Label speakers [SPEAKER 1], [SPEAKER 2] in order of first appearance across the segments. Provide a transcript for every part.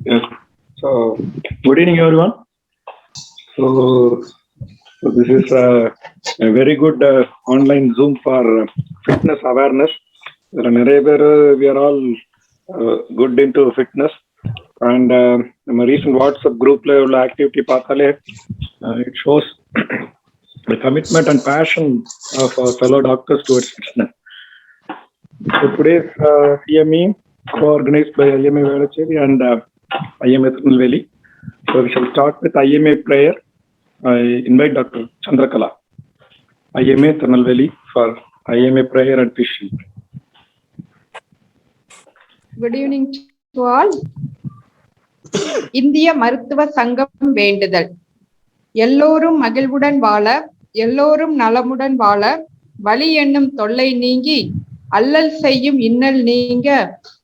[SPEAKER 1] Yes. So, good evening, everyone. So this is a very good online Zoom for fitness awareness. There are நிறைய பேர் we are all good into fitness and நம்ம recent WhatsApp groupல உள்ள activity பார்த்தாலே it shows the commitment and passion of our fellow doctors towards fitness. So today's CME co-organized by IMA Velachery and IMA TIRUNELVELI. So we shall start with IMA prayer. I invite Dr. Chandrakala, IMA TIRUNELVELI, for IMA prayer and vision.
[SPEAKER 2] Good evening to all. இந்திய மருத்துவ சங்கம் வேண்டுதல். எல்லோரும் மகிழ்வுடன் வாழ, எல்லோரும் நலமுடன் வாழ, வலி என்னும் தொல்லை நீங்கி, அல்லல் செய்யும் இன்னல் நீங்க,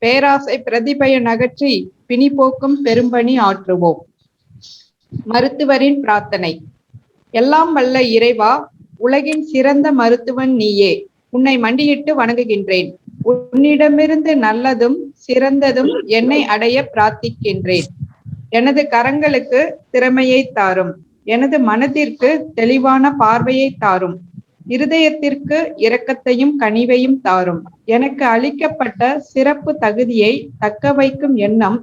[SPEAKER 2] பேராசை பிரதிபயன் அகற்றி, பிணி போக்கும் பெரும்பணி ஆற்றுவோம். மருத்துவரின் பிரார்த்தனை. எல்லாம் வல்ல இறைவா, உலகின் சிறந்த மருத்துவன் நீயே. உன்னை மண்டியிட்டு வணங்குகின்றேன். உன்னிடமிருந்து நல்லதும் சிறந்ததும் என்னை அடைய பிரார்த்திக்கின்றேன். எனது கரங்களுக்கு திறமையை தாரும். எனது மனதிற்கு தெளிவான பார்வையை தாரும். இருதயத்திற்கு இரக்கத்தையும் கனிவையும் தாரும். எனக்கு அளிக்கப்பட்ட சிறப்பு தகுதியை தக்க வைக்கும் எண்ணம்,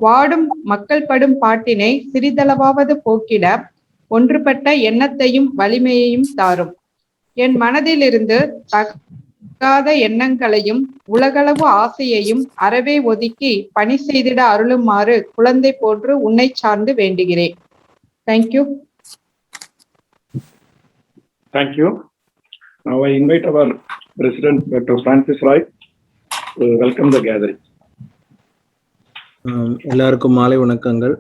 [SPEAKER 2] வாடும் மக்கள் படும் பாட்டினை சிறிதளவாவது போக்கிட ஒன்றுபட்ட எண்ணத்தையும் வலிமையையும் தாரும். என் மனதிலிருந்து தகாத எண்ணங்களையும் உலகளவு ஆசையையும் அறவே ஒதுக்கி பணி செய்திட அருளுமாறு குழந்தை போன்று உன்னை சார்ந்து வேண்டுகிறேன். Thank you.
[SPEAKER 1] Thank you. Now I invite our President, Dr. Francis Roy, to welcome the gathering.
[SPEAKER 3] எல்லாருக்கும் மாலை வணக்கங்கள்.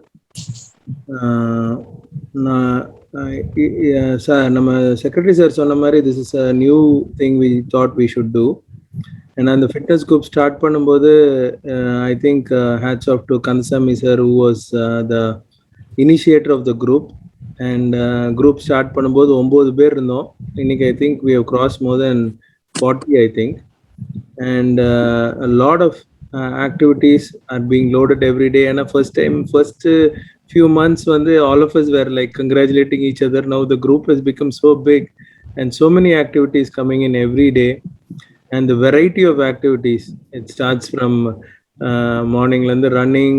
[SPEAKER 3] நம்ம செக்ரட்டரி சார் சொன்ன மாதிரி this is a new thing we thought we should do. And அந்த ஃபிட்னஸ் குரூப் ஸ்டார்ட் பண்ணும்போது I think hats off to Kandasamy sir who was the initiator of the group. And group start பண்ணும்போது 9 பேர் இருந்தோம். இன்னைக்கு I think we have crossed more than 40 I think. And a lot of activities are being loaded every day. And first few months when all of us were like congratulating each other. Now the group has become so big and so many activities coming in every day. And the variety of activities, it starts from morning running,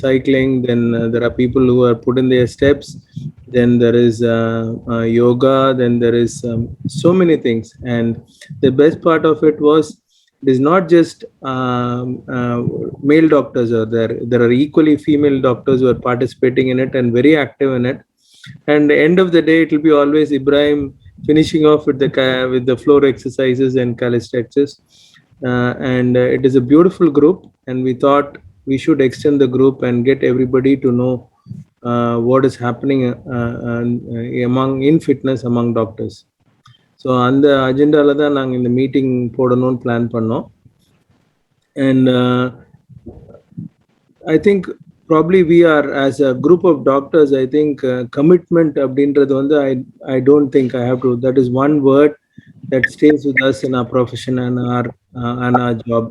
[SPEAKER 3] cycling, then there are people who are put in their steps, then there is yoga, then there is so many things. And the best part of it was, it is not just male doctors are there are equally female doctors who are participating in it and very active in it. And the end of the day, it will be always Ibrahim finishing off with the floor exercises and calisthenics. And it is a beautiful group, and we thought we should extend the group and get everybody to know what is happening in fitness among doctors. So அந்த அஜெண்டாவில் தான் நாங்கள் இந்த meeting போடணும்னு plan பண்ணோம். And I think probably we are as a group of doctors, I think commitment அப்படின்றது வந்து I don't think I have to, that is one word that stays with us in our profession and our job.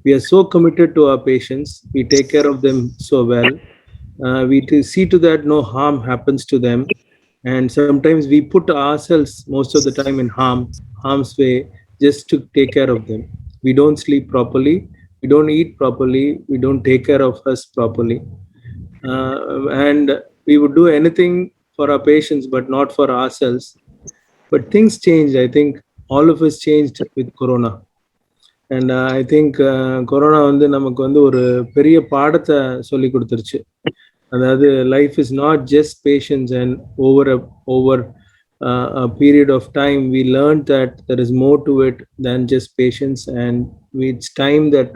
[SPEAKER 3] We are so committed to our patients. We take care of them so well. We see to that no harm happens to them. And sometimes we put ourselves most of the time in harm's way just to take care of them. We don't sleep properly. We don't eat properly. We don't take care of us properly. And we would do anything for our patients, but not for ourselves. But things changed. I think all of us changed with Corona. And I think Corona வந்து நமக்கு வந்து ஒரு பெரிய பாடத்தை சொல்லி கொடுத்துருச்சு. அதாவது life is not just patience, and over a period of time we learned that there is more to it than just patience, and it's time that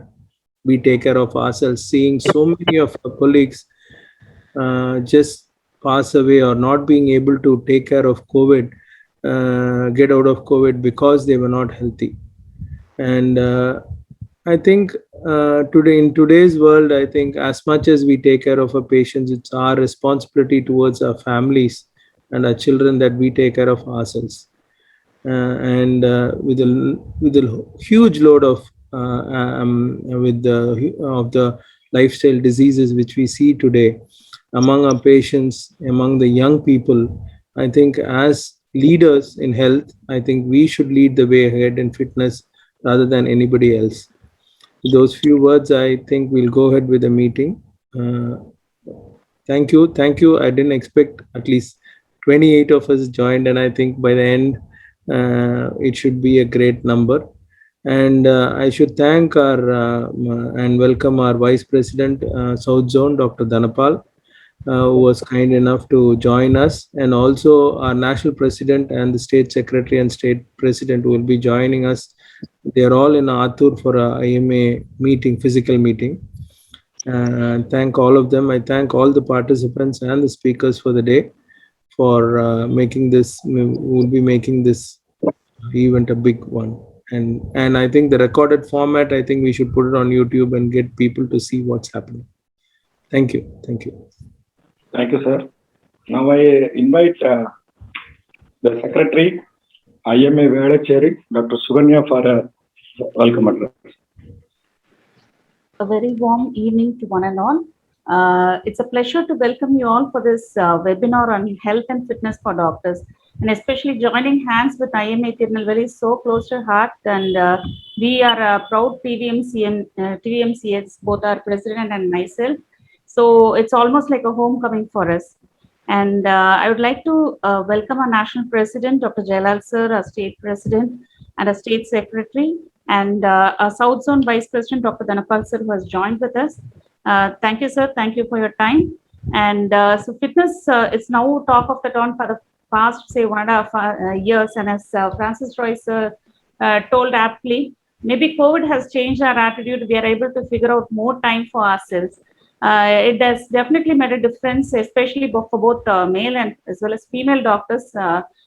[SPEAKER 3] we take care of ourselves. Seeing so many of our colleagues just pass away or not being able to take care of COVID, get out of COVID because they were not healthy. And I think today, in today's world, I think as much as we take care of our patients, it's our responsibility towards our families and our children that we take care of ourselves. And with a huge load of the lifestyle diseases which we see today among our patients, among the young people. I think as leaders in health, I think we should lead the way ahead in fitness rather than anybody else. With those few words, I think we'll go ahead with the meeting. Thank you. Thank you. I didn't expect at least 28 of us joined, and I think by the end, it should be a great number. And I should thank our and welcome our Vice President, South Zone, Dr. Dhanapal, who was kind enough to join us, and also our National President and the State Secretary and State President will be joining us. They are all in Athur for a IMA meeting, physical meeting. Thank all of them. I thank all the participants and the speakers for the day for making this. We'll be making this event a big one. And I think the recorded format, I think we should put it on YouTube and get people to see what's happening. Thank you. Thank you.
[SPEAKER 1] Thank you, sir. Now I invite the Secretary, IMA Velachery, Dr. Suganya, for a welcome address.
[SPEAKER 4] A very warm evening to one and all. It's a pleasure to welcome you all for this webinar on health and fitness for doctors, and especially joining hands with IMA Tirunelveli is so close to heart. And we are proud TVMCs, both our president and myself. So it's almost like a homecoming for us. And I would like to welcome our national president, Dr. Jailal sir, our state president, and our state secretary, and our South Zone Vice President, Dr. Dhanapal sir, who has joined with us. Thank you, sir. Thank you for your time. And so fitness, it's now talk of the town for the past, say, 1.5 years. And as Francis Roy sir told aptly, maybe COVID has changed our attitude. We are able to figure out more time for ourselves. It has definitely made a difference, especially for both male and as well as female doctors,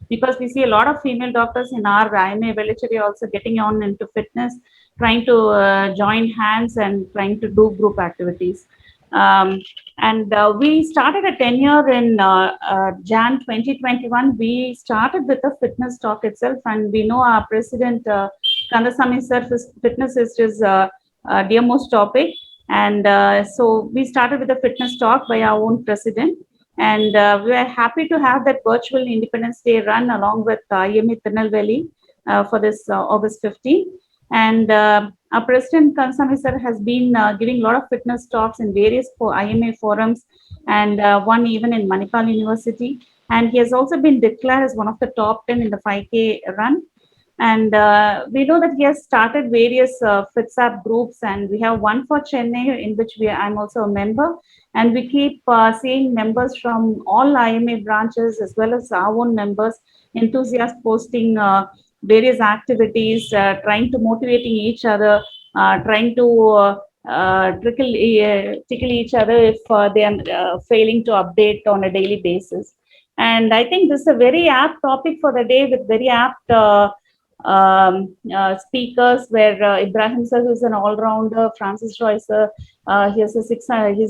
[SPEAKER 4] because we see a lot of female doctors in our IMA Velachery also getting on into fitness, trying to join hands and trying to do group activities. And we started a tenure in Jan 2021. We started with a fitness talk itself, and we know our president, Kandasamy sir, fitness is his dearmost topic. And so we started with a fitness talk by our own president, and we are happy to have that virtual Independence Day run along with IMA Tirunelveli for this August 15. And our president Kandasamy sir has been giving a lot of fitness talks in various IMA forums, and one even in Manipal University. And he has also been declared as one of the top 10 in the 5K run. And we know that he has started various FitSap groups, and we have one for Chennai in which I'm also a member. And we keep seeing members from all IMA branches as well as our own members, enthusiasts posting various activities, trying to motivating each other, trying to tickle each other if they are failing to update on a daily basis. And I think this is a very apt topic for the day with very apt speakers, where Ibrahim sir, who's an all-rounder, Francis Roy sir, he's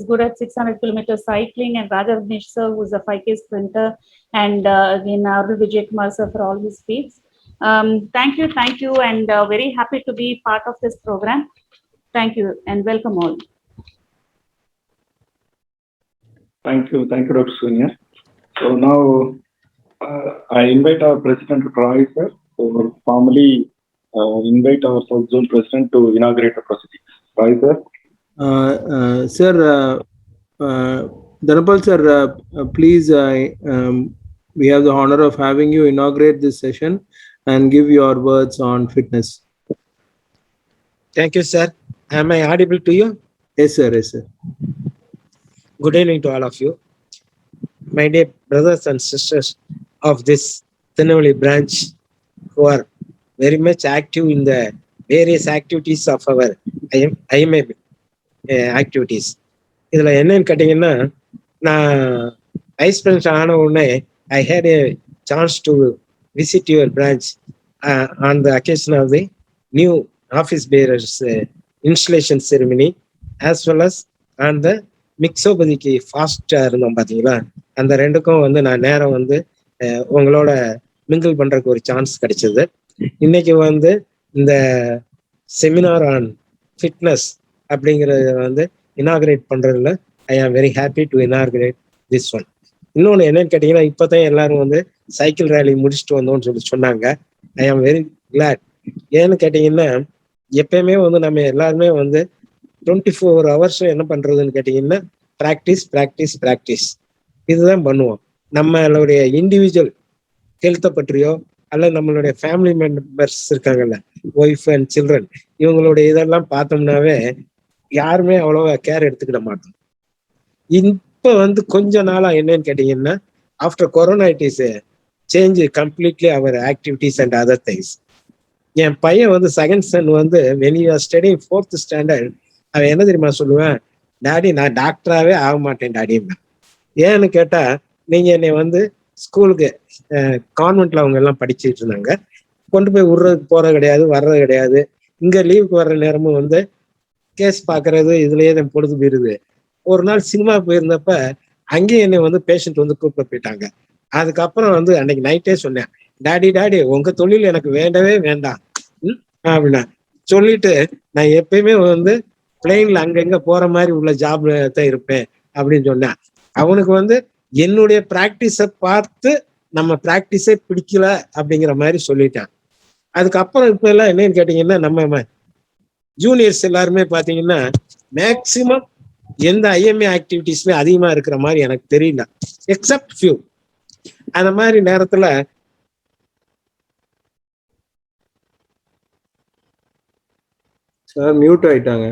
[SPEAKER 4] good at 600-kilometer cycling, and Rajavnish sir, who's a 5K sprinter, and again Arul Vijay Kumar sir for all his feats. Thank you, and very happy to be part of this program. Thank you, and welcome all.
[SPEAKER 1] Thank you, Dr. Sonia. So now I invite our President Roy sir to formally invite our South Zone President to inaugurate the proceedings. Roy sir.
[SPEAKER 3] Sir, Dhanapal sir, please, we have the honor of having you inaugurate this session and give your words on fitness.
[SPEAKER 5] Thank you, sir. Am I audible to you?
[SPEAKER 3] Yes, sir. Yes, sir.
[SPEAKER 5] Good evening to all of you. My dear brothers and sisters of this Tirunelveli branch, who are very much active in the various activities of our IMA activities. Idhula enna kattingana na vice president aana udane I had a chance to visit your branch on the occasion of the new office bearers installation ceremony, as well as on the மிக்சோபதிக்கு ஃபாஸ்டா இருந்தோம் பாத்தீங்களா, அந்த ரெண்டுக்கும் வந்து நான் நேரம் வந்து உங்களோட மிங்கிள் பண்றதுக்கு ஒரு சான்ஸ் கிடைச்சது. இன்னைக்கு வந்து இந்த செமினார் ஆன் ஃபிட்னஸ் அப்படிங்கிறது வந்து இனாகிரேட் பண்றதுல I am very happy to inaugurate this one. இன்னொன்று என்னன்னு கேட்டீங்கன்னா, இப்பதான் எல்லாரும் வந்து சைக்கிள் ரேலி முடிச்சுட்டு வந்தோம்னு சொல்லி சொன்னாங்க. ஐ ஆம் வெரி கிளாட். ஏன்னு கேட்டீங்கன்னா, எப்பயுமே வந்து நம்ம எல்லாருமே வந்து 24 hours என்ன பண்றதுன்னு கேட்டீங்கன்னா, ப்ராக்டிஸ் இதுதான் பண்ணுவோம். நம்மளுடைய இண்டிவிஜுவல் ஹெல்த்தை பற்றியோ அல்லது நம்மளுடைய ஃபேமிலி மெம்பர்ஸ் இருக்காங்கல்ல, ஒய்ஃப் அண்ட் சில்ட்ரன், இவங்களுடைய இதெல்லாம் பார்த்தோம்னாவே யாருமே அவ்வளவா கேர் எடுத்துக்கிட மாட்டோம். இப்ப வந்து கொஞ்ச நாளா என்னன்னு கேட்டீங்கன்னா, after corona it is change completely our activities and other things. என் பையன் வந்து செகண்ட் சன் வந்து when he was studying 4th standard, அவன் என்ன தெரியுமா சொல்லுவேன், டாடி நான் டாக்டராகவே ஆக மாட்டேன் டாடி. ஏன்னு கேட்டா, நீங்க என்னை வந்து ஸ்கூலுக்கு கான்வென்ட்ல அவங்க எல்லாம் படிச்சுட்டு இருந்தாங்க, கொண்டு போய் விடுறதுக்கு போறது கிடையாது, வர்றது கிடையாது. இங்க லீவுக்கு வர்ற நேரமும் வந்து கேஸ் பாக்குறது இதுலயே தான் பொழுது போயிருது. ஒரு நாள் சினிமா போயிருந்தப்ப அங்கேயும் என்னை வந்து பேஷண்ட் வந்து கூப்பிட்டு போயிட்டாங்க. அதுக்கப்புறம் வந்து அன்னைக்கு நைட்டே சொன்னேன், டாடி உங்க தொழில் எனக்கு வேண்டவே வேண்டாம் அப்படின்னா சொல்லிட்டு, நான் எப்பயுமே வந்து பிளெயின்ல அங்கங்க போற மாதிரி உள்ள ஜாப்ல தான் இருப்பேன் அப்படின்னு சொன்னேன். அவனுக்கு வந்து என்னுடைய பிராக்டிஸை பார்த்து நம்ம பிராக்டிஸே பிடிக்கல அப்படிங்கிற மாதிரி சொல்லிட்டான். அதுக்கப்புறம் இப்ப எல்லாம் என்னன்னு கேட்டீங்கன்னா, நம்ம ஜூனியர்ஸ் எல்லாருமே பாத்தீங்கன்னா மேக்சிமம் எந்த ஐஎம்ஏ ஆக்டிவிட்டிஸ்மே அதிகமா இருக்கிற மாதிரி எனக்கு தெரியல, எக்ஸப்ட் ஃபியூ. அந்த மாதிரி நேரத்துல
[SPEAKER 3] சார் மியூட் ஆயிட்டாங்க.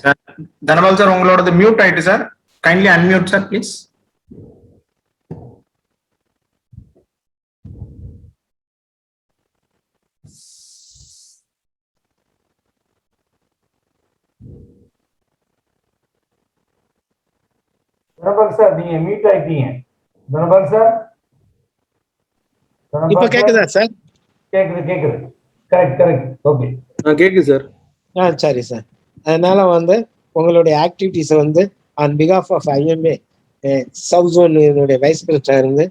[SPEAKER 6] சார் தனபால் சார் உங்களோடது மியூட் ஆயிட்டு sir, kindly unmute sir please.
[SPEAKER 7] Dhanapal sir நீங்க மியூட் ஆயிட்டீங்க. தனபால் சார்
[SPEAKER 5] இப்ப கேக்குதா சார்?
[SPEAKER 7] கேக்குது. கரெக்ட் ஓகே
[SPEAKER 3] கேக்குது சார்.
[SPEAKER 5] சரி சார். அதனால வந்து உங்களுடைய ஆக்டிவிட்டிஸை வந்து ஆன் பிகாஃப் of IMA south zone vice பிரசிடண்டா இருந்து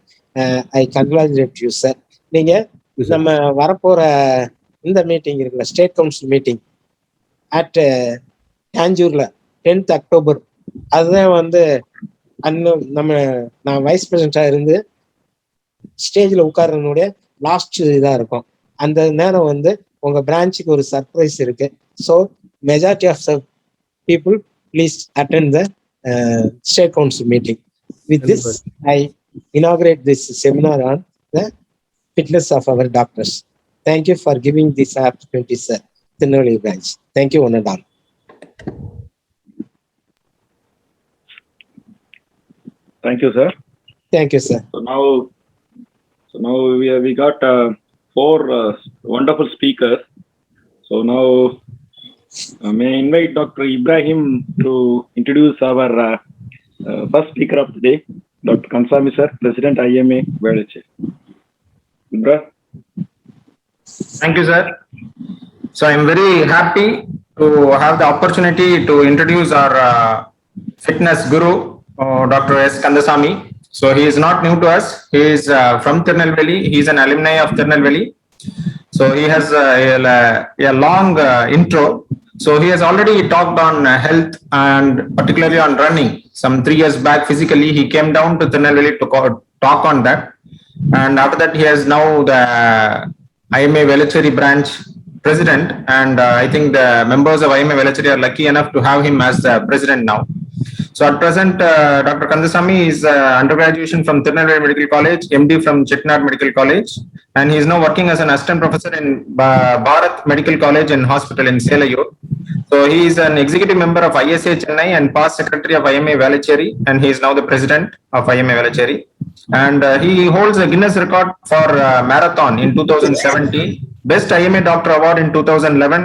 [SPEAKER 5] ஐ கங்க்ராச்சுலேட் யூ சார். நீங்க நம்ம வரப்போற இந்த மீட்டிங் இருக்குல்ல, ஸ்டேட் கவுன்சில் மீட்டிங் அட் தாஞ்சூர்ல 10th October, அதுதான் வந்து நான் வைஸ் பிரசிடண்டா இருந்து ஸ்டேஜ்ல உட்கார்றனுடைய லாஸ்ட் இதா இருக்கும். அந்த நேரம் வந்து உங்க பிரான்ச்சுக்கு ஒரு சர்ப்ரைஸ் இருக்கு. So majority of people please attend the state council meeting. With this I inaugurate this seminar on the fitness of our doctors. Thank you for giving this opportunity, sir. Tirunelveli branch. Thank you one and all.
[SPEAKER 1] Thank you, sir.
[SPEAKER 5] Thank you, sir.
[SPEAKER 1] So now we got 4 wonderful speakers. So now may I invite Dr. Ibrahim to introduce our first speaker of the day, Dr. Kandasamy sir, President IMA Velachery. Ibrahim.
[SPEAKER 6] Thank you, sir. So I'm very happy to have the opportunity to introduce our fitness guru, Dr. S. Kandasamy. So he is not new to us. He is from Tirunelveli. He is an alumni of Tirunelveli. So he has a long intro. So he has already talked on health and particularly on running. Some 3 years back, physically, he came down to Tirunelveli to talk on that. And after that, he is now the IMA Velacheri branch president. And I think the members of IMA Velacheri are lucky enough to have him as the president now. So at present, Dr. Kandasamy is undergraduation from Tirunelveli Medical College, MD from CHENNAI Medical College, and he is now working as an assistant professor in Bharat Medical College and Hospital in Selayur. So he is an executive member of ISA Chennai and past secretary of IMA Velachery, and he is now the president of IMA Velachery. And he holds a Guinness record for marathon in 2017, Best IMA Doctor Award in 2011,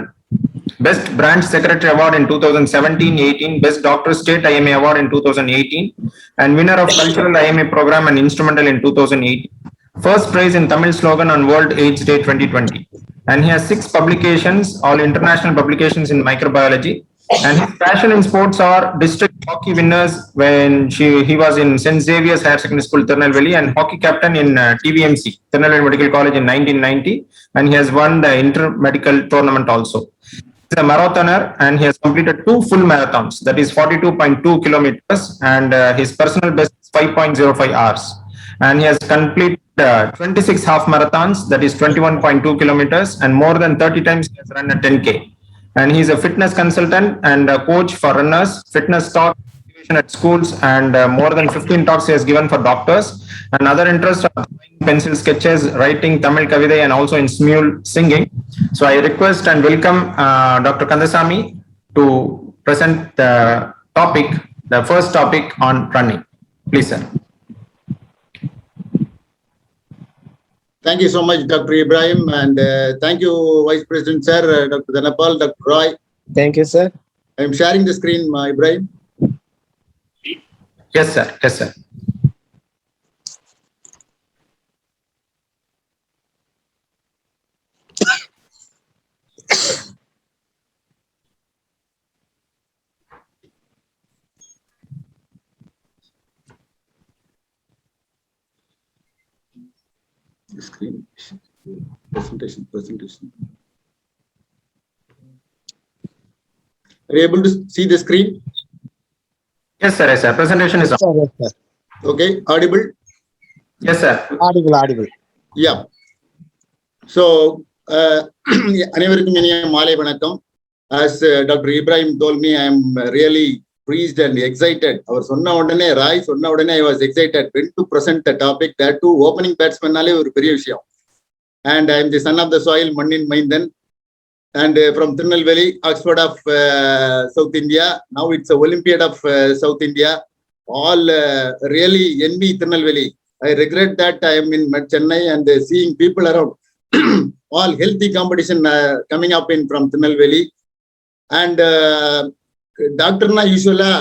[SPEAKER 6] Best Branch Secretary Award in 2017-18, Best Doctor State IMA Award in 2018, and winner of Cultural IMA Program and Instrumental in 2018. First prize in Tamil slogan on World AIDS Day 2020. And he has 6 publications, all international publications in microbiology. And his passion in sports are district hockey winners when he was in St. Xavier's Higher Secondary School, Tirunelveli, and hockey captain in TVMC, Tirunelveli Medical College in 1990. And he has won the inter-medical tournament also. a marathoner and he has completed 2 full marathons, that is 42.2 kilometers, and his personal best is 5.05 hours. And he has completed 26 half marathons, that is 21.2 kilometers, and more than 30 times he has run a 10K. And he is a fitness consultant and a coach for runners, fitness talk at schools, and more than 15 talks he has given for doctors. And other interests are drawing, pencil sketches, writing Tamil Kavidai, and also in Smule singing. So I request and welcome Dr. Kandasamy to present the topic, the first topic on running. Please, sir.
[SPEAKER 8] Thank you so much, Dr. Ibrahim, and thank you, Vice President, sir, Dr. Dhanapal, Dr. Roy.
[SPEAKER 5] Thank you, sir.
[SPEAKER 8] I am sharing the screen, Ibrahim.
[SPEAKER 6] Yes, sir. Yes, sir.
[SPEAKER 8] The screen. Presentation. Are you able to see the screen?
[SPEAKER 6] Yes, sir. Yes, sir. Presentation is on.
[SPEAKER 5] Yes, sir.
[SPEAKER 8] Okay, audible?
[SPEAKER 6] Yes, sir.
[SPEAKER 5] Audible.
[SPEAKER 8] Yeah. So, அனைவருக்கும் இனிய மாலை வணக்கம். As Dr. Ibrahim told me, I am really pleased and excited. அவர் சொன்ன உடனே ராய் சொன்ன உடனே I was excited when to present the topic, that too opening batsmanனாலே ஒரு பெரிய விஷயம். And I am the son of the soil, மண்ணின் மைந்தன், and from Tirunelveli, Oxford of South India. Now it's a Olympiad of South India. All really envy Tirunelveli. I regret that I am in Chennai and seeing people around. All healthy competition coming up in from Tirunelveli. And Dr. Na usually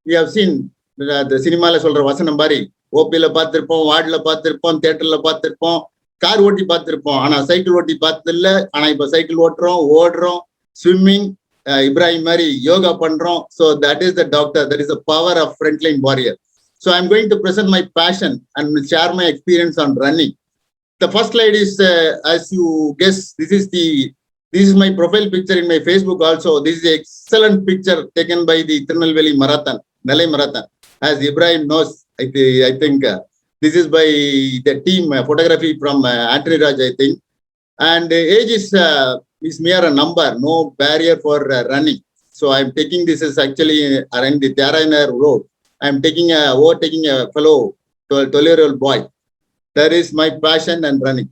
[SPEAKER 8] we have seen the cinema la solra vasanam bari OP la paathirpom, ward la paathirpom, theater la paathirpom, car ஓட்டி பார்த்திருப்போம், ஆனா cycle ஓட்டி பார்த்ததில்ல. ஆனா இப்ப cycle ஓடுறோம், swimming, Ibrahim மாதிரி யோகா பண்றோம். So that is the doctor, that is the power of frontline warrior. So I'm going to present my passion and share my experience on running. The first slide is, as you guess, this is my profile picture in my Facebook also. This is an excellent picture taken by the Tirunelveli Marathon, Nellai Marathon. As Ibrahim knows, I think this is by the team, photography from Antony Raj, I think. And age is mere a number, no barrier for running. So I'm taking this as actually around the Tyarainer road. I'm overtaking a fellow 12-year-old boy. That is my passion and running.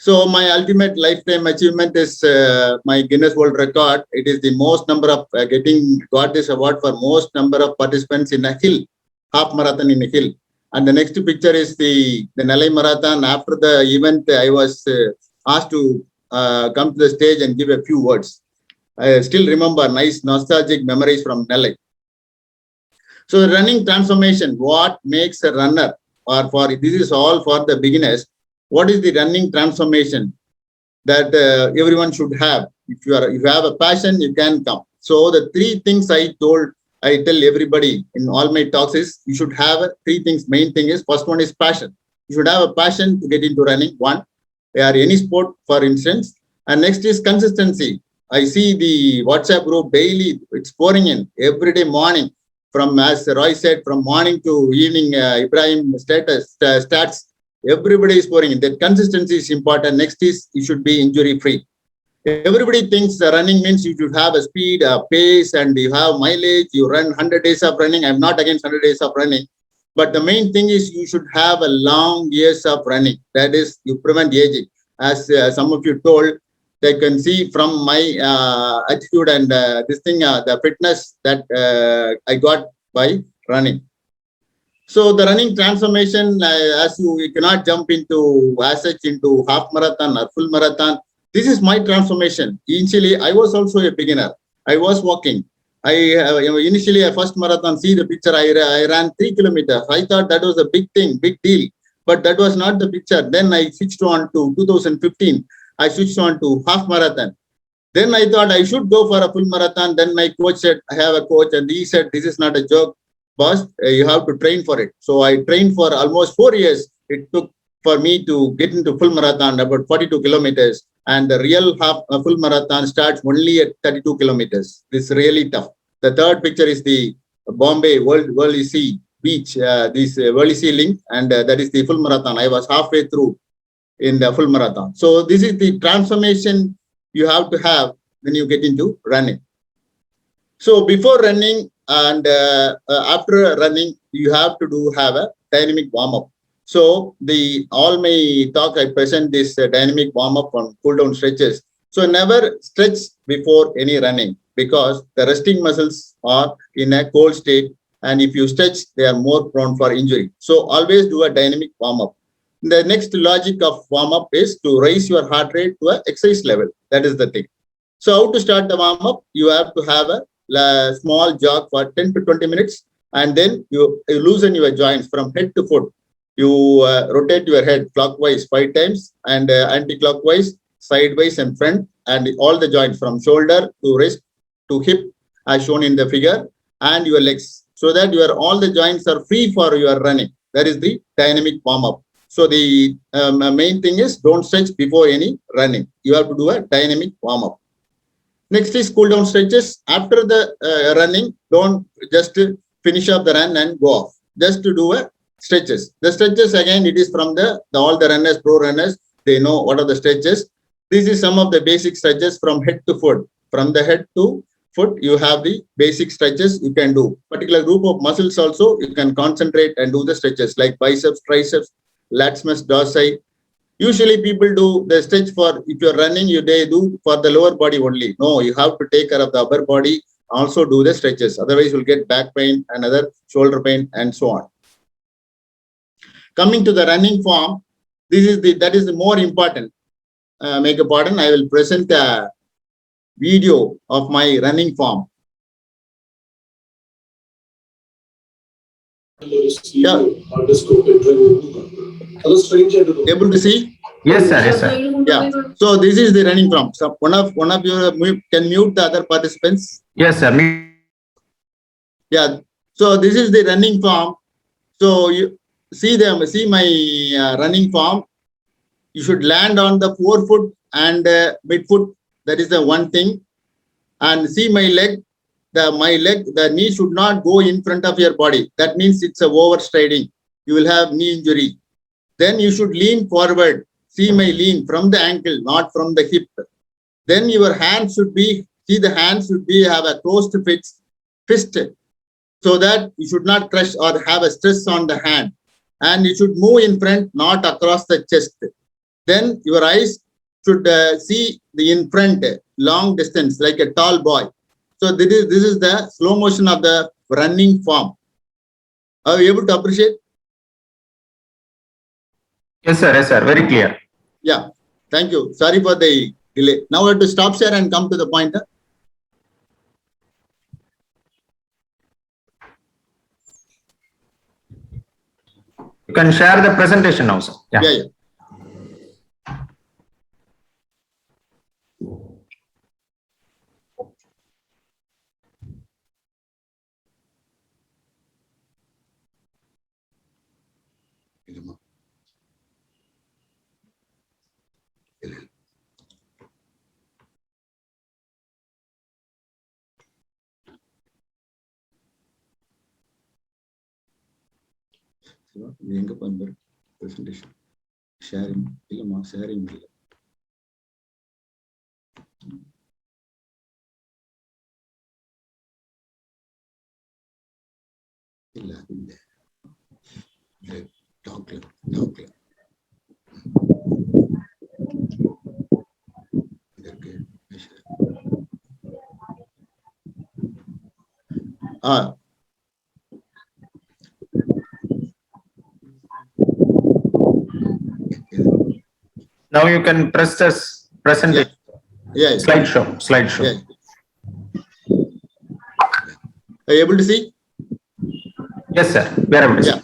[SPEAKER 8] So my ultimate lifetime achievement is my Guinness World Record. It is the most number of got this award for most number of participants in a hill, half marathon in a hill. And the next picture is the Nellai Marathon. After the event, I was asked to come to the stage and give a few words. I still remember nice nostalgic memories from Nellai. So the running transformation, what makes a runner, or for this is all for the beginners. What is the running transformation that everyone should have? If you have a passion, you can come. So the 3 things I tell everybody in all my talks is you should have 3 things. Main thing is, first one is passion. You should have a passion to get into running, one, or any sport, for instance. And next is consistency. I see the WhatsApp group daily, it's pouring in every day morning. From, as Roy said, from morning to evening, Ibrahim stats, everybody is pouring in. That consistency is important. Next is you should be injury free. Everybody thinks running means you should have a speed, a pace, and you have mileage. You run 100 days of running. I'm not against 100 days of running. But the main thing is you should have a long years of running. That is, you prevent aging. As some of you told, they can see from my attitude and this thing, the fitness that I got by running. So the running transformation, as you cannot jump into as such into half marathon or full marathon. This is my transformation. Initially, I was also a beginner. I was walking. Initially, a first marathon, see the picture, I ran 3 kilometers. I thought that was a big thing, big deal. But that was not the picture. Then I switched on to 2015. I switched on to half marathon. Then I thought I should go for a full marathon. Then my coach said, I have a coach, and he said, this is not a joke, boss. You have to train for it. So I trained for almost 4 years. It took for me to get into full marathon, about 42 kilometers. And the real full marathon starts only at 32 kilometers. This is really tough. The third picture is the Bombay World Sea Beach, this World Sea link, and that is the full marathon. I was halfway through in the full marathon. So this is the transformation you have to have when you get into running. So before running and after running, you have to have a dynamic warm-up. So all my talk, I present this dynamic warm-up on cool-down stretches. So never stretch before any running, because the resting muscles are in a cold state, and if you stretch, they are more prone for injury. So always do a dynamic warm-up. The next logic of warm-up is to raise your heart rate to an exercise level. That is the thing. So how to start the warm-up? You have to have a small jog for 10 to 20 minutes, and then you loosen your joints from head to foot. You rotate your head clockwise 5 times and anti-clockwise, sideways and front, and all the joints from shoulder to wrist to hip as shown in the figure, and your legs, so that all the joints are free for your running. That is the dynamic warm-up. So the main thing is don't stretch before any running. You have to do a dynamic warm-up. Next is cool down stretches. After the running, don't just finish up the run and go off. Just to do a stretches. The stretches, again, it is from all the runners, pro runners, they know what are the stretches. This is some of the basic stretches from head to foot. From the head to foot, you have the basic stretches you can do. Particular group of muscles also, you can concentrate and do the stretches like biceps, triceps, latissimus dorsi. Usually people do the stretch for, if you're running, they do for the lower body only. No, you have to take care of the upper body, also do the stretches. Otherwise, you'll get back pain and other shoulder pain and so on. Coming to the running form, that is the more important. Make a pardon, I will present a video of my running form. Yeah. Able to see?
[SPEAKER 6] Yes, sir. Yes, sir.
[SPEAKER 8] Yeah. So this is the running form. So one of you can mute the other participants.
[SPEAKER 6] Yes, sir.
[SPEAKER 8] Yeah. So this is the running form. So you see my running form. You should land on the forefoot and midfoot. That is the one thing. And see my leg. The knee should not go in front of your body. That means it's a overstriding. You will have knee injury. Then you should lean forward. See my lean from the ankle, not from the hip. Then your hand should be, have a closed fist, so that you should not crush or have a stress on the hand. And you should move in front, not across the chest. Then your eyes should see the in front, long distance, like a tall boy. So this is the slow motion of the running form. Are you able to appreciate?
[SPEAKER 6] Yes, sir. Yes, sir. Very clear.
[SPEAKER 8] Yeah. Thank you. Sorry for the delay. Now we have to stop share and come to the point.
[SPEAKER 6] You can share the presentation now, sir.
[SPEAKER 8] Yeah. Presentation. Sharing. Sharing.
[SPEAKER 6] Now you can press this presentation.
[SPEAKER 8] Yeah.
[SPEAKER 6] Slideshow.
[SPEAKER 8] Yeah. Are you able to see?
[SPEAKER 6] Yes, sir. We are able to see.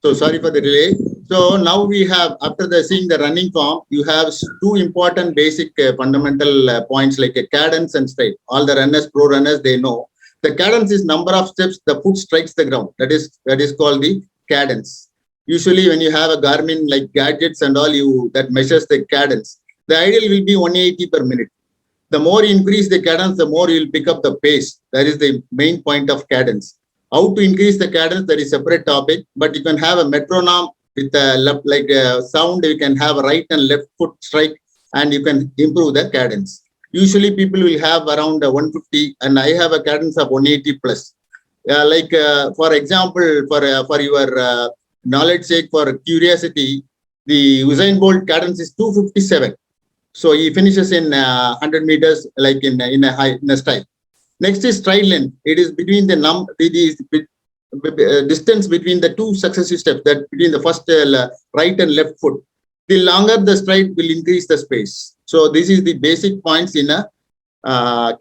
[SPEAKER 8] So sorry for the delay. So now we have, after seeing the running form, you have two important basic fundamental points like a cadence and stride. All the runners, pro runners, they know. The cadence is number of steps the foot strikes the ground. That is called the cadence. Usually when you have a Garmin like gadgets and all, that measures the cadence. The ideal will be 180 per minute. The more you increase the cadence, the more you will pick up the pace. That is the main point of cadence. How to increase the cadence, that is a separate topic, but you can have a metronome with a left, like a sound, you can have a right and left foot strike, and you can improve the cadence. Usually people will have around 150, and I have a cadence of 180 plus. For example, for your knowledge sake, for curiosity, the Usain Bolt cadence is 257. So he finishes in 100 meters, like in a style. Next is stride length. It is between the distance between the two successive steps, that between the first right and left foot. The longer the stride will increase the space. So this is the basic points in a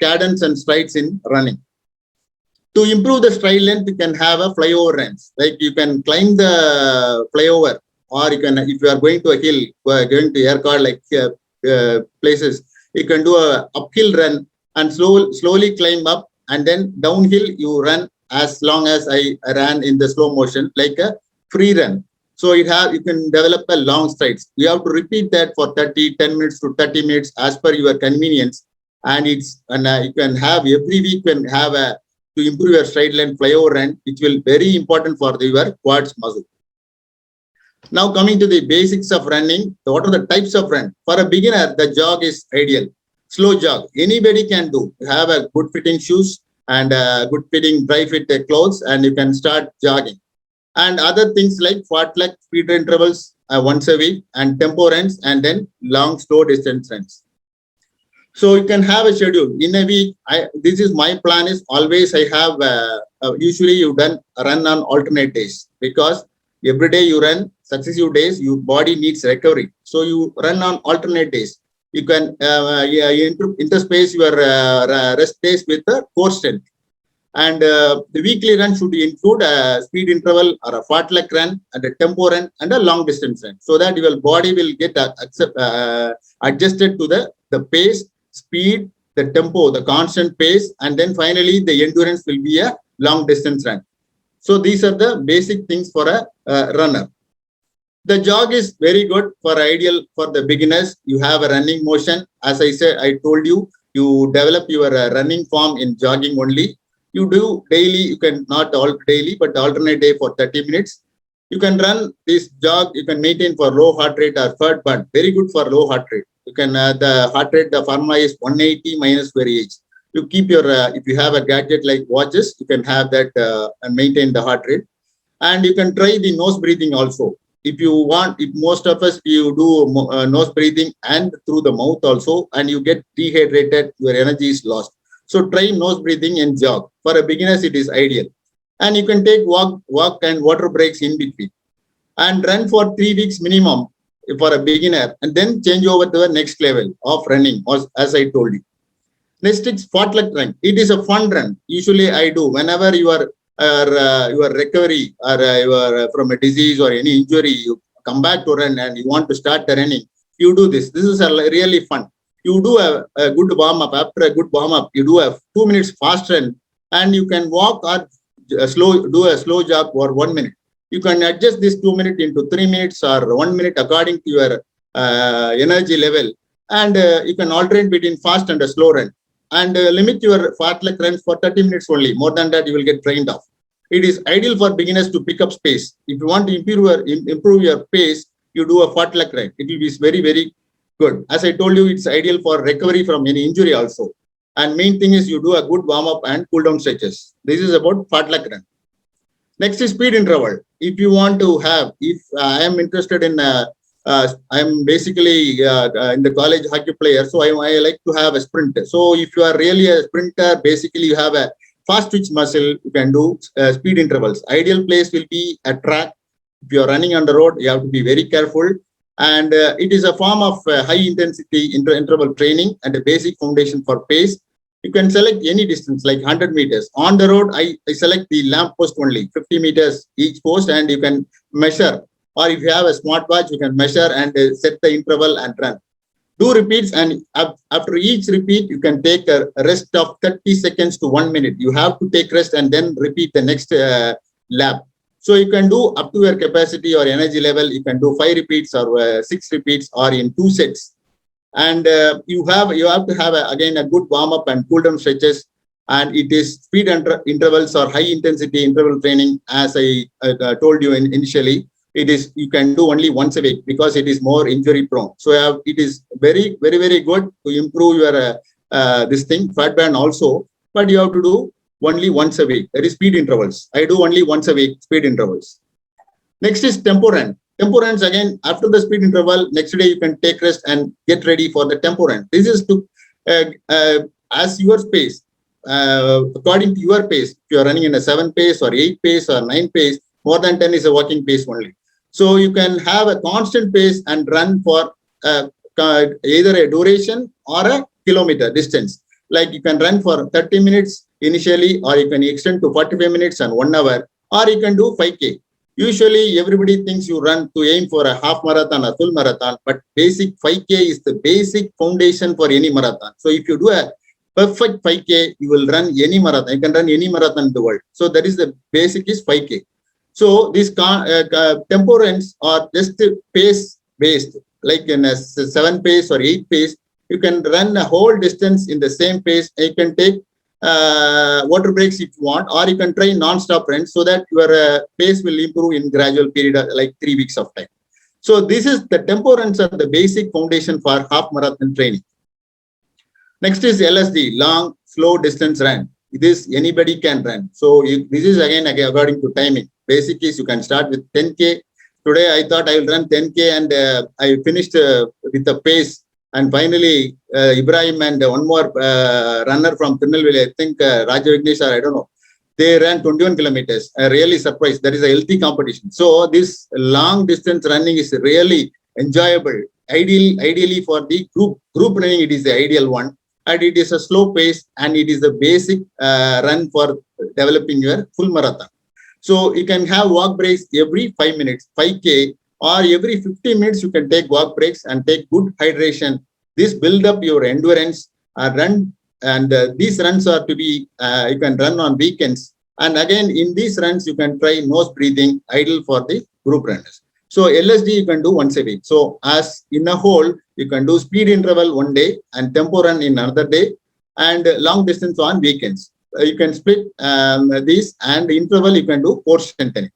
[SPEAKER 8] cadence and strides in running. To improve the stride length, you can have a flyover runs. Like you can climb the flyover, or you can, if you are going to a hill, going to aircard like places, you can do a uphill run and slowly climb up, and then downhill you run as long as I ran in the slow motion, like a free run. So you can develop a long strides. You have to repeat that for 10 minutes to 30 minutes as per your convenience. And you can have every week, can have to improve your stride length flyover run, which will very important for your quads muscle. Now coming to the basics of running, what are the types of run? For a beginner, the jog is ideal. Slow jog, anybody can do. You have a good fitting shoes and good fitting dry fit clothes, and you can start jogging. And other things like fartlek, speed intervals once a week, and tempo runs, and then long slow distance runs. So you can have a schedule in a week. This is my plan is always I have usually you run on alternate days, because every day you run successive days, your body needs recovery. So you run on alternate days. You can interspace your rest days with the core strength. And the weekly run should include a speed interval or a fartlek run and a tempo run and a long distance run, so that your body will get adjusted to the pace, speed, the tempo, the constant pace, and then finally the endurance will be a long distance run. So these are the basic things for a runner. The jog is very good for ideal for the beginners. You have a running motion. As I said, I told you, you develop your running form in jogging only. You do daily, you can not all daily, but alternate day for 30 minutes. You can run this jog, you can maintain for low heart rate or third, but very good for low heart rate. You can, the heart rate, the pharma is 180 minus your age. You keep your, if you have a gadget like watches, you can have that and maintain the heart rate. And you can try the nose breathing also. If you want, if most of us, you do nose breathing and through the mouth also, and you get dehydrated, your energy is lost. So try nose breathing and jog. For a beginners, it is ideal. And you can take walk and water breaks in between. And run for 3 weeks minimum for a beginner, and then change over to the next level of running, as I told you. Next is fartlek run. It is a fun run. Usually I do whenever you are your recovery or you are from a disease or any injury, you come back to run and you want to start the running, you do this. This is really fun. You do a good warm up. After a good warm up, you do a 2 minutes fast run, and you can walk or do a slow jog for 1 minute. You can adjust this 2 minutes into 3 minutes or 1 minute according to your energy level, and you can alternate between fast and a slow run. And limit your fartlek runs for 30 minutes only. More than that, you will get trained off. It is ideal for beginners to pick up pace. If you want to improve your pace, you do a fartlek run. It will be very, very good. As I told you, it's ideal for recovery from any injury also. And main thing is you do a good warm up and cool down stretches. This is about fartlek run. Next is speed interval. If you want to have, if I am interested in I'm basically in the college hockey player, so I like to have a sprint. So if you are really a sprinter, basically you have a fast twitch muscle, you can do speed intervals. Ideal place will be a track. If you are running on the road, you have to be very careful. And it is a form of high intensity interval training and a basic foundation for pace. You can select any distance like 100 meters. On the road, I select the lamp post only, 50 meters each post, and you can measure. Or if you have a smartwatch, you can measure and set the interval and run. Do repeats, and after each repeat, you can take a rest of 30 seconds to 1 minute. You have to take rest and then repeat the next lap. So you can do up to your capacity or energy level. You can do 5 repeats or 6 repeats or in 2 sets. And you have to have again a good warm up and cool down stretches. And it is speed intervals or high intensity interval training, as I told you initially. It is, you can do only once a week because it is more injury prone. So it is very, very, very good to improve your this thing, fat burn also, but you have to do only once a week. That is speed intervals. I do only once a week speed intervals. Next is tempo run. Tempo runs, again, after the speed interval, next day you can take rest and get ready for the tempo run. This is to as your pace, according to your pace. If you are running in a 7 pace or 8 pace or 9 pace, more than 10 is a walking pace only. So you can have a constant pace and run for either a duration or a kilometer distance. Like you can run for 30 minutes initially, or you can extend to 45 minutes and 1 hour, or you can do 5K. Usually everybody thinks you run to aim for a half marathon or full marathon, but basic 5K is the basic foundation for any marathon. So if you do a perfect 5K, you will run any marathon. You can run any marathon in the world. So that is the basic is 5K. So these tempo runs are just pace based, like in a 7 pace or 8 pace. You can run a whole distance in the same pace. You can take water breaks if you want, or you can try non-stop runs so that your pace will improve in gradual period, like 3 weeks of time. So this is the tempo runs are the basic foundation for half marathon training. Next is LSD, long slow distance run. This anybody can run. So this is again according to timing. Basic is you can start with 10K. Today I thought I will run 10K, and I finished with the pace. And finally, Ibrahim and one more runner from TIRUNELVELI, I think Raja Vignesh, I don't know, they ran 21 kilometers. I'm really surprised. That is a healthy competition. So this long distance running is really enjoyable. Ideally for the group running, it is the ideal one. And it is a slow pace, and it is the basic run for developing your full marathon. So you can have walk breaks every 5 minutes, 5K, or every 50 minutes you can take walk breaks and take good hydration. This build up your endurance run, and these runs are to be, you can run on weekends. And again, in these runs, you can try nose breathing, idle for the group runners. So LSD you can do once a week. So as in a whole, you can do speed interval one day and tempo run in another day, and long distance on weekends. You can split these, and interval you can do core strengthening.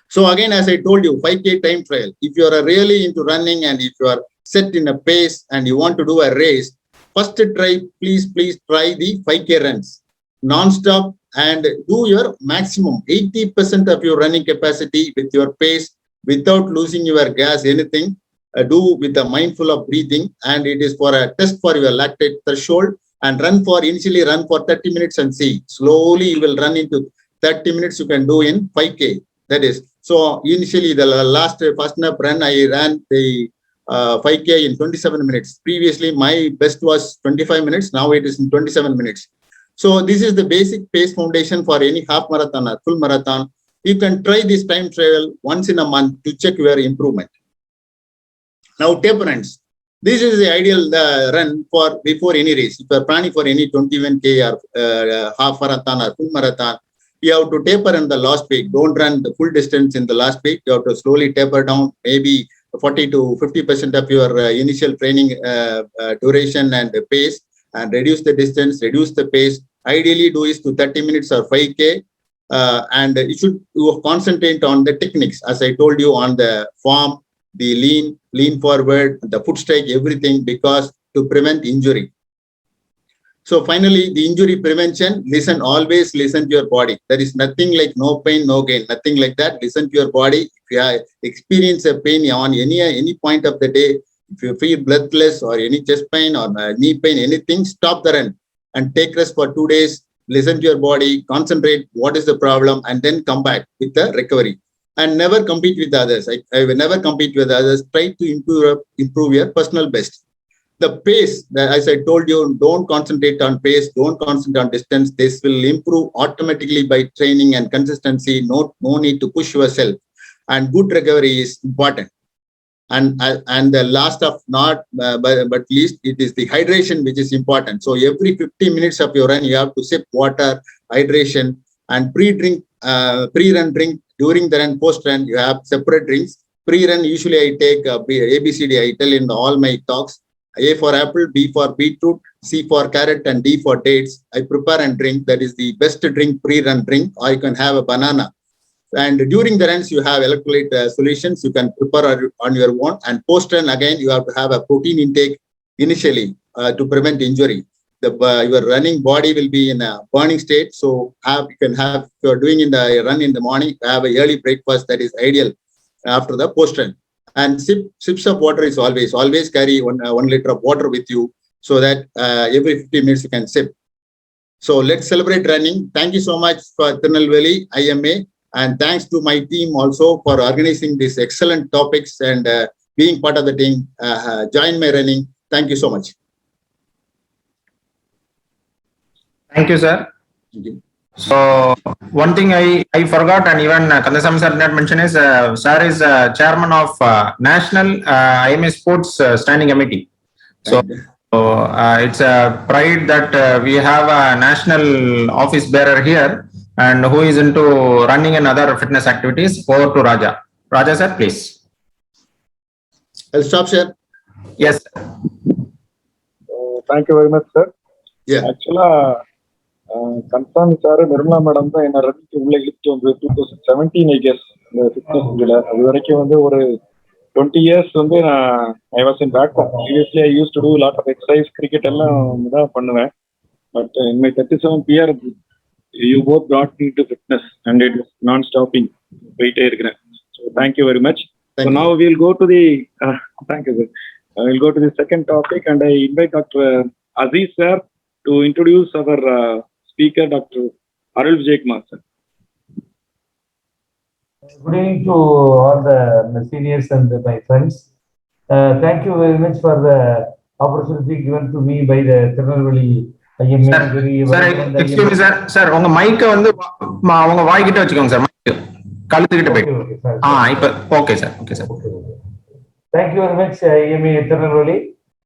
[SPEAKER 8] So again, as I told you, 5K time trial. If you are really into running and if you are set in a pace and you want to do a race, first try, please try the 5K runs non-stop and do your maximum 80% of your running capacity with your pace without losing your gas, anything. Do with a mindful of breathing, and it is for a test for your lactate threshold. And initially run for 30 minutes and see. Slowly you will run into 30 minutes you can do in 5K. That is, so initially the last first nap run, I ran the 5K in 27 minutes. Previously, my best was 25 minutes. Now it is in 27 minutes. So this is the basic pace foundation for any half marathon or full marathon. You can try this time trial once in a month to check your improvement. Now taper runs. This is the ideal run for before any race. If you are planning for any 21K or half marathon or full marathon, you have to taper in the last week. Don't run the full distance in the last week. You have to slowly taper down, maybe 40 to 50% of your initial training duration and pace, and reduce the distance, reduce the pace. Ideally, do is to 30 minutes or 5K. And you should concentrate on the techniques, as I told you, on the form, the lean forward, the foot strike, everything, because to prevent injury. So finally, the injury prevention, always listen to your body. There is nothing like no pain, no gain, nothing like that. Listen to your body. If you experience a pain on any point of the day, if you feel breathless or any chest pain or knee pain, anything, stop the run and take rest for 2 days. Listen to your body, concentrate what is the problem, and then come back with the recovery. And never compete with others. I will never compete with others. Try to improve your personal best. The pace, as I told you, don't concentrate on pace, don't concentrate on distance. This will improve automatically by training and consistency. No need to push yourself. And good recovery is important. And the last of not but least, it is the hydration which is important. So every 50 minutes of your run, you have to sip water, hydration, and pre-run drink during the run, post-run, you have separate drinks. Pre-run, usually I take ABCD, I tell in all my talks. A for apple, B for beetroot, C for carrot, and D for dates. I prepare and drink. That is the best drink, pre-run drink. Or you can have a banana. And during the runs, you have electrolyte solutions. You can prepare on your own. And post-run, again, you have to have a protein intake initially to prevent injury. Your running body will be in a burning state. So you can have, if you're doing in the run in the morning, have a early breakfast. That is ideal after the post-run. And sips of water is always carry 1 liter of water with you, so that every 50 minutes you can sip. So let's celebrate running. Thank you so much for Tirunelveli IMA, and thanks to my team also for organizing these excellent topics and being part of the team. Join my running. Thank you so much.
[SPEAKER 6] Thank you, sir.
[SPEAKER 8] Thank you.
[SPEAKER 6] So one thing I forgot, and even Kandasamy sir did not mention, is sir is chairman of National IMA Sports Standing Committee. So it's a pride that we have a national office bearer here, and who is into running and other fitness activities. Over to Raja. Raja sir, please.
[SPEAKER 8] I'll stop, sir.
[SPEAKER 6] Yes.
[SPEAKER 1] Thank you very much, sir.
[SPEAKER 8] Yeah.
[SPEAKER 1] Actually, Kandasamy sir, Nirmala madam தான் என்ன ரன்னிங்க்கு உள்ள இழுத்து வந்து 2017 I guess இந்த fitness இதுல அது வரைக்கும் வந்து ஒரு 20 years வந்து நான் I was in back. previously I used to do lot of exercise, cricket எல்லாம் தான் பண்ணுவேன். But in my 37th year you both brought me to fitness and it is non stopping. போயிட்டே இருக்கிறேன். So thank you very much. So now we'll go to the thank you sir. We'll go to the second topic, and I invite Dr. Aziz sir to introduce our speaker, Dr. Arul Vijay sir.
[SPEAKER 7] Good evening to all the seniors and my friends. Thank you very much for the opportunity given to me by the Tirunelveli IMA.
[SPEAKER 6] Sir, excuse me, sir. Sir, உங்க மைக்க வந்து அவங்க வாய்க்கிட்ட வச்சுக்கோங்க sir. Mic கழுத்துக்கிட்ட போயிட்டு. இப்ப okay sir. Okay sir.
[SPEAKER 7] Thank you very much, IMA Tirunelveli,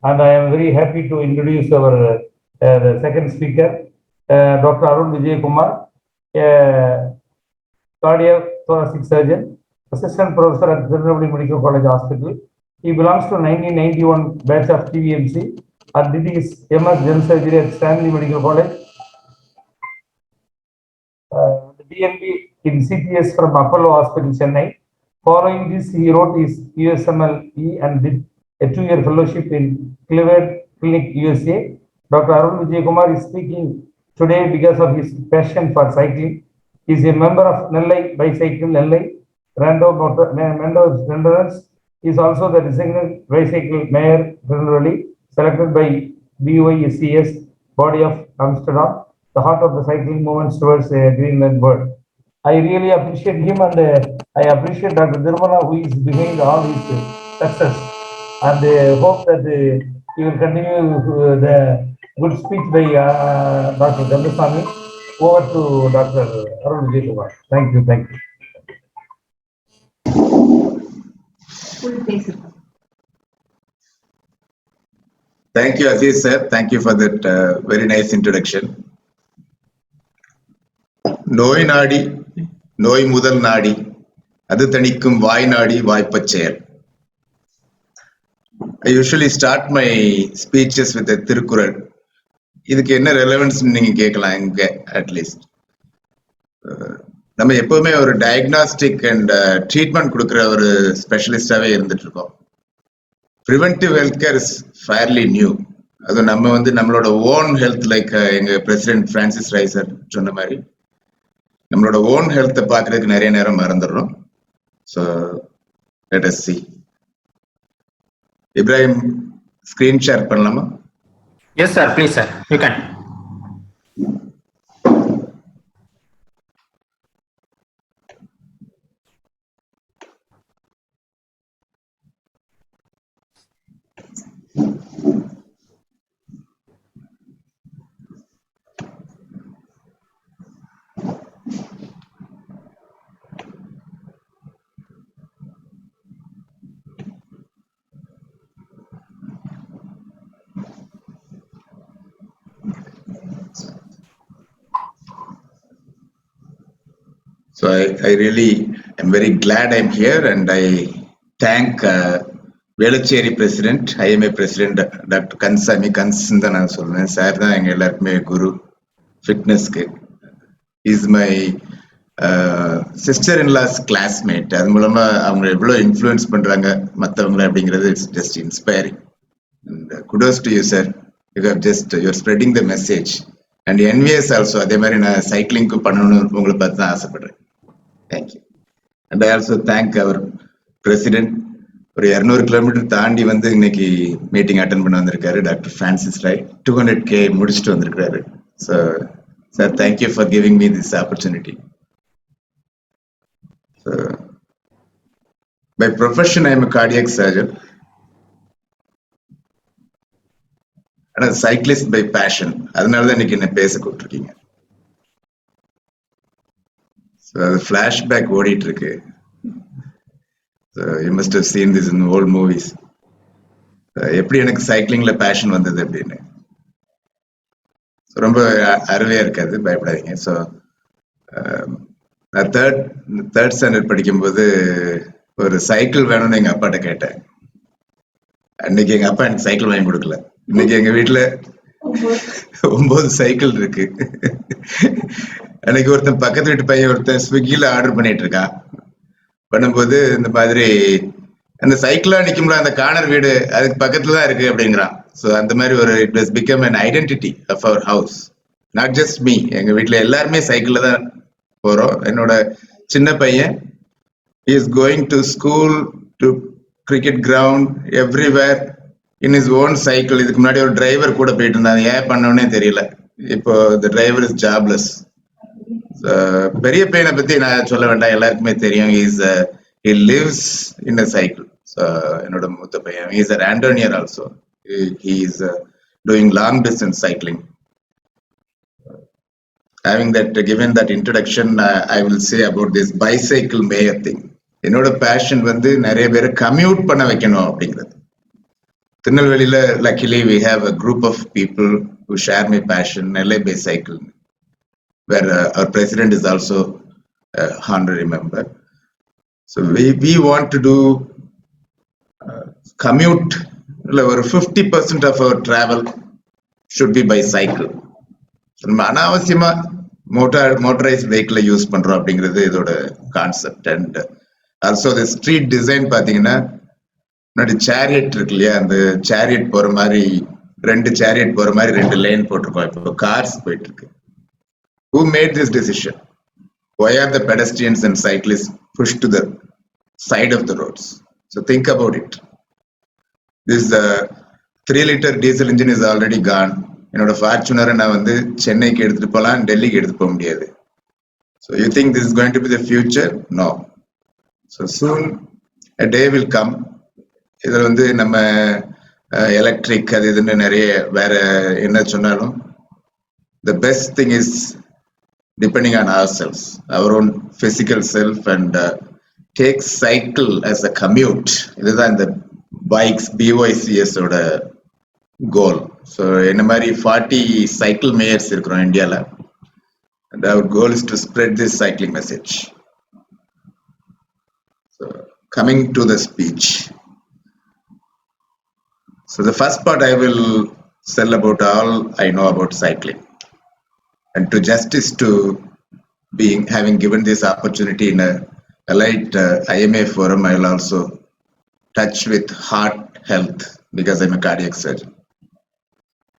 [SPEAKER 7] and I am very happy to introduce our the second speaker, Dr. Arul Vijay Kumar, cardiac thoracic surgeon, assistant professor at Tirunelveli Medical College Hospital. He belongs to 1991 batch of TVMC and did his MS General Surgery at Stanley Medical College. The DNB in CPS from Apollo Hospital, Chennai. Following this, he wrote his USMLE and did a 2-year fellowship in Cleveland Clinic, USA. Dr. Arul Vijay Kumar is speaking today because of his passion for cycling. He is a member of Nellai Bicycle Nellai Endurance. He is also the designated bicycle mayor Tirunelveli, selected by BOISCS body of Amsterdam, the heart of the cycling movement towards a Greenland world. I really appreciate him, and I appreciate Dr. Nirmala, who is behind all his success, and hope that he will continue the good speech by Dr. Kandasamy. Over to Dr. Arul Vijay Kumar. Thank you.
[SPEAKER 9] Thank you, Aziz sir. Thank you for that very nice introduction. நோய் நாடி நோய் முதல் நாடி அது தணிக்கும் வாய் நாடி வாய்ப்பச் செயல். I usually start my speeches with a Thirukkural. இதுக்கு என்ன ரெலவன்ஸ் நீங்க கேட்கலாம். இங்க அட்லீஸ்ட் நம்ம எப்பவுமே ஒரு டயக்னாஸ்டிக் அண்ட் ட்ரீட்மெண்ட் கொடுக்குற ஒரு ஸ்பெஷலிஸ்டாவே இருந்துட்டு இருக்கோம். Preventive health care is fairly new. அது நம்ம வந்து நம்மளோட ஓன் ஹெல்த், லைக் எங்க பிரசிடென்ட் பிரான்சிஸ் ரைசர் சொன்ன மாதிரி நம்மளோட ஓன் ஹெல்த்தை பார்க்கறதுக்கு நிறைய நேரம் மறந்துடுறோம். So let us see. Ibrahim, screen share பண்ணலாமா?
[SPEAKER 6] Yes sir, please sir, you can.
[SPEAKER 9] So I really am very glad I'm here, and I thank Velachery President, IMA President Dr. Kandasamy, Kansன்னு தான் நான் சொல்லுவேன். சார் தான் எங்க எல்லாருக்குமே குரு ஃபிட்னஸ்க்கு. Is my sister in law's classmate. அது மூலமா அவங்க எவ்வளவு இன்ஃப்ளூயன்ஸ் பண்றாங்க மற்றவங்களை அப்படிங்கிறது it's just inspiring. And kudos to you sir. You're spreading the message and NVS also. அதே மாதிரி நான் சைக்கிளிங்க்கு பண்ணணும்னு உங்களை பார்த்து தான் ஆசைப்படுறேன். Thank you. And I also thank our president. ஒரு 200 கிலோமீட்டர் தாண்டி வந்து இன்னைக்கு மீட்டிங் அட்டன் பண்ண வந்திருக்காரு டாக்டர் பிரான்சிஸ் ராய். 200K முடிச்சுட்டு வந்திருக்காரு. So sir, thank you for giving me this opportunity. By profession, I am a cardiac surgeon and a cyclist by passion. அதனால தான் இன்னைக்கு என்ன பேச கூப்பிட்டுருக்கீங்க. ஸோ அது ஃபிளாஷ்பேக் ஓடிட்டு இருக்கு. So you must have seen this in old movies. எப்படி எனக்கு சைக்கிளிங்ல பேஷன் வந்தது அப்படின்னு ரொம்ப அருமையா இருக்காது, பயப்படாதீங்க. ஸோ நான் தேர்ட் ஸ்டாண்டர்ட் படிக்கும்போது ஒரு சைக்கிள் வேணும்னு எங்க அப்பாட்ட கேட்டேன். அன்னைக்கு எங்க அப்பா எனக்கு சைக்கிள் வாங்கி கொடுக்கல. இன்னைக்கு எங்க வீட்டுல 9 சைக்கிள் இருக்கு. அன்னைக்கு ஒருத்தன் பக்கத்து வீட்டு பையன் ஒருத்தன் ஸ்விக்கில ஆர்டர் பண்ணிட்டு இருக்கான். பண்ணும்போது இந்த மாதிரி அந்த சைக்கிளா நிக்கும்ல அந்த கார்னர் வீடு அதுக்கு பக்கத்துல தான் இருக்கு அப்படிங்கிறான். ஸோ அந்த மாதிரி ஒரு it has become an identity of our house. Not just me, எங்க வீட்டுல எல்லாருமே சைக்கிள்ல தான் போறோம். என்னோட சின்ன பையன் is going to school, to cricket ground, everywhere in his own cycle. இதுக்கு முன்னாடி ஒரு டிரைவர் கூட போயிட்டு இருந்தாங்க, ஏன் பண்ணோன்னே தெரியல. இப்போ த டிரைவர் இஸ் ஜாப்லெஸ். பெரிய பையனை பத்தி நான் சொல்ல வேண்டாம், எல்லாருக்குமே தெரியும். he lives in a cycle. என்னோட மூத்த பையன் he is a randonnier also. He is doing long distance cycling. Having that, given that introduction, I will say about this bicycle mayor thing. என்னோட பேஷன் வந்து நிறைய பேரை கம்யூட் பண்ண வைக்கணும் அப்படிங்கிறது. திருநெல்வேலியில luckily we have a group of people who share my passion, LA based cycle, where our president is also a honorary member. So we want to do commute, over 50% of our travel should be by cycle. நம்ம அனாவசியமா motorised வெஹிக்கிளை use பண்றோம் அப்படிங்கிறது இதோட concept. And also the street design பாத்தீங்கன்னா முன்னாடி chariot இருக்கு இல்லையா, அந்த சேரியட் போற மாதிரி 2 சேரியட் போற மாதிரி 2 லைன் போட்டிருக்கோம். இப்போ கார்ஸ் போயிட்டு இருக்கு. Who made this decision? Why are the pedestrians and cyclists pushed to the side of the roads? So think about it. This 3-liter diesel engine is already gone. என்னோட ஃபார்ச்சுனரை நான் வந்து சென்னைக்கு எடுத்துட்டு போகலாம், டெல்லிக்கு எடுத்துட்டு போக முடியாது. So you think this is going to be the future? No. So soon a day will come. இதில் வந்து நம்ம எலக்ட்ரிக் அது இதுன்னு நிறைய வேற என்ன சொன்னாலும் the best thing is depending on ourselves, our own physical self, and take cycle as a commute. இதுதான் இந்த பைக்ஸ் BYCS ஓட கோல். ஸோ என்ன மாதிரி 40 சைக்கிள் மேயர்ஸ் இருக்கிறோம் இந்தியாவில். and our goal is to spread this cycling message. So coming to the speech, so the first part I will tell about all I know about cycling, and to justice to being having given this opportunity in a light IMA forum, I will also touch with heart health because I'm a cardiac surgeon.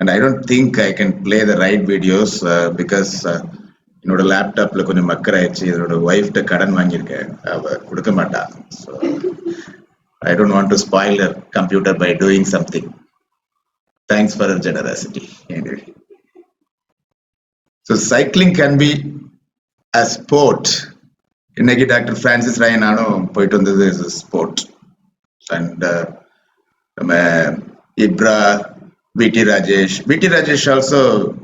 [SPEAKER 9] And I don't think I can play the right videos because என்னோட லேப்டாப்ல கொஞ்சம் மக்கராயிடுச்சு. என்னோட ஒய்ஃப்ட கடன் வாங்கியிருக்கேன், அவ கொடுக்க மாட்டா. So I don't want to spoil her computer by doing something. Thanks for her generosity. Anyway. So cycling can be a sport. இன்னைக்கு டாக்டர் பிரான்சிஸ் ராய் நானும் போயிட்டு வந்தது இஸ் a sport. And நம்ம VT Rajesh also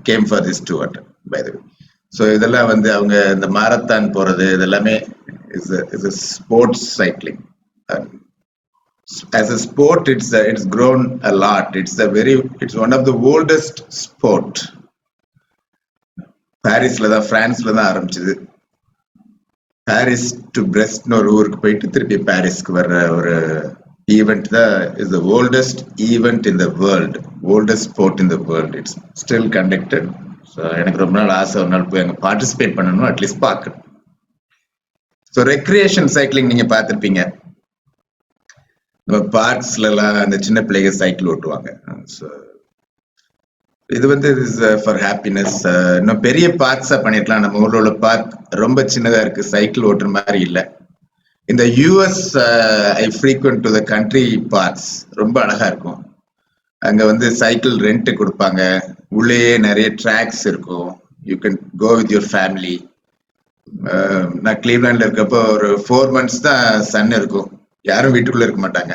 [SPEAKER 9] came for this tour, by the way. So இதெல்லாம் வந்து அவங்க இந்த marathon போறது இதெல்லாமே is a sports cycling. As a sport, it's grown a lot. It's one of the oldest sport. பாரிஸ்ல தான், பிரான்ஸ்ல தான் ஆரம்பிச்சது. பாரிஸ் டு பிரெஸ்ட்னு ஒரு ஊருக்கு போயிட்டு திருப்பி பாரிஸ்க்கு வர்ற ஒரு ஈவெண்ட் தான் is the oldest event in the world, oldest sport in the world. It's still conducted. So எனக்கு ரொம்ப நாள் ஆசை ஒரு நாள் போய் அங்கே பார்ட்டிசிபேட் பண்ணணும், அட்லீஸ்ட் பார்க்கணும். ஸோ ரெக்ரியேஷன் சைக்கிளிங் நீங்க பார்த்துருப்பீங்க. நம்ம பார்க்ஸ்லாம் அந்த சின்ன பிள்ளைங்க சைக்கிள் ஓட்டுவாங்க. ஸோ இது வந்து ஃபார் ஹாப்பினஸ். இன்னும் பெரிய பார்க்ஸா பண்ணிருக்கலாம். நம்ம ஊர்ல உள்ள பார்க் ரொம்ப சின்னதா இருக்கு, சைக்கிள் ஓட்டுற மாதிரி இல்லை. இந்த US I frequent to the country parks, ரொம்ப அழகா இருக்கும். அங்க வந்து சைக்கிள் ரெண்ட் கொடுப்பாங்க, உள்ளேயே நிறைய ட்ராக்ஸ் இருக்கும். You can go with your family. நான் கிளீவ்லாண்ட்ல இருக்கப்போ ஒரு 4 months தான் சன் இருக்கும், யாரும் வீட்டுக்குள்ள இருக்க மாட்டாங்க.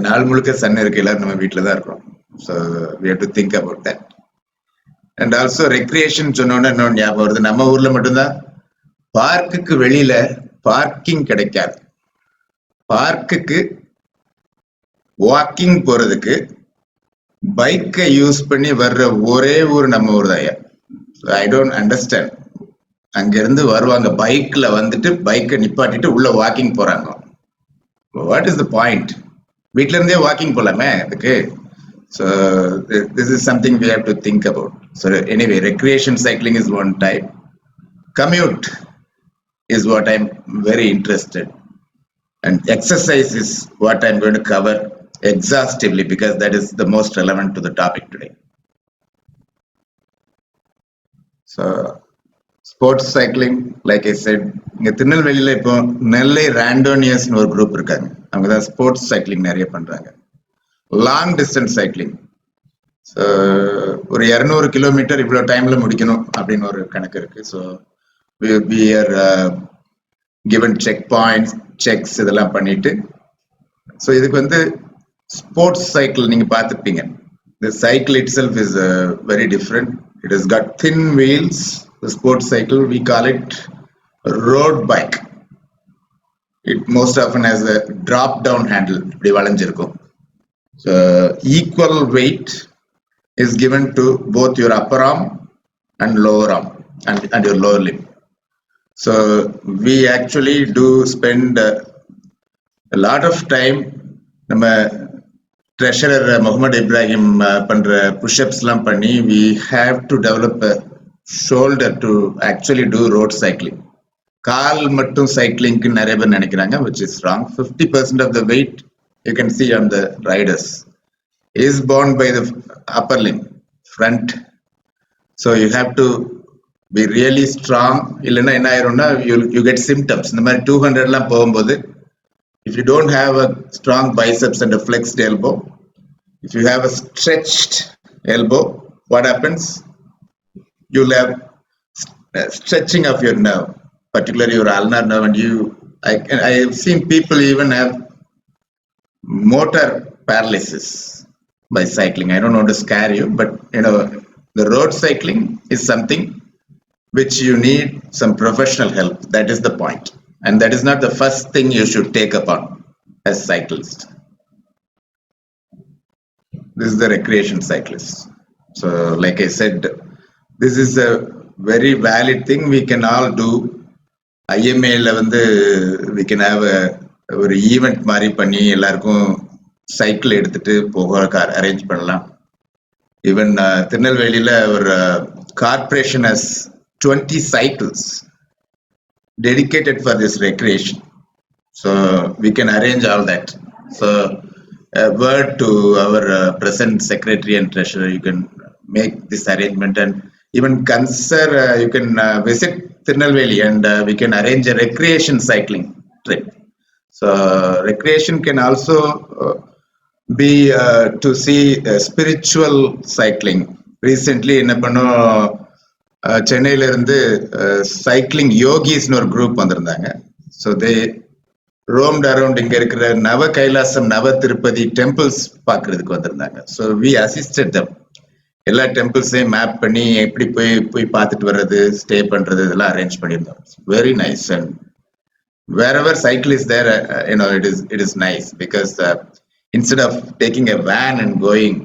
[SPEAKER 9] நாள் முழுக்க சன் இருக்கு, எல்லாரும் நம்ம வீட்டில தான் இருக்கோம். So we have to think about that. And also recreation சொன்னோன்னே இன்னொன்று ஞாபகம் வருது. நம்ம ஊர்ல மட்டும்தான் பார்க்குக்கு வெளியில பார்க்கிங் கிடைக்காது. பார்க்குக்கு வாக்கிங் போறதுக்கு பைக்கை யூஸ் பண்ணி வர்ற ஒரே ஊர் நம்ம ஊர் தான். I don't understand. அங்க இருந்து வருவாங்க பைக்ல வந்துட்டு பைக்கை நிப்பாட்டிட்டு உள்ள வாக்கிங் போறாங்க. What is the point? வீட்ல இருந்தே வாக்கிங் போலாமே அதுக்கு. So this is something we have to think about. So anyway, recreation cycling is one type. Commute is what I'm very interested, and exercise is what I'm going to cover exhaustively because that is the most relevant to the topic today. So sports cycling, like I said, இங்க திருநெல்வேலியில இப்போ நெல்லை ராண்டோனியர்ஸ்னு ஒரு group இருக்காங்க. அவங்க தான் sports cycling நிறைய பண்றாங்க. Long distance cycling, ஒரு 200 கிலோமீட்டர் இவ்வளோ டைம்ல முடிக்கணும் அப்படின்னு ஒரு கணக்கு இருக்கு. So we are given check points, checks இதெல்லாம் பண்ணிட்டு, ஸோ இதுக்கு வந்து ஸ்போர்ட்ஸ் சைக்கிள் நீங்க பார்த்துருப்பீங்க. The cycle itself is very different. It has got thin wheels. The sports cycle, we call it road bike. It most often has a drop down handle, இப்படி வளைஞ்சிருக்கும். So equal weight is given to both your upper arm and lower arm and your lower limb. So we actually do spend a lot of time. நம்ம treasurer Mohammed Ibrahim பண்ற push-ups லாம் பண்ணி we have to develop a shoulder to actually do road cycling. கால் மட்டும் சைக்கிளிங்க்கு நிறைய பேர் நினைக்கிறாங்க, which is wrong. 50% of the weight you can see on the riders is borne by the upper limb, front. So you have to be really strong. இல்லைன்னா என்ன ஆயிரும்னா you get symptoms. இந்த மாதிரி 200 எல்லாம் போகும்போது if you don't have a strong biceps and a flexed elbow, if you have a stretched elbow, what happens? You'll have stretching of your nerve, particularly your ulnar nerve, and I have seen people even have motor paralysis by cycling. I don't want to scare you, but the road cycling is something which you need some professional help. That is the point, and that is not the first thing you should take upon as cyclist. This is the recreation cyclist. So like I said, this is a very valid thing we can all do. IMA ல வந்து we can have ஒரு event மாதிரி பண்ணி எல்லாருக்கும் cycle எடுத்துட்டு போக arrange பண்ணலாம். Even திருநெல்வேலியில ஒரு corporation has 20 cycles dedicated for this recreation. So we can arrange all that. So a word to our present secretary and treasurer, you can make this arrangement and even consider you can visit Tirunelveli and we can arrange a recreation cycling trip. So recreation can also be to see spiritual cycling. Recently என்ன பண்ணோம், சென்னையில இருந்து cycling யோகிஸ்னு ஒரு group வந்திருந்தாங்க. So they roamed around இங்க இருக்கிற நவ கைலாசம் நவ திருப்பதி டெம்பிள்ஸ் பார்க்கறதுக்கு வந்திருந்தாங்க. ஸோ வி அசிஸ்டட் தம். எல்லா டெம்பிள்ஸையும் மேப் பண்ணி எப்படி போய் பார்த்துட்டு வர்றது, ஸ்டே பண்றது இதெல்லாம் அரேஞ்ச் பண்ணியிருந்தோம். Very nice. And wherever cycle is there, it is nice because instead of taking a van and going,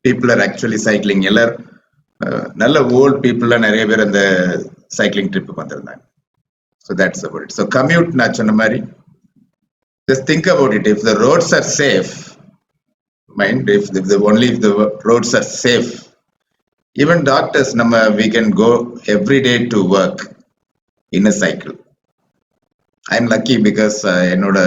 [SPEAKER 9] people are actually cycling. எல்லாரும் நல்ல ஓல்ட் பீப்புள்லாம் நிறைய பேர் அந்த சைக்கிளிங் ட்ரிப்புக்கு வந்திருந்தாங்க. So that's about it. So commute, na சொன்ன மாதிரி, just think about it. If the roads are safe, mind if the roads are safe, even doctors, we can go every day to work in a cycle. I'm lucky because என்னோட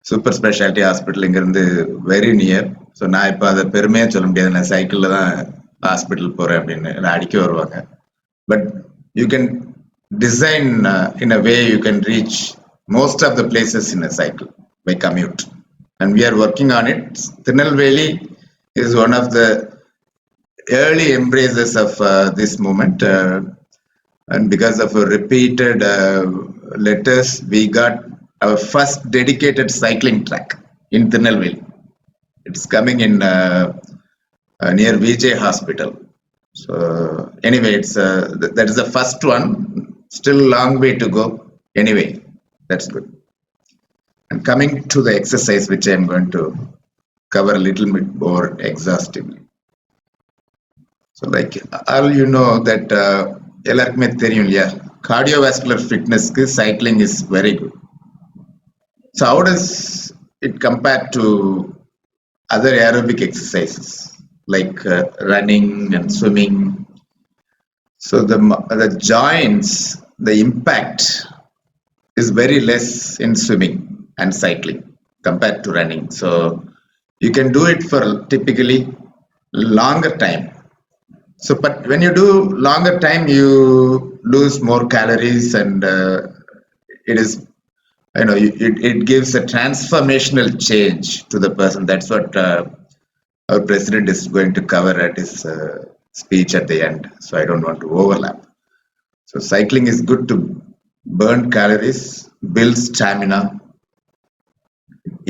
[SPEAKER 9] super speciality hospital இங்கிருந்து very near. So நான் இப்போ அதை பெருமையாக சொல்ல முடியாது, நான் சைக்கிளில் தான் ஹாஸ்பிட்டல் போகிறேன் அப்படின்னு நான் அடிக்க வருவாங்க. But you can design in a way you can reach most of the places in a cycle by commute, and we are working on it. Tirunelveli is one of the early embraces of this movement, and because of repeated letters, we got our first dedicated cycling track in Tirunelveli. It's coming in near Vijay hospital. So anyway, it's that is the first one. Still long way to go. Anyway, that's good. And coming to the exercise, which I am going to cover a little bit more exhaustively. So like all you know that எல்லாருக்குமே தெரியும் இல்லையா, cardiovascular fitness க்கு cycling is very good. So how does it compare to other aerobic exercises like running and swimming? So the joints, the impact is very less in swimming and cycling compared to running. So you can do it for typically longer time. So but when you do longer time, you lose more calories, and it is, it gives a transformational change to the person. That's what our president is going to cover at his speech at the end. So I don't want to overlap. So cycling is good to burn calories, build stamina,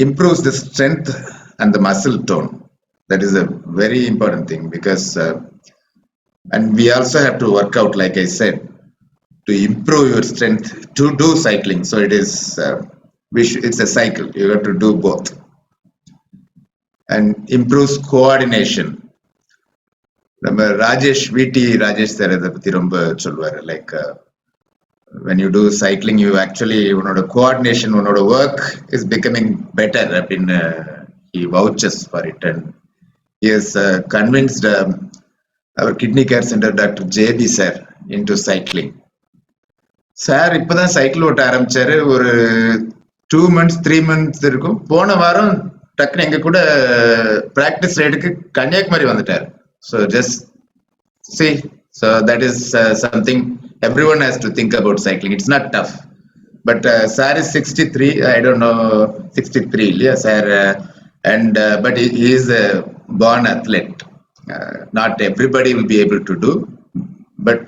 [SPEAKER 9] improves the strength and the muscle tone. That is a very important thing, because and we also have to work out, like I said, to improve your strength to do cycling. So it is it's a cycle. You have to do both, and improves coordination. Rajesh sir இதை பத்தி ரொம்ப சொல்வாரு. Like when you do cycling, you actually, coordination, work is becoming better. He vouches for it, and he has convinced our kidney care center Dr. JB sir into cycling. Sir இப்பதான் cycle ஓட்ட ஆரம்பிச்சாரு, ஒரு 2 months 3 months இருக்கும். போன வாரம் டக்குனு எங்க கூட பிராக்டிஸ் ரைடுக்கு கன்னியாகுமரி வந்துட்டார். So just see, so that is something everyone has to think about cycling. It's not tough, but sir is 63, I don't know, 63, yeah sir, and but he is a born athlete. Not everybody will be able to do, but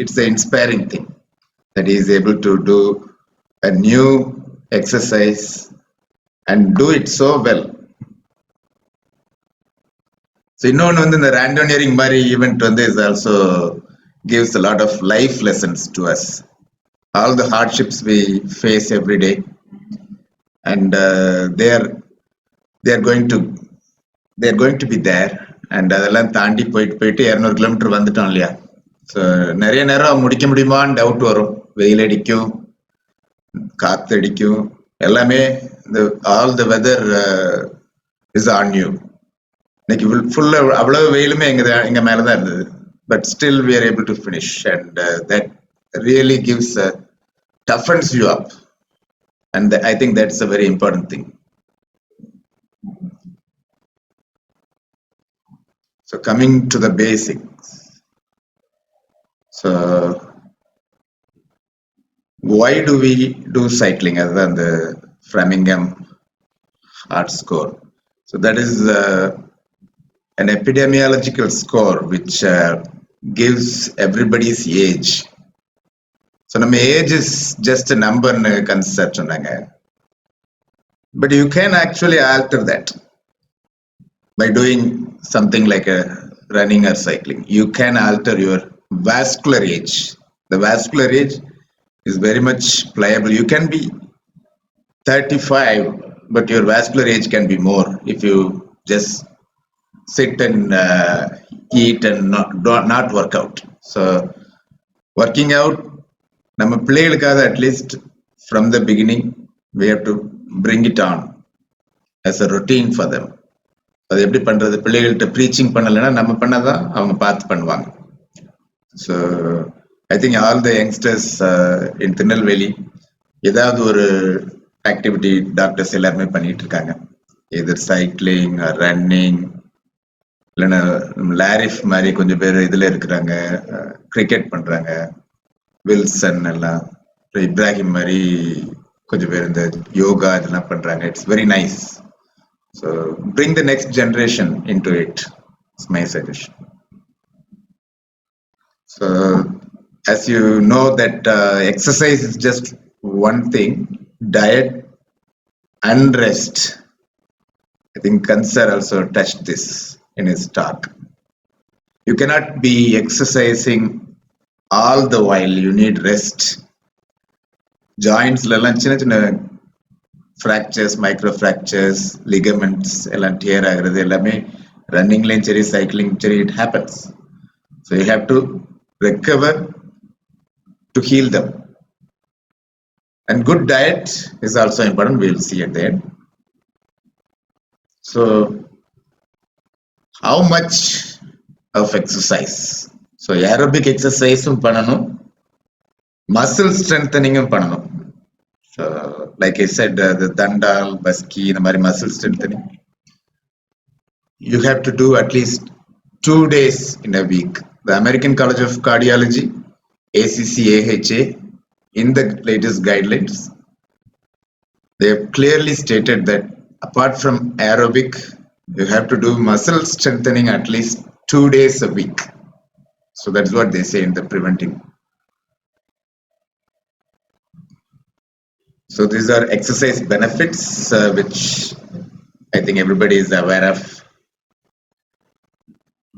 [SPEAKER 9] it's an inspiring thing that he is able to do a new exercise and do it so well. So in the randonneering Mari event is also gives a lot of life lessons to us. All the hardships we face every day, and they are going to be there, and அதெல்லாம் தாண்டி போயிட்டு 200 kilometre வந்துட்டோம் இல்லையா. So நிறைய நேரம் முடிக்க முடியுமான்னு doubt வரும். வெயில் அடிக்கும், காத்து அடிக்கும், எல்லாமே all the weather is on you. இன்னைக்கு ஃபுல்லா அவ்வளவு வெயிலுமே எங்க மேலதான் இருந்தது, but still we are able to finish, and that really gives toughens you up, and I think that's a very important thing. So coming to the basics, so why do we do cycling other than the Framingham Heart Score? So that is an epidemiological score which gives everybody's age. So ನಮ್ಮ age is just a number concept சொன்னாங்க, but you can actually alter that by doing something like a running or cycling. You can alter your vascular age. The vascular age is very much pliable. You can be 35, but your vascular age can be more if you just sit and eat and not work out. So working out நம்ம பிள்ளைகளுக்காக at least from the beginning we have to bring it on as a routine for them. அது எப்படி பண்றது? பிள்ளைகள்கிட்ட preaching பண்ணலைன்னா நம்ம பண்ணதான் அவங்க பார்த்து பண்ணுவாங்க. So I think all the youngsters in Tirunelveli ஏதாவது ஒரு ஆக்டிவிட்டி டாக்டர்ஸ் எல்லாருமே பண்ணிட்டு இருக்காங்க. எதர் சைக்கிளிங், ரன்னிங், இல்லைன்னா லாரிஃப் மாதிரி கொஞ்சம் பேர் இதுல இருக்கிறாங்க, கிரிக்கெட் பண்றாங்க, வில்சன் எல்லாம், இப்ராஹிம் மாதிரி கொஞ்சம் பேர் இந்த யோகா இதெல்லாம் பண்றாங்க. It's very nice. So bring the next generation in to it. It's my suggestion. So as you know that exercise is just one thing, diet and rest. I think Kansar also touched this in his talk. You cannot be exercising all the while. You need rest. Joints la chinna chinna fractures, micro fractures, ligaments eல்லாம் tear ஆகுறது எல்லாமே ரன்னிங்லயும் சரி cycling சரி it happens. So you have to recover to heal them. And good diet is also important. We'll see at the end. So how much of exercise? So aerobic exercise pananum, muscle strengthening pananum. So like I said, the dandal, baski, the muscle strengthening, you have to do at least 2 days in a week. The American College of Cardiology, ACC/AHA, in the latest guidelines, they have clearly stated that apart from aerobic, you have to do muscle strengthening at least 2 days a week. So that's what they say in the preventing. So these are exercise benefits which I think everybody is aware of.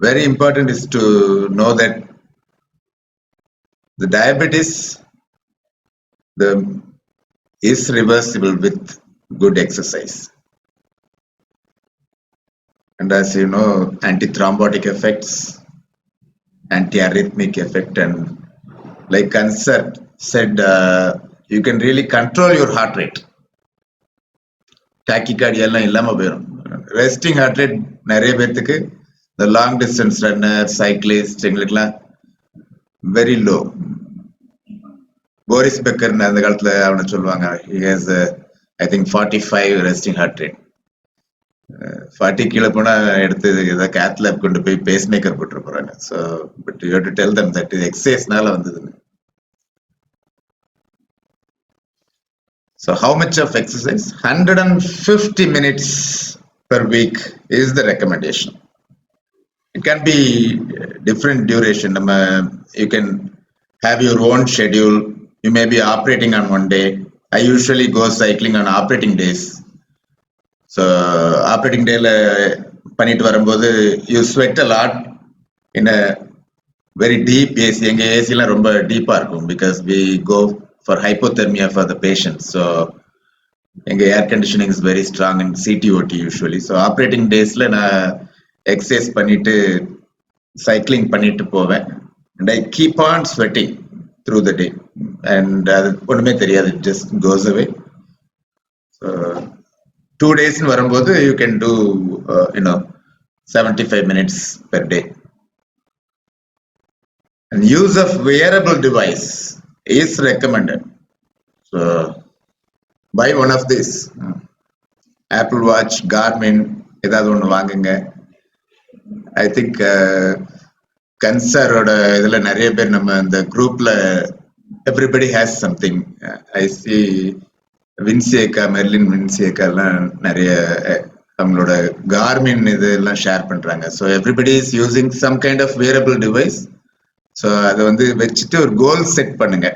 [SPEAKER 9] Very important is to know that the diabetes is reversible with good exercise. And as you know, anti-thrombotic effects, anti-arrhythmic effect, and like Kansar said, you can really control your heart rate. Tachycardia எல்லாம் இல்லாம போயிடும். Resting heart rate நிறைய பேருக்கு, the long distance runner, cyclist, எங்களுக்குலாம் very low. Boris Becker அந்த காலத்துல அவனை சொல்லுவாங்க, he has I think 45 resting heart rate. 40 கீழே போனா எடுத்து ஏதாவது cath lab கொண்டு போய் பேஸ் மேக்கர் போட்டு போறாங்க. So but you have to tell them that இது எக்ஸசைஸ்னால வந்ததுன்னு. So how much of exercise? 150 minutes per week is the recommendation. It can be different duration. You can have your own schedule. You may be operating on one day. I usually go cycling on operating days. So operating day பண்ணிட்டு வரும்போது you sweat a lot in a very deep AC. எங்க AC எல்லாம் ரொம்ப டீப்பா இருக்கும் because we go for hypothermia for the patients. So எங்க air conditioning is very strong in CTOT usually. So operating daysல நான் exercise பண்ணிட்டு cycling பண்ணிட்டு போவேன். And I keep on sweating through the day. And அது ஒண்ணுமே தெரியாது, it just goes away. So 2 days in வரும்போது you can do 75 minutes per day. And use of wearable device is recommended. So buy one of these. Apple Watch, Garmin, ஏதாவது ஒன்று வாங்குங்க. I think கன்சரோட இதுல நிறைய பேர் நம்ம இந்த குரூப்ல everybody has something. I see வின்சியேக்கா, மெர்லின் வின்சியேக்கா எல்லாம் நிறைய அவங்களோட கார்மின் இது எல்லாம் ஷேர் பண்றாங்க. So everybody is using some kind of wearable device. So அதை வந்து வச்சுட்டு ஒரு கோல் செட் பண்ணுங்க.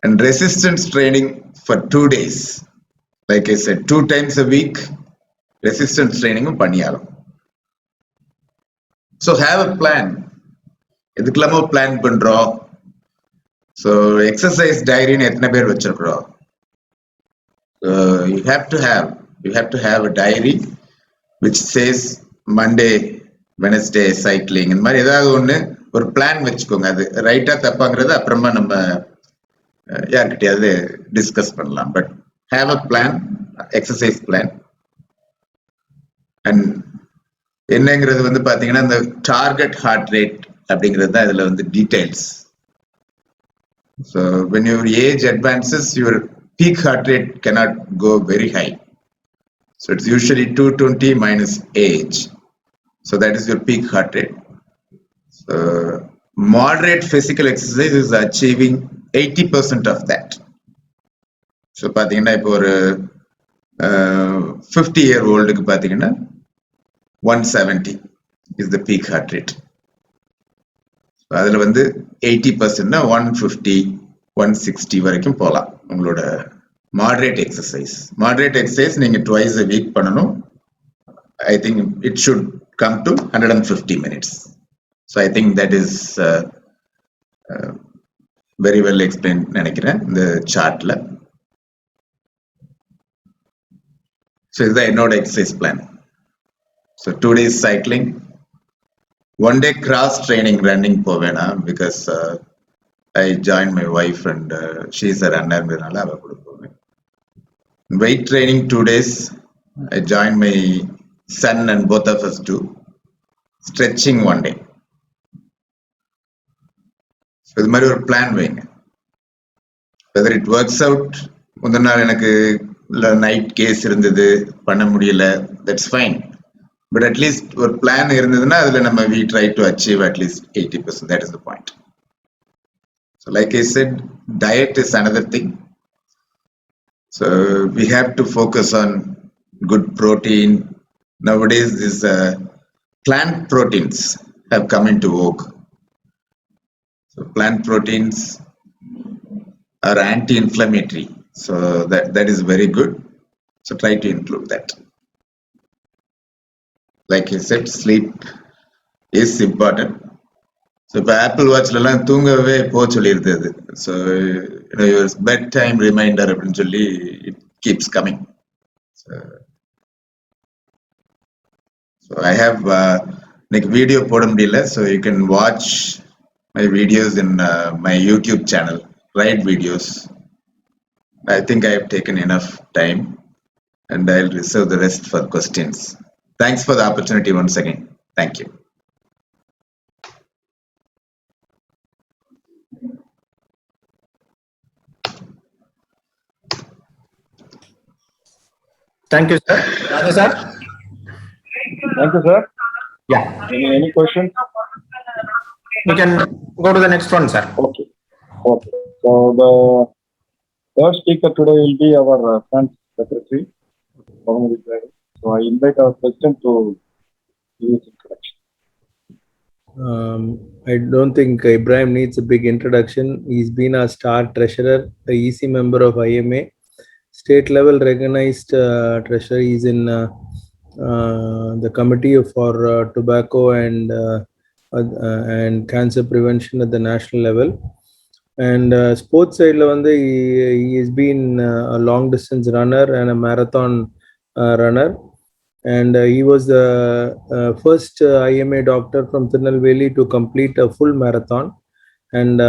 [SPEAKER 9] And resistance training for 2 days. Like I set 2 times a week resistance ட்ரைனிங்கும் பண்ணியாகும். So have a plan. எதுக்கெல்லாமோ பிளான் பண்றோம். ஸோ எக்ஸசைஸ் டைரின்னு எத்தனை பேர் வச்சிருக்கிறோம்? You have to have a diary which says Monday, Wednesday cycling. இந்த மாதிரி ஏதாவது ஒன்று ஒரு பிளான் வச்சுக்கோங்க. அது ரைட்டா தப்பாங்கிறது அப்புறமா நம்ம யார்கிட்டயாவது டிஸ்கஸ் பண்ணலாம். But have a plan, exercise plan. And என்னங்கிறது வந்து பாத்தீங்கன்னா இந்த டார்கெட் ஹார்ட் ரேட் அப்படிங்கிறது தான் இதுல வந்து details. So when your age advances, your peak heart rate cannot go very high. So it's usually 220 minus age. So that is your peak heart rate. So moderate physical exercise is achieving 80% of that. So பாத்தீங்கன்னா இப்போ ஒரு 50-year-old பாத்தீங்கன்னா 170 is the peak heart rate. அதுல வந்து 80%னா 150 160 வரைக்கும் போகலாம் உங்களோட moderate exercise. Moderate exercise நீங்க ட்வைஸ் a week பண்ணணும். I think it should come to 150 minutes. So I think that is very well explained நினைக்கிறேன் இந்த சார்ட்ல. So இதுதான் என்னோட exercise plan. So 2 days cycling, 1 day cross training running povena because I joined my wife and she is a runner. Weight training 2 days. I joined my son and both of us do stretching 1 day. So இது மாதிரி ஒரு plan வைங்க. Whether it works out, முந்தின நாள் எனக்கு night case இருந்தது பண்ண முடியல, that's fine. But at least ஒரு பிளான் இருந்ததுன்னா அதுல நம்ம we try to achieve at least 80%. That is the point. So like I said, diet is another thing. So we have to focus on good protein. Nowadays these plant proteins have come into vogue. So plant proteins are anti-inflammatory. So that is very good. So try to include that. Like I said, sleep is important. So இப்போ Apple வாட்ச்லாம் தூங்கவே போக சொல்லியிருந்தது. So your bed time reminder அப்படின்னு சொல்லி it keeps coming. So I have இன்னைக்கு video போட முடியல. So you can watch my videos in my YouTube channel, ride videos. I think I have taken enough time and I'll reserve the rest for questions. Thanks for the opportunity once again. Thank you.
[SPEAKER 6] Thank you, sir. Radha, sir.
[SPEAKER 1] Thank you, sir.
[SPEAKER 6] Yeah.
[SPEAKER 1] Any questions?
[SPEAKER 6] We can go to the next one, sir.
[SPEAKER 1] Okay. Okay. So the third speaker today will be our friend secretary, Mohammed. So I invite our president to give his introduction.
[SPEAKER 3] I don't think Ibrahim needs a big introduction. He's been our star treasurer, the EC member of IMA, state level recognized treasurer. He's in the committee for tobacco and cancer prevention at the national level. And sports side he has been a long distance runner and a marathon runner. And he was the first IMA doctor from Tirunelveli to complete a full marathon. And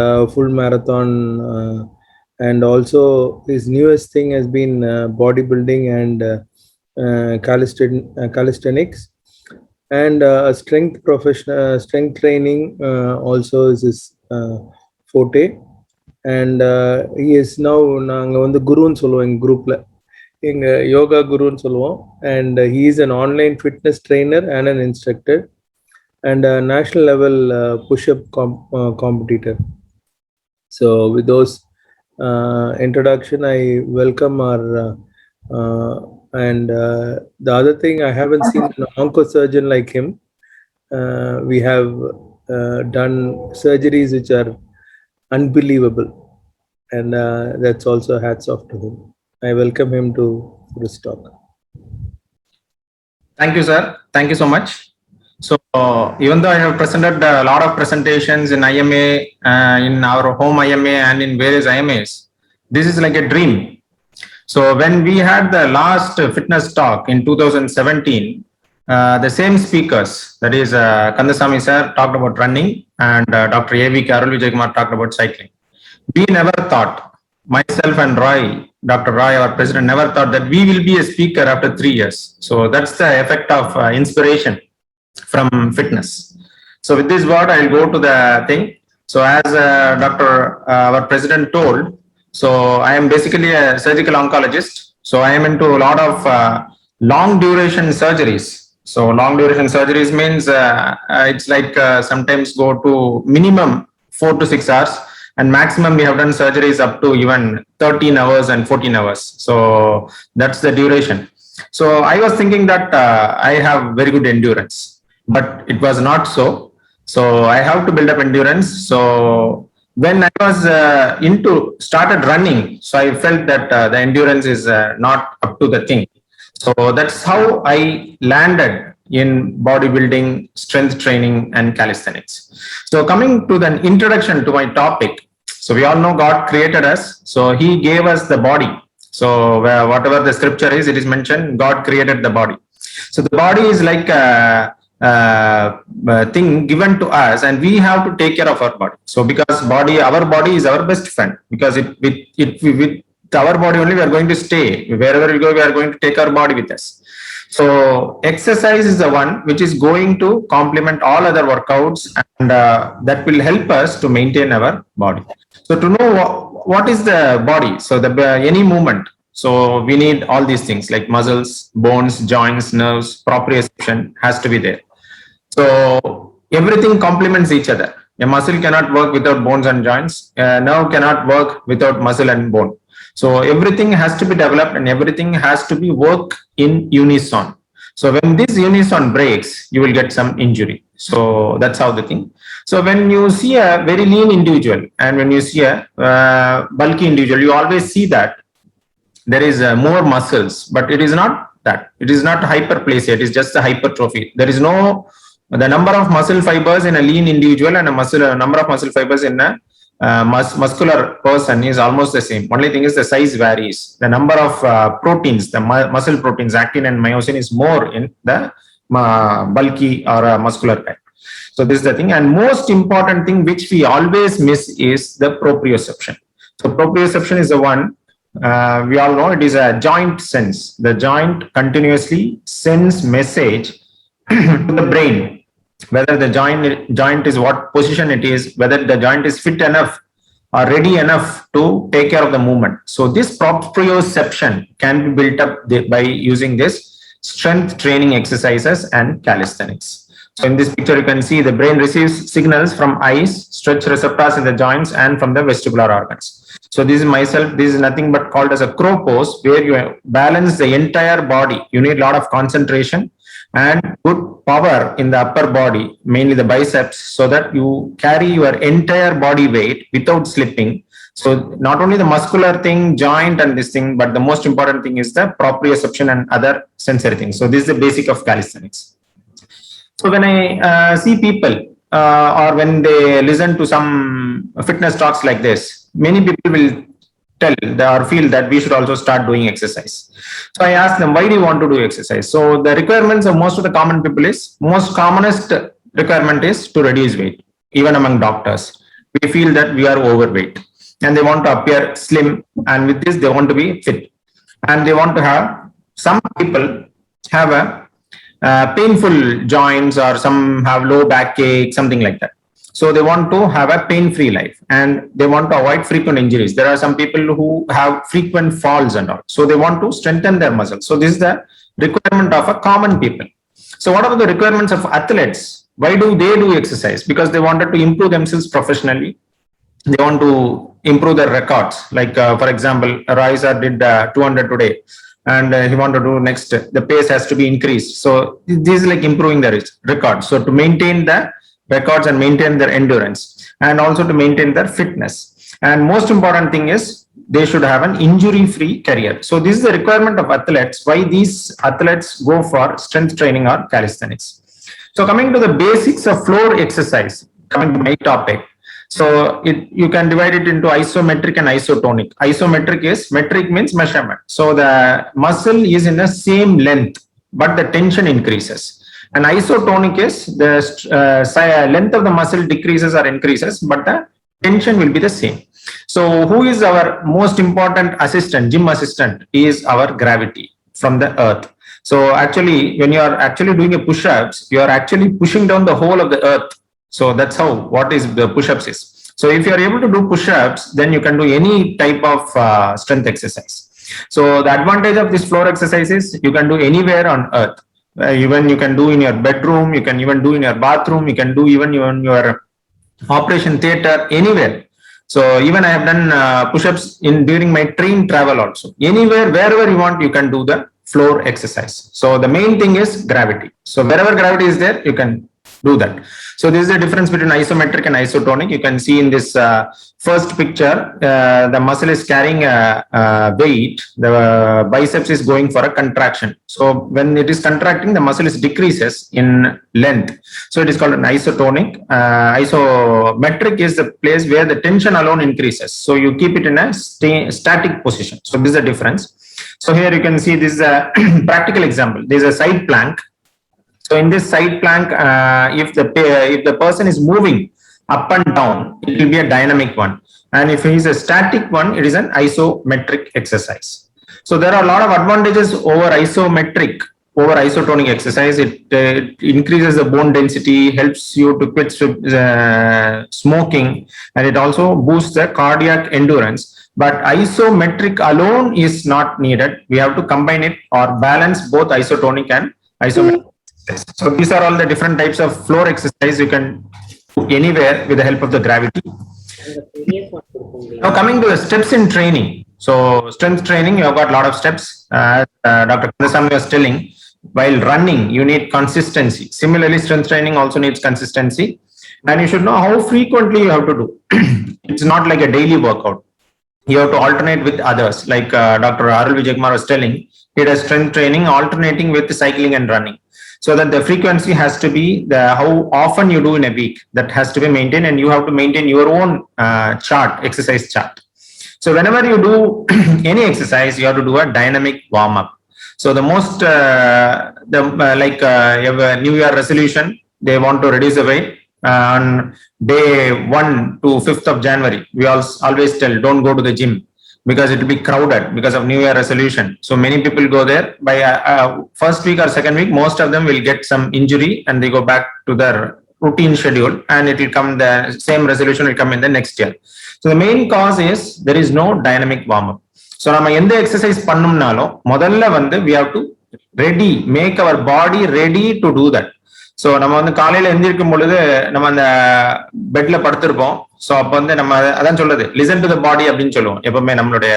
[SPEAKER 3] also his newest thing has been bodybuilding and calisthenics. And strength training also is his forte. And he is now நாங்க வந்து குருன்னு சொல்லுவோம் எங்க குரூப்ல, எங்க யோகா குருன்னு சொல்லுவோம். And he is an online fitness trainer and an instructor and a national level push-up competitor. So with those introduction, I welcome our and the other thing, I haven't seen an oncosurgeon like him. We have done surgeries which are unbelievable, and that's also hats off to him. I welcome him to this talk.
[SPEAKER 6] Thank you, sir. Thank you so much. So even though I have presented a lot of presentations in IMA, in our home IMA and in various IMAs, this is like a dream. So when we had the last fitness talk in 2017, the same speakers, that is Kandasamy sir talked about running and Dr. A.V. Arul Vijay Kumar talked about cycling. We never thought, myself and Roy, Dr. Roy, our president, never thought that we will be a speaker after 3 years. So that's the effect of inspiration from fitness. So with this word, I'll go to the thing. So as our president told, so I am basically a surgical oncologist. So I am into a lot of long duration surgeries. So long duration surgeries means it's like sometimes go to minimum 4 to 6 hours, and maximum we have done surgeries up to even 13 hours and 14 hours. So that's the duration. So I was thinking that I have very good endurance, but it was not so. So I have to build up endurance. So when I was started running, so I felt that the endurance is not up to the thing. So that's how I landed in bodybuilding, strength training, and calisthenics. So coming to the introduction to my topic. So we all know God created us. So he gave us the body. So whatever the scripture is, it is mentioned, God created the body. So the body is like a thing given to us, and we have to take care of our body. So because our body is our best friend, because with our body only we are going to stay. Wherever we go, we are going to take our body with us. So exercise is the one which is going to complement all other workouts, and that will help us to maintain our body. So to know what is the body, so any movement, so we need all these things like muscles, bones, joints, nerves, proprioception has to be there. So everything complements each other. A muscle cannot work without bones and joints. A nerve cannot work without muscle and bone. So everything has to be developed, and everything has to be work in unison. So when this unison breaks, you will get some injury. So that's how the thing. So when you see a very lean individual and when you see a bulky individual, you always see that there is more muscles, but it is not that. It is not hyperplasia. It is just a hypertrophy. There is no the number of muscle fibers in a lean individual and a number of muscle fibers in a muscular person is almost the same. Only thing is the size varies. The number of proteins, the muscle proteins, actin and myosin is more in the bulky or muscular type. So this is the thing. And most important thing which we always miss is the proprioception. So proprioception is the one we all know, it is a joint sense. The joint continuously sends message to the brain, whether the joint is what position it is, whether the joint is fit enough or ready enough to take care of the movement. So this proprioception can be built up by using this strength training exercises and calisthenics. So in this picture, you can see the brain receives signals from eyes, stretch receptors in the joints, and from the vestibular organs. So this is myself. This is nothing but called as a crow pose, where you balance the entire body. You need a lot of concentration and good power in the upper body, mainly the biceps, so that you carry your entire body weight without slipping. So not only the muscular thing, joint and this thing, but the most important thing is the proprioception and other sensory things. So this is the basic of calisthenics. So when I see people or when they listen to some fitness talks like this, many people will tell or feel that we should also start doing exercise. So I ask them, why do you want to do exercise? So the requirements of most of the common people is, most commonest requirement is to reduce weight. Even among doctors, we feel that we are overweight and they want to appear slim, and with this they want to be fit, and they want to have, some people have a painful joints, or some have low back ache, something like that. So they want to have a pain-free life, and they want to avoid frequent injuries. There are some people who have frequent falls and all. So they want to strengthen their muscles. So this is the requirement of a common people. So what are the requirements of athletes? Why do they do exercise? Because they wanted to improve themselves professionally. They want to improve their records. Like for example, Raisa did 200 today, and he wanted to do next. The pace has to be increased. So this is like improving their record. So to maintain the records and maintain their endurance, and also to maintain their fitness. And most important thing is they should have an injury-free career. So this is the requirement of athletes, why these athletes go for strength training or calisthenics. So coming to the basics of floor exercise, coming to my topic. So you can divide it into isometric and isotonic. Isometric is, metric means measurement. So the muscle is in the same length, but the tension increases. And isotonic is the length of the muscle decreases or increases, but the tension will be the same. So who is our most important assistant, gym assistant? Is our gravity from the earth. So actually, when you are actually doing a push-ups, you are actually pushing down the whole of the earth. So that's how what is the push-ups is. So if you are able to do push-ups, then you can do any type of strength exercise. So the advantage of this floor exercise is you can do anywhere on earth. Even you can do in your bedroom, you can even do in your bathroom, you can do even in your operation theater, anywhere. So even I have done push-ups during my train travel also. Anywhere, wherever you want, you can do the floor exercise. So the main thing is gravity. So wherever gravity is there, you can do that. So this is the difference between isometric and isotonic. You can see in this first picture, the muscle is carrying a weight. The biceps is going for a contraction. So when it is contracting, the muscle is decreases in length. So it is called an isotonic. Isometric is the place where the tension alone increases. So you keep it in a static position. So this is the difference. So here you can see this is a practical example. There is a side plank. So in this side plank, if the person is moving up and down, it will be a dynamic one. And if it is a static one, it is an isometric exercise. So there are a lot of advantages over isometric, over isotonic exercise. It increases the bone density, helps you to quit smoking, and it also boosts the cardiac endurance. But isometric alone is not needed. We have to combine it or balance both isotonic and isometric. So these are all the different types of floor exercise you can do anywhere with the help of the gravity. Now coming to the steps in training. So strength training, you have got a lot of steps. Dr. Kandasamy was telling, while running, you need consistency. Similarly, strength training also needs consistency. And you should know how frequently you have to do. It's not like a daily workout. You have to alternate with others. Like Dr. Arul Vijay was telling, he does strength training alternating with cycling and running. So that the frequency has to be how often you do in a week. That has to be maintained, and you have to maintain your own exercise chart. So whenever you do any exercise, you have to do a dynamic warm up. So the most you have a New Year resolution, they want to reduce the weight. On day 1 to 5th of January, we always tell, don't go to the gym, because it will be crowded because of New Year resolution. So many people go there. By first week or second week, most of them will get some injury and they go back to their routine schedule, and it will come, the same resolution will come in the next year. So the main cause is there is no dynamic warm up. So nama endha exercise pannumnalo modalla vandu we have to make our body ready to do that. So நம்ம வந்து காலையில எந்திரிக்கும் பொழுது நம்ம அந்த பெட்ல படுத்திருப்போம். So அப்போ வந்து நம்ம அதான் சொல்றது, லிசன் டு த பாடி அப்படின்னு சொல்லுவோம் எப்பவுமே நம்மளுடைய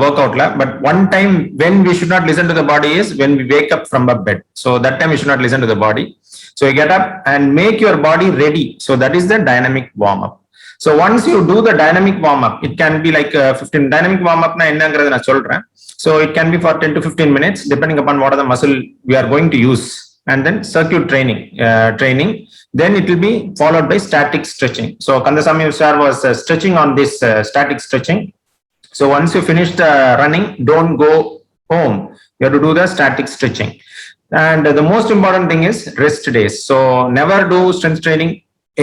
[SPEAKER 6] ஒர்க் அவுட்ல. But one time when we should not listen to the body is when we wake up from a bed. So that time we should not listen to the body. So you get up and make your body ready. So that is the dynamic warm up. So once you do the dynamic warm up, it can be like 15 dynamic warm up na ennaங்கிறது நான் சொல்றேன். So it can be for 10 to 15 minutes depending upon what are the muscle we are going to use. And then circuit training, then it will be followed by static stretching. So Kandasamy sir was stretching on this static stretching. So once you finish the running, don't go home. You have to do the static stretching. And the most important thing is rest days. So never do strength training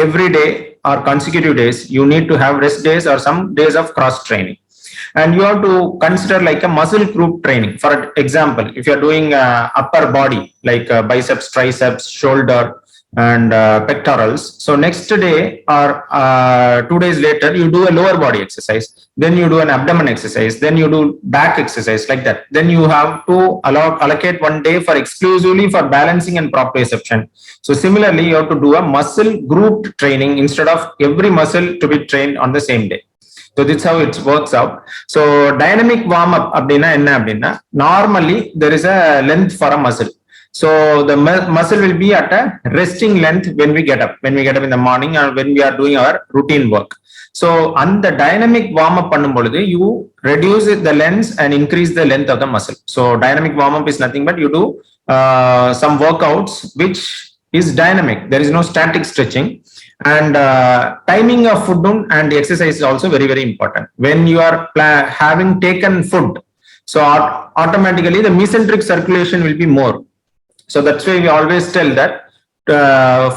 [SPEAKER 6] every day or consecutive days. You need to have rest days or some days of cross training. And you have to consider like a muscle group training. For example, if you are doing upper body like biceps, triceps, shoulder, and pectorals, so next day or 2 days later you do a lower body exercise, then you do an abdomen exercise, then you do back exercise, like that. Then you have to allocate one day for exclusively for balancing and proprioception. So similarly, you have to do a muscle group training instead of every muscle to be trained on the same day. So that's how it works out. So dynamic warm up abdina enna abdina, normally there is a length for a muscle. So the muscle will be at a resting length when we get up in the morning or when we are doing our routine work. So on the dynamic warm up பண்ணும்பொழுது you reduce the length and increase the length of the muscle. So dynamic warm up is nothing but you do some workouts which is dynamic. There is no static stretching. And timing of food and the exercise is also very, very important. When you are having taken food, so automatically the mesenteric circulation will be more. So that's why we always tell that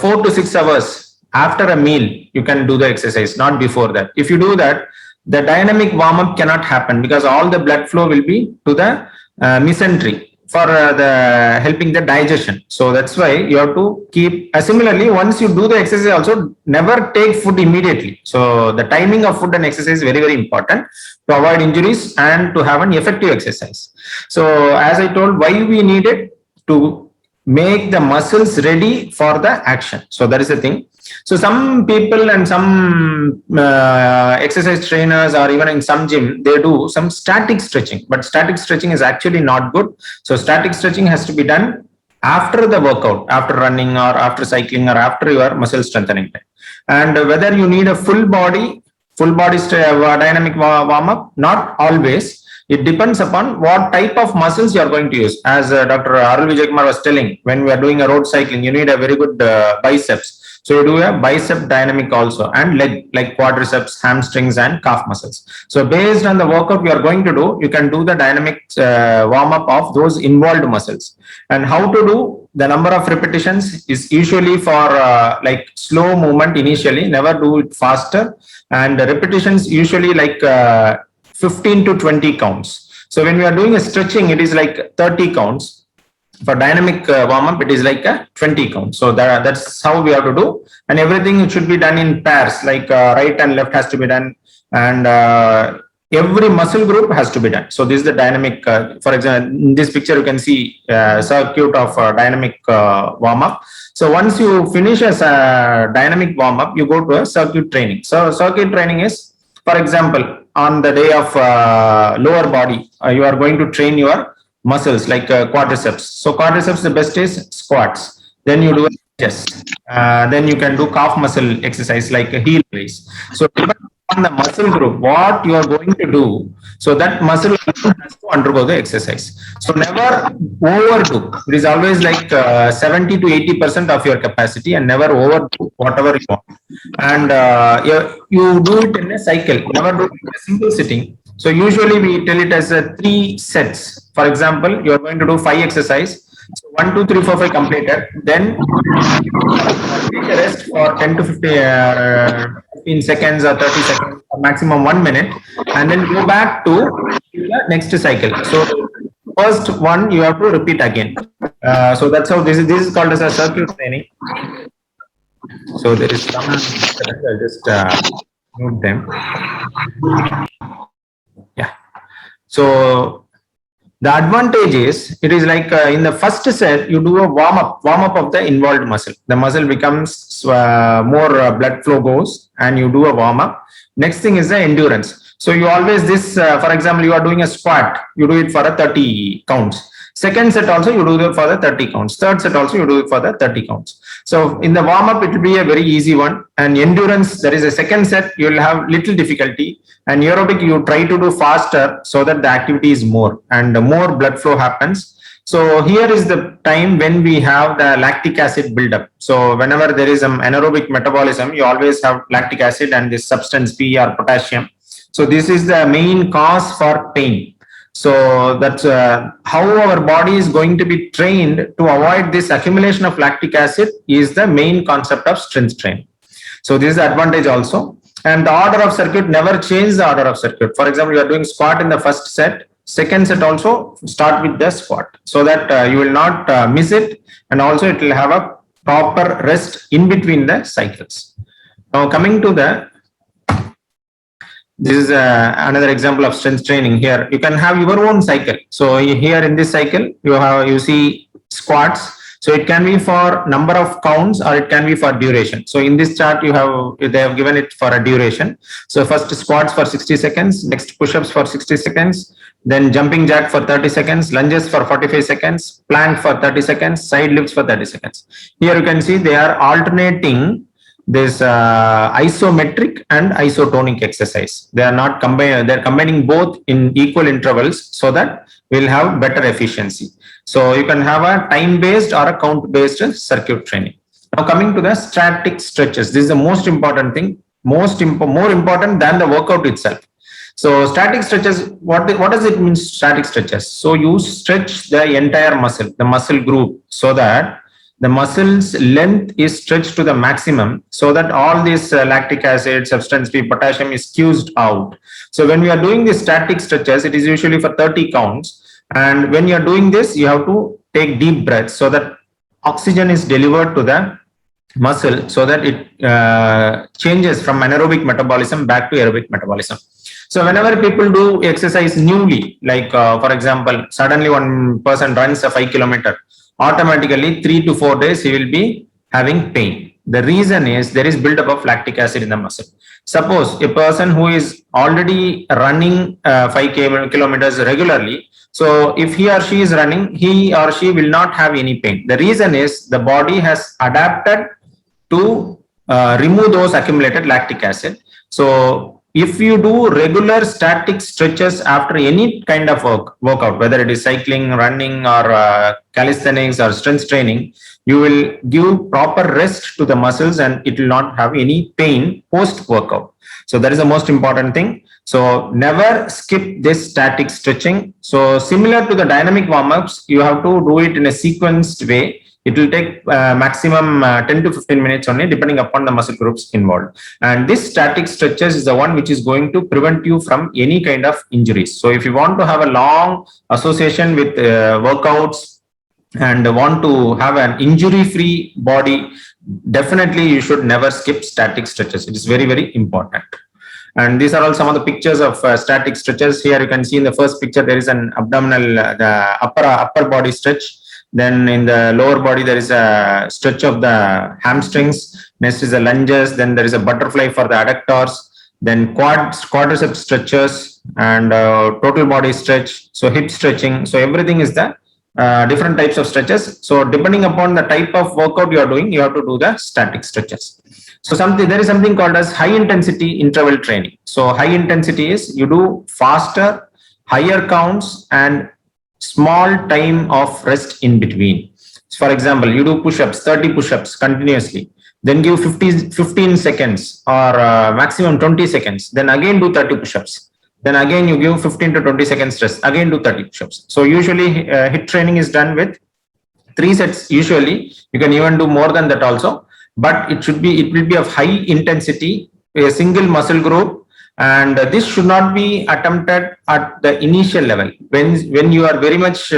[SPEAKER 6] 4 to 6 hours after a meal, you can do the exercise, not before that. If you do that, the dynamic warm-up cannot happen because all the blood flow will be to the mesentery for the helping the digestion. So that's why you have to keep similarly, once you do the exercise also, never take food immediately. So the timing of food and exercise is very, very important to avoid injuries and to have an effective exercise. So as I told, why we need it? To make the muscles ready for the action. So that is the thing. So some people and some exercise trainers or even in some gym, they do some static stretching, but static stretching is actually not good. So static stretching has to be done after the workout, after running or after cycling or after your muscle strengthening time. And whether you need a full body dynamic warm up, not always. It depends upon what type of muscles you are going to use. As Dr. Arul Vijay Kumar was telling, when we are doing a road cycling, you need a very good biceps. So you do a bicep dynamic also, and leg, like quadriceps, hamstrings, and calf muscles. So based on the workout you are going to do, you can do the dynamic warm up of those involved muscles. And how to do the number of repetitions is usually for like slow movement initially, never do it faster. And the repetitions usually like 15 to 20 counts. So when we are doing a stretching, it is like 30 counts. For dynamic warm-up, it is like a 20 count. So that's how we have to do. And everything it should be done in pairs, like right and left has to be done. And every muscle group has to be done. So this is the dynamic, for example, in this picture, you can see circuit of dynamic warm-up. So once you finish a dynamic warm-up, you go to a circuit training. So circuit training is, for example, on the day of lower body, you are going to train your muscles like quadriceps. So quadriceps, the best is squats. Then you do chest. Then you can do calf muscle exercise like a heel raise. So depending on the muscle group, what you are going to do, so that muscle has to undergo the exercise. So never overdo. It is always like 70 to 80% of your capacity, and never overdo whatever you want. And you do it in a cycle. Never do it in a single sitting. So usually we tell it as 3 sets. For example, you are going to do 5 exercise. So 1, 2, 3, 4, 5 completed. Then take a rest for 10 to 15 seconds or 30 seconds, or maximum 1 minute, and then go back to the next cycle. So first one you have to repeat again. So that's how this is called as a circuit training. So there is some. I'll just move them. Yeah. So the advantage is, it is like in the first set, you do a warm up of the involved muscle. The muscle becomes more blood flow goes, and you do a warm up. Next thing is the endurance. So you always this, for example, you are doing a squat, you do it for a 30 counts. Second set also you do it for the 30 counts. Third set also you do it for the 30 counts. So in the warm up, it will be a very easy one. And endurance, there is a second set, you will have little difficulty. And aerobic, you try to do faster so that the activity is more and the more blood flow happens. So here is the time when we have the lactic acid buildup. So whenever there is an anaerobic metabolism, you always have lactic acid and this substance P or potassium. So this is the main cause for pain. So that's how our body is going to be trained to avoid this accumulation of lactic acid is the main concept of strength training. So this is the advantage also. And the order of circuit, never change the order of circuit. For example, you are doing squat in the first set, second set also start with the squat, so that you will not miss it, and also it will have a proper rest in between the cycles. Now coming to the, this is another example of strength training. Here you can have your own cycle. So here in this cycle you see squats. So it can be for number of counts or it can be for duration. So in this chart they have given it for a duration. So first squats for 60 seconds, next push-ups for 60 seconds, then jumping jack for 30 seconds, lunges for 45 seconds, plank for 30 seconds, side lifts for 30 seconds. Here you can see they are alternating this isometric and isotonic exercise. They are not combined, they're combining both in equal intervals so that we'll have better efficiency. So you can have a time-based or a count-based circuit training. Now coming to the static stretches, this is the most important thing, more important than the workout itself. So static stretches, what does it mean, static stretches? So you stretch the entire muscle, the muscle group, so that the muscle's length is stretched to the maximum, so that all this lactic acid, substance P, potassium is squeezed out. So when we are doing these static stretches, it is usually for 30 counts. And when you are doing this, you have to take deep breaths so that oxygen is delivered to the muscle, so that it changes from anaerobic metabolism back to aerobic metabolism. So whenever people do exercise newly, like for example, suddenly one person runs a 5 kilometer, automatically 3 to 4 days he will be having pain. The reason is there is buildup of lactic acid in the muscle. Suppose a person who is already running 5 kilometers regularly, so if he or she is running, he or she will not have any pain. The reason is the body has adapted to remove those accumulated lactic acid. So if you do regular static stretches after any kind of workout, whether it is cycling, running, or calisthenics or strength training, you will give proper rest to the muscles and it will not have any pain post workout. So that is the most important thing. So never skip this static stretching. So similar to the dynamic warm-ups, you have to do it in a sequenced way. It will take maximum 10 to 15 minutes only, depending upon the muscle groups involved. And this static stretches is the one which is going to prevent you from any kind of injuries. So if you want to have a long association with workouts and want to have an injury-free body, definitely you should never skip static stretches. It is very, very important. And these are all some of the pictures of static stretches. Here you can see in the first picture, there is an abdominal, the upper body stretch. Then in the lower body, there is a stretch of the hamstrings. Next is the lunges. Then there is a butterfly for the adductors. Then quadricep stretches and total body stretch. So hip stretching. So everything is the different types of stretches. So depending upon the type of workout you are doing, you have to do the static stretches. So there is something called as high intensity interval training. So high intensity is you do faster, higher counts and small time of rest in between. For example, you do push-ups, 30 push-ups continuously, then give 15 seconds or maximum 20 seconds, then again do 30 push-ups. Then again you give 15 to 20 seconds rest, again do 30 push-ups. So usually HIIT training is done with 3 sets usually. You can even do more than that also, but it will be of high intensity, a single muscle group. And this should not be attempted at the initial level. When you are very much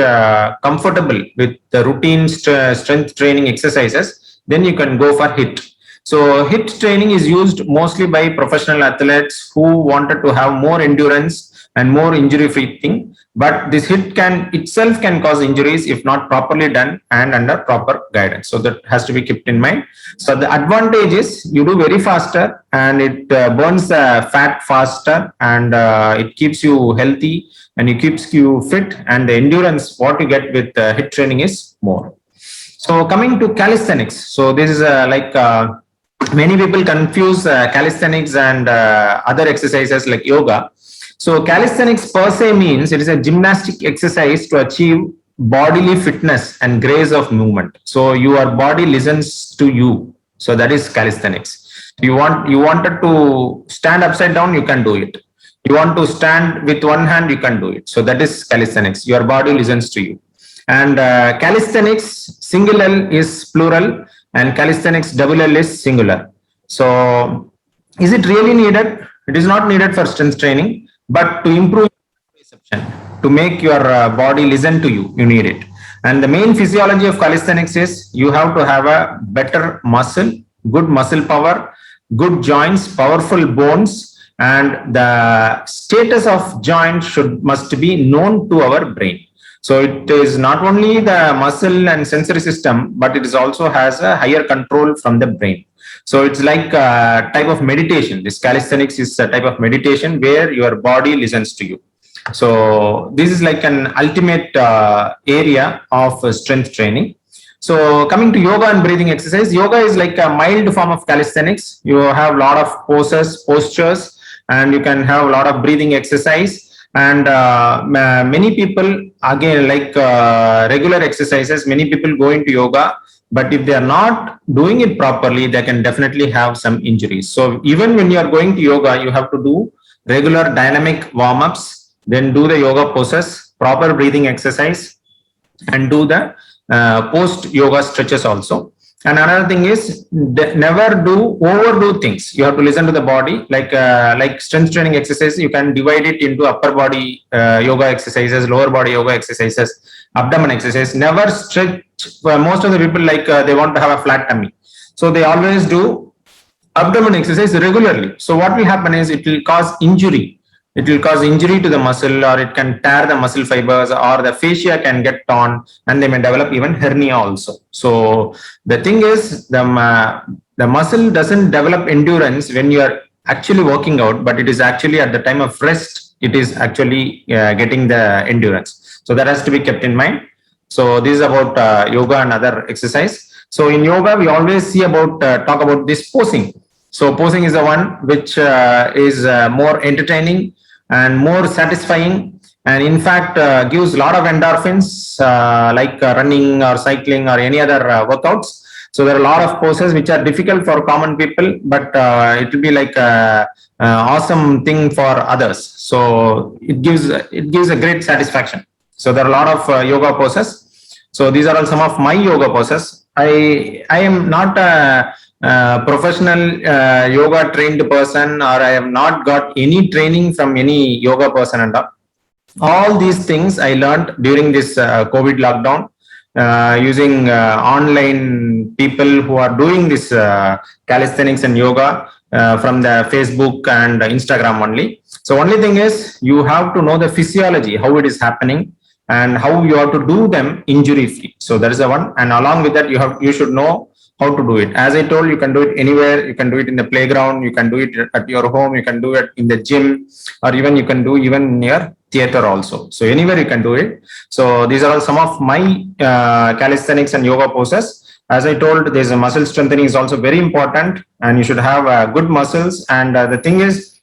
[SPEAKER 6] comfortable with the routine strength training exercises, then you can go for HIIT. So HIIT training is used mostly by professional athletes who wanted to have more endurance and more injury-free thing. But this HIIT itself can cause injuries if not properly done and under proper guidance. So that has to be kept in mind. So the advantage is you do very faster and it burns the fat faster and it keeps you healthy and it keeps you fit, and the endurance what you get with HIIT training is more. So coming to calisthenics. So this is many people confuse calisthenics and other exercises like yoga. So calisthenics per se means it is a gymnastic exercise to achieve bodily fitness and grace of movement. So your body listens to you. So that is calisthenics. You wanted to stand upside down, you can do it. You want to stand with one hand, you can do it. So that is calisthenics. Your body listens to you. And calisthenics single L is plural and calisthenics double L is singular. So is it really needed? It is not needed for strength training. But to improve perception, to make your body listen to you, you need it. And the main physiology of calisthenics is you have to have a better muscle, good muscle power, good joints, powerful bones, and the status of joint must be known to our brain. So it is not only the muscle and sensory system, but it is also has a higher control from the brain. So it's like a type of meditation. This calisthenics is a type of meditation where your body listens to you. So this is like an ultimate area of strength training. So coming to yoga and breathing exercise, yoga is like a mild form of calisthenics. You have a lot of postures, and you can have a lot of breathing exercise. And many people, again, like regular exercises, many people go into yoga, but if they are not doing it properly, they can definitely have some injuries. So even when you are going to yoga, you have to do regular dynamic warm-ups, then do the yoga poses, proper breathing exercise, and do the post-yoga stretches also. And another thing is never overdo things. You have to listen to the body. Like strength training exercise, you can divide it into upper body yoga exercises, lower body yoga exercises, abdomen exercise. Never stretch. Most of the people they want to have a flat tummy, so they always do abdomen exercise regularly. So what will happen is it will cause injury. It will cause injury to the muscle, or it can tear the muscle fibers, or the fascia can get torn, and they may develop even hernia also. So the thing is, the muscle doesn't develop endurance when you are actually working out, but it is actually at the time of rest, it is actually getting the endurance. So that has to be kept in mind. So this is about yoga and other exercise. So in yoga, we always see about talk about this posing. So posing is the one which is more entertaining and more satisfying, and in fact gives a lot of endorphins, like running or cycling or any other workouts. So there are a lot of poses which are difficult for common people, but it will be like a awesome thing for others. So it gives a great satisfaction. So there are a lot of yoga poses. So these are all some of my yoga poses. I am not a professional yoga trained person, or I have not got any training from any yoga person and all these things I learned during this COVID lockdown, using online people who are doing this calisthenics and yoga from the Facebook and Instagram only. So only thing is, you have to know the physiology, how it is happening, and how you have to do them injury free. So that is the one, and along with that, you should know how to do it. As I told, you can do it anywhere. You can do it in the playground, you can do it at your home, you can do it in the gym, or even you can do even in your theater also. So anywhere you can do it. So these are all some of my calisthenics and yoga poses. As I told, there's a muscle strengthening is also very important, and you should have good muscles. And the thing is,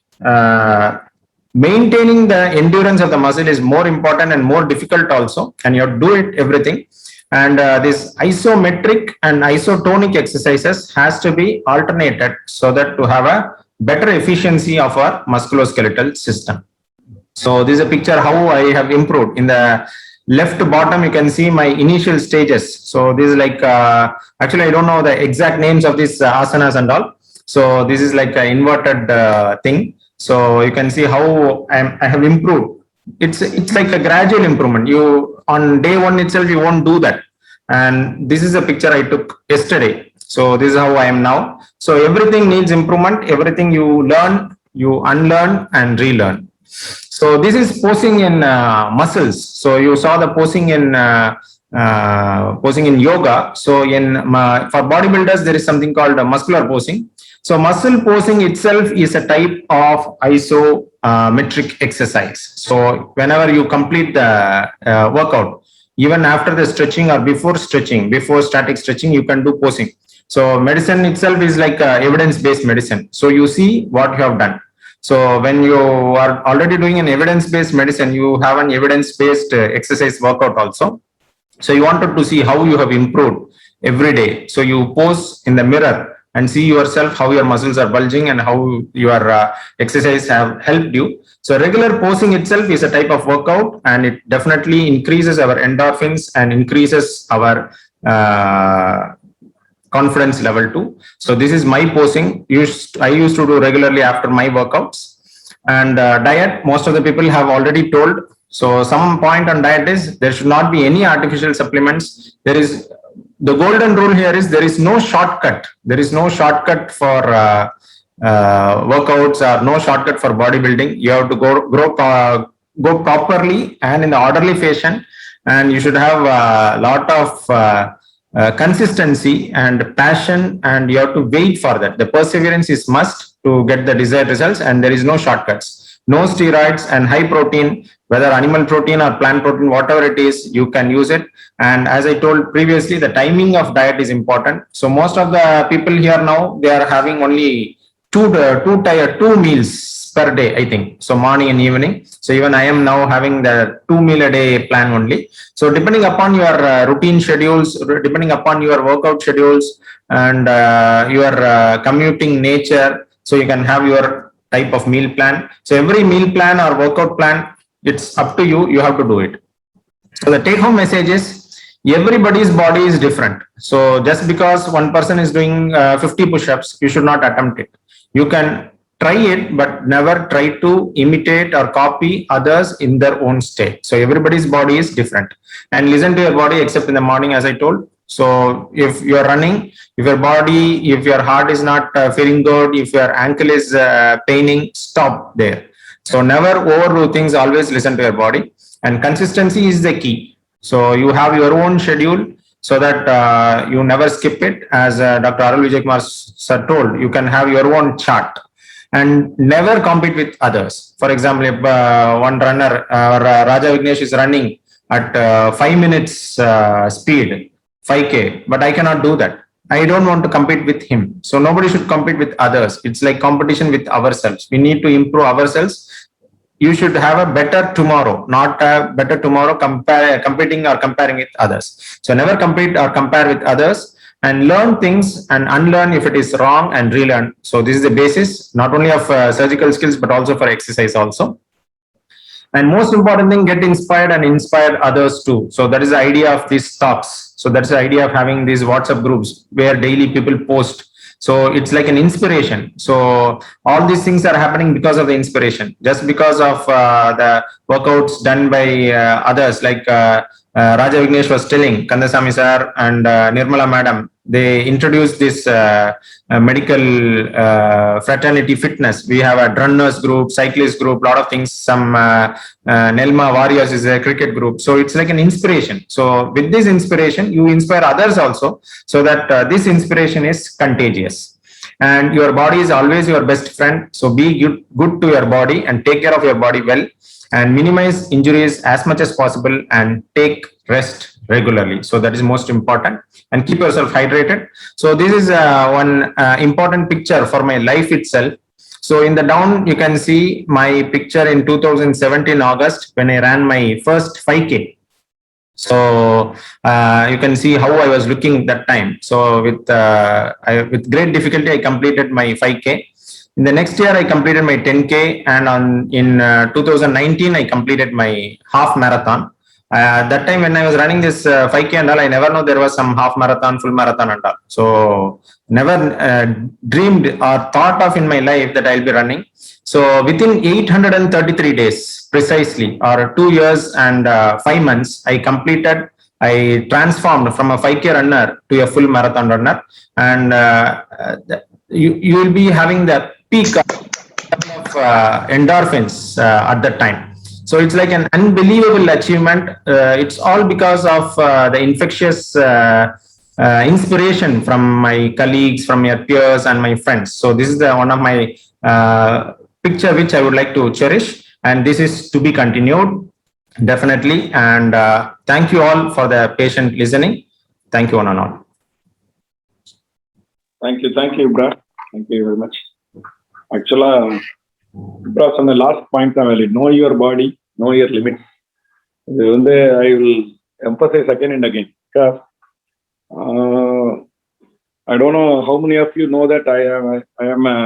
[SPEAKER 6] maintaining the endurance of the muscle is more important and more difficult also, and you have to do it everything. And this isometric and isotonic exercises has to be alternated, so that to have a better efficiency of our musculoskeletal system. So this is a picture how I have improved. In the left bottom, you can see my initial stages. So this is like, actually I don't know the exact names of these asanas and all. So this is like an inverted thing. So you can see how I have improved. It's like a gradual improvement. You on day one itself, you won't do that. And this is a picture I took yesterday. So this is how I am now. So everything needs improvement. Everything you learn, you unlearn and relearn. So this is posing in muscles. So you saw the posing in yoga. So for bodybuilders, there is something called muscular posing. So muscle posing itself is a type of isometric exercise. So whenever you complete the workout, even after the stretching or before stretching, before static stretching, you can do posing. So medicine itself is like evidence-based medicine. So you see what you have done. So when you are already doing an evidence-based medicine, you have an evidence-based exercise workout also. So you wanted to see how you have improved every day. So you pose in the mirror and see yourself how your muscles are bulging and how your exercise have helped you. So regular posing itself is a type of workout, and it definitely increases our endorphins and increases our confidence level too. So this is my posing. I used to do regularly after my workouts. And diet, most of the people have already told. So some point on diet is there should not be any artificial supplements. The golden rule here is there is no shortcut. There is no shortcut for workouts, or no shortcut for bodybuilding. You have to go properly and in the orderly fashion, and you should have a lot of consistency and passion, and you have to wait for that. The perseverance is must to get the desired results, and there is no shortcuts. No steroids and high protein, whether animal protein or plant protein, whatever it is, you can use it. And as I told previously, the timing of diet is important. So most of the people here now, they are having only two meals per day, I think. So morning and evening. So even I am now having the 2 meal a day plan only. So depending upon your routine schedules, depending upon your workout schedules and your commuting nature, so you can have your type of meal plan. So every meal plan or workout plan, it's up to you. You have to do it. So the take home message is everybody's body is different. So just because one person is doing 50 push-ups, you should not attempt it. You can try it, but never try to imitate or copy others in their own state. So everybody's body is different, and listen to your body except in the morning, as I told. So if you're running, if your body, if your heart is not feeling good, if your ankle is paining, stop there. So never overdo things, always listen to your body, and consistency is the key. So you have your own schedule so that you never skip it. As Dr. Arul Vijay Kumar sir told, you can have your own chart and never compete with others. For example, if one runner Raja Vignesh is running at 5 minutes speed, 5K, but I cannot do that. I don't want to compete with him. So nobody should compete with others. It's like competition with ourselves. We need to improve ourselves. You should have a better tomorrow, not a better tomorrow competing or comparing with others. So never compete or compare with others, and learn things and unlearn if it is wrong and relearn. So this is the basis, not only of surgical skills, but also for exercise also. And most important thing, get inspired and inspire others too. So that is the idea of these talks. So that's the idea of having these WhatsApp groups where daily people post. So it's like an inspiration. So all these things are happening because of the inspiration, just because of the workouts done by others, like Raja Vignesh was telling, Kandasamy sir and Nirmala madam, they introduced this medical fraternity fitness. We have a runners group, cyclist group, lot of things. Some Nelma Warriors is a cricket group. So it's like an inspiration. So with this inspiration, you inspire others also, so that this inspiration is contagious. And your body is always your best friend. So be good to your body and take care of your body well, and minimize injuries as much as possible, and take rest regularly. So that is most important, and keep yourself hydrated. So this is one important picture for my life itself. So in the down, you can see my picture in 2017 August when I ran my first 5K. So you can see how I was looking that time. So with great difficulty, I completed my 5K. In the next year, I completed my 10K, and in 2019, I completed my half marathon. That time when I was running this 5K and all, I never know there was some half marathon, full marathon and all. So never dreamed or thought of in my life that I'll be running. So within 833 days precisely, or 2 years and 5 months, I transformed from a 5K runner to a full marathon runner. And you will be having the peak of endorphins at that time. So it's like an unbelievable achievement. It's all because of the infectious inspiration from my colleagues, from your peers and my friends. So this is one of my picture which I would like to cherish, and this is to be continued definitely. And thank you all for the patient listening. Thank you one and all.
[SPEAKER 1] Thank you, Ibrahim. Thank you very much. Actually, Ibrahim, on the last point, know your body, know your limits. I will emphasize again and again, because I don't know how many of you know that I am a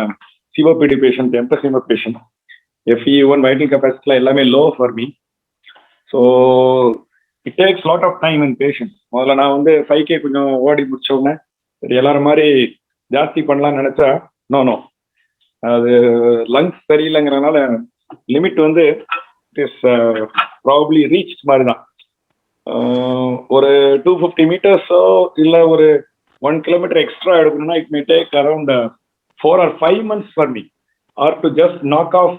[SPEAKER 1] COPD patient, emphysema patient. FE1 vital capacity is low for me. So it takes a lot of time and patience. முதல்ல நான் 5K கொஞ்சம் ஓடி முடிச்சோன்னே சரி எல்லாரும் மாதிரி ஜாஸ்தி பண்ணலாம்னு நினைச்சா நோ அது லங்ஸ் சரியில்லைங்கிறதுனால limit it is probably reach மாதிரி தான். ஒரு 250 மீட்டர்ஸோ இல்லை ஒரு 1 kilometer எக்ஸ்ட்ரா எடுக்கணும்னா it may take around 4 or 5 months for me, or to just knock off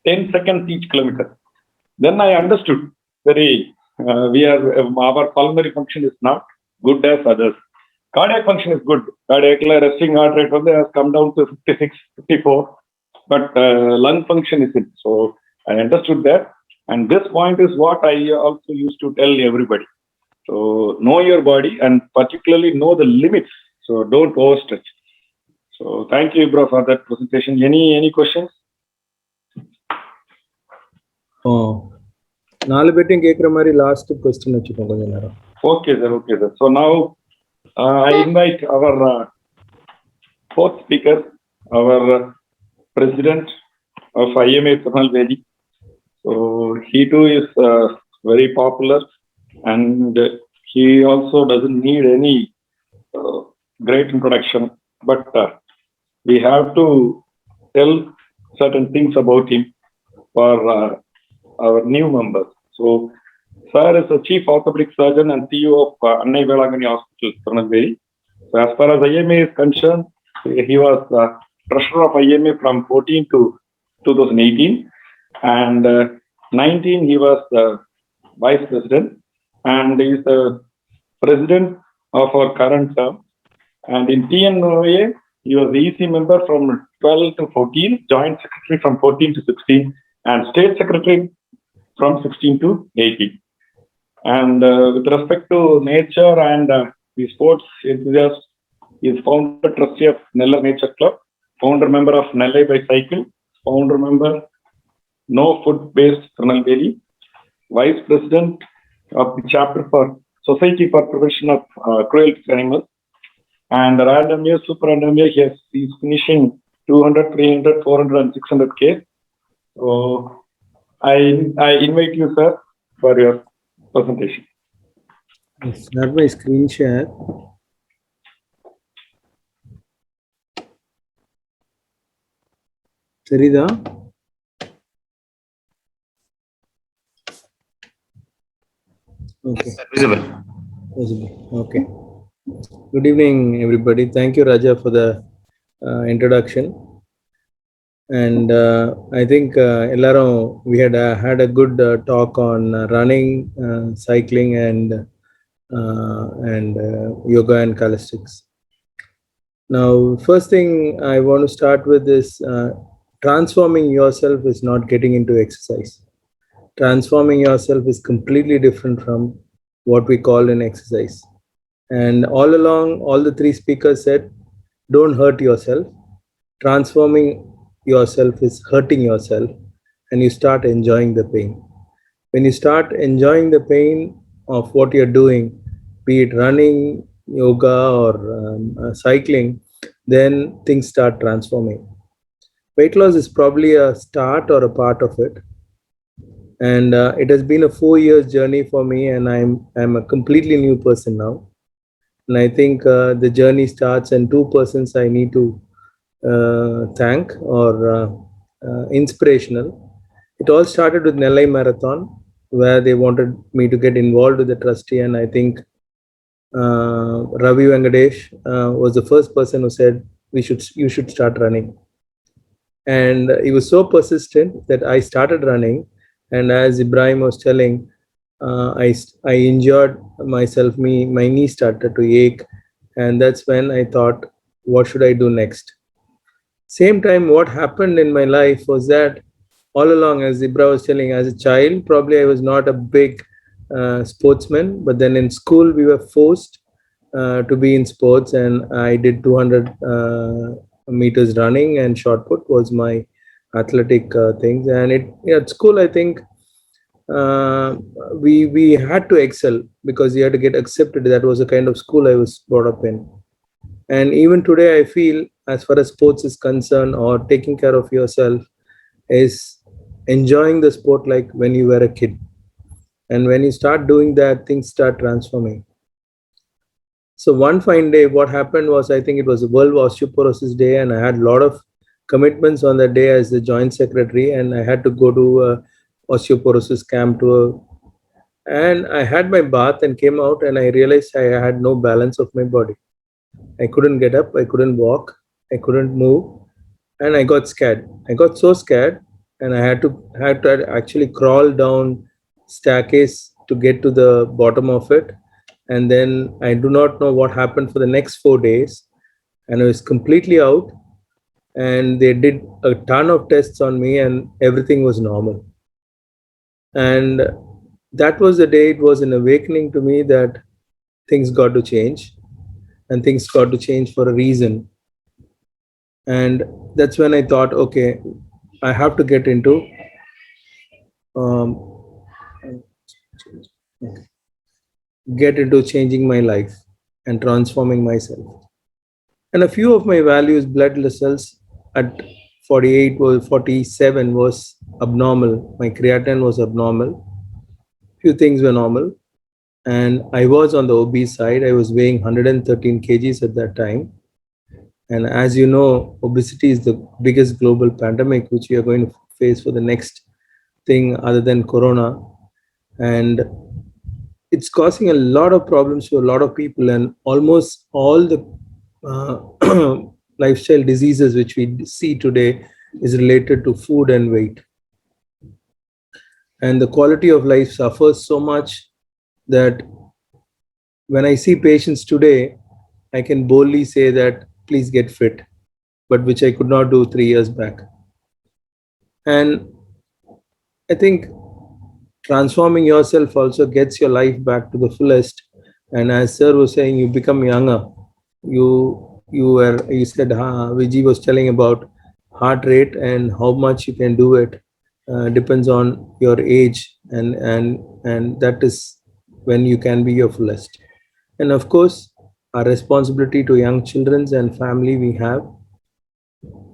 [SPEAKER 1] 10 seconds each kilometer. Then I understood our pulmonary function is not good as others. Cardiac function is good. Cardiac resting heart rate has come down to 56, 54, but lung function isn't. So I understood that, and this point is what I also used to tell everybody. So know your body, and particularly know the limits. So don't overstretch. So thank you, bro, for that presentation. Any questions?
[SPEAKER 3] நாலு பேட்டையும் கேட்குற மாதிரி last question வச்சுக்கோங்க கொஞ்ச நேரம்.
[SPEAKER 1] Okay, sir. So now I invite our fourth speaker, our president, of IMA TIRUNELVELI. So he too is very popular, and he also doesn't need any great introduction, but we have to tell certain things about him for our new members. So, sir is the Chief Orthopedic Surgeon and CEO of Annai Velangani Hospital, Tirunelveli. So, as far as IMA is concerned, he was treasurer of IMA from 14 to 2018, and 19 he was vice president, and he is the president of our current term. And in TNOA, he was the EC member from 12 to 14, joint secretary from 14 to 16, and state secretary from 16 to 18. And with respect to nature and the sports enthusiast, he is founder trustee of Nella Nature Club, founder member of Nellai by Cycle, founder member No Food Based Tirunelveli, vice president of the chapter for Society for Prevention of Cruelty to Animals, and random year, super random year, he's finishing 200, 300, 400, and 600K. So I invite you, sir, for your presentation.
[SPEAKER 3] Start my screen share. Sarida? Okay.
[SPEAKER 6] Visible.
[SPEAKER 3] Okay. Good evening, everybody. Thank you, Raja, for the introduction. And I think we had a good talk on running, cycling, and yoga and calisthenics. Now, first thing I want to start with is transforming yourself is not getting into exercise. Transforming yourself is completely different from what we call in exercise. And all along, all the three speakers said, don't hurt yourself. Transforming yourself is hurting yourself, and you start enjoying the pain. When you start enjoying the pain of what you're doing, be it running, yoga, or cycling, then things start transforming. Weight loss is probably a start or a part of it. And it has been a 4 years journey for me, and I'm a completely new person now. And I think the journey starts, and two persons I need to thank or inspirational. It all started with Nellai Marathon, where they wanted me to get involved with the trustee, and I think Ravi Venkatesh was the first person who said you should start running. And he was so persistent that I started running. And as Ibrahim was telling, I injured myself. My knee started to ache, and that's when I thought, what should I do next? Same time, what happened in my life was that all along, as Ibrahim was telling, as a child, probably I was not a big sportsman, but then in school we were forced to be in sports, and I did 200 meters running, and shot put was my athletic things. And at school, I think we had to excel because you had to get accepted. That was the kind of school I was brought up in. And even today, I feel, as far as sports is concerned, or taking care of yourself, is enjoying the sport like when you were a kid. And when you start doing that, things start transforming. So one fine day, what happened was, I think it was a World Osteoporosis Day, and I had a lot of commitments on that day as the joint secretary, and I had to go to a osteoporosis camp and I had my bath and came out, and I realized I had no balance of my body. I couldn't get up, I couldn't walk, I couldn't move, and I got scared. I got so scared, and I had to actually crawl down staircase to get to the bottom of it. And then I do not know what happened for the next 4 days, and I was completely out. And they did a ton of tests on me, and everything was normal. And that was the day it was an awakening to me that things got to change, and things got to change for a reason. And that's when I thought, okay, I have to get into changing my life and transforming myself. And a few of my values, blood vessels, at 48 was 47 was abnormal. My creatinine was abnormal. Few things were normal. And I was on the obese side. I was weighing 113 kgs at that time. And as you know, obesity is the biggest global pandemic which we are going to face for the next thing other than corona. And it's causing a lot of problems to a lot of people, and almost all the lifestyle diseases which we see today is related to food and weight. And the quality of life suffers so much that when I see patients today, I can boldly say that please get fit, but which I could not do 3 years back. And I think transforming yourself also gets your life back to the fullest. And as sir was saying, you become younger. You said Vijay was telling about heart rate and how much you can do it depends on your age, and that is when you can be your fullest. And of course, our responsibility to young children and family we have.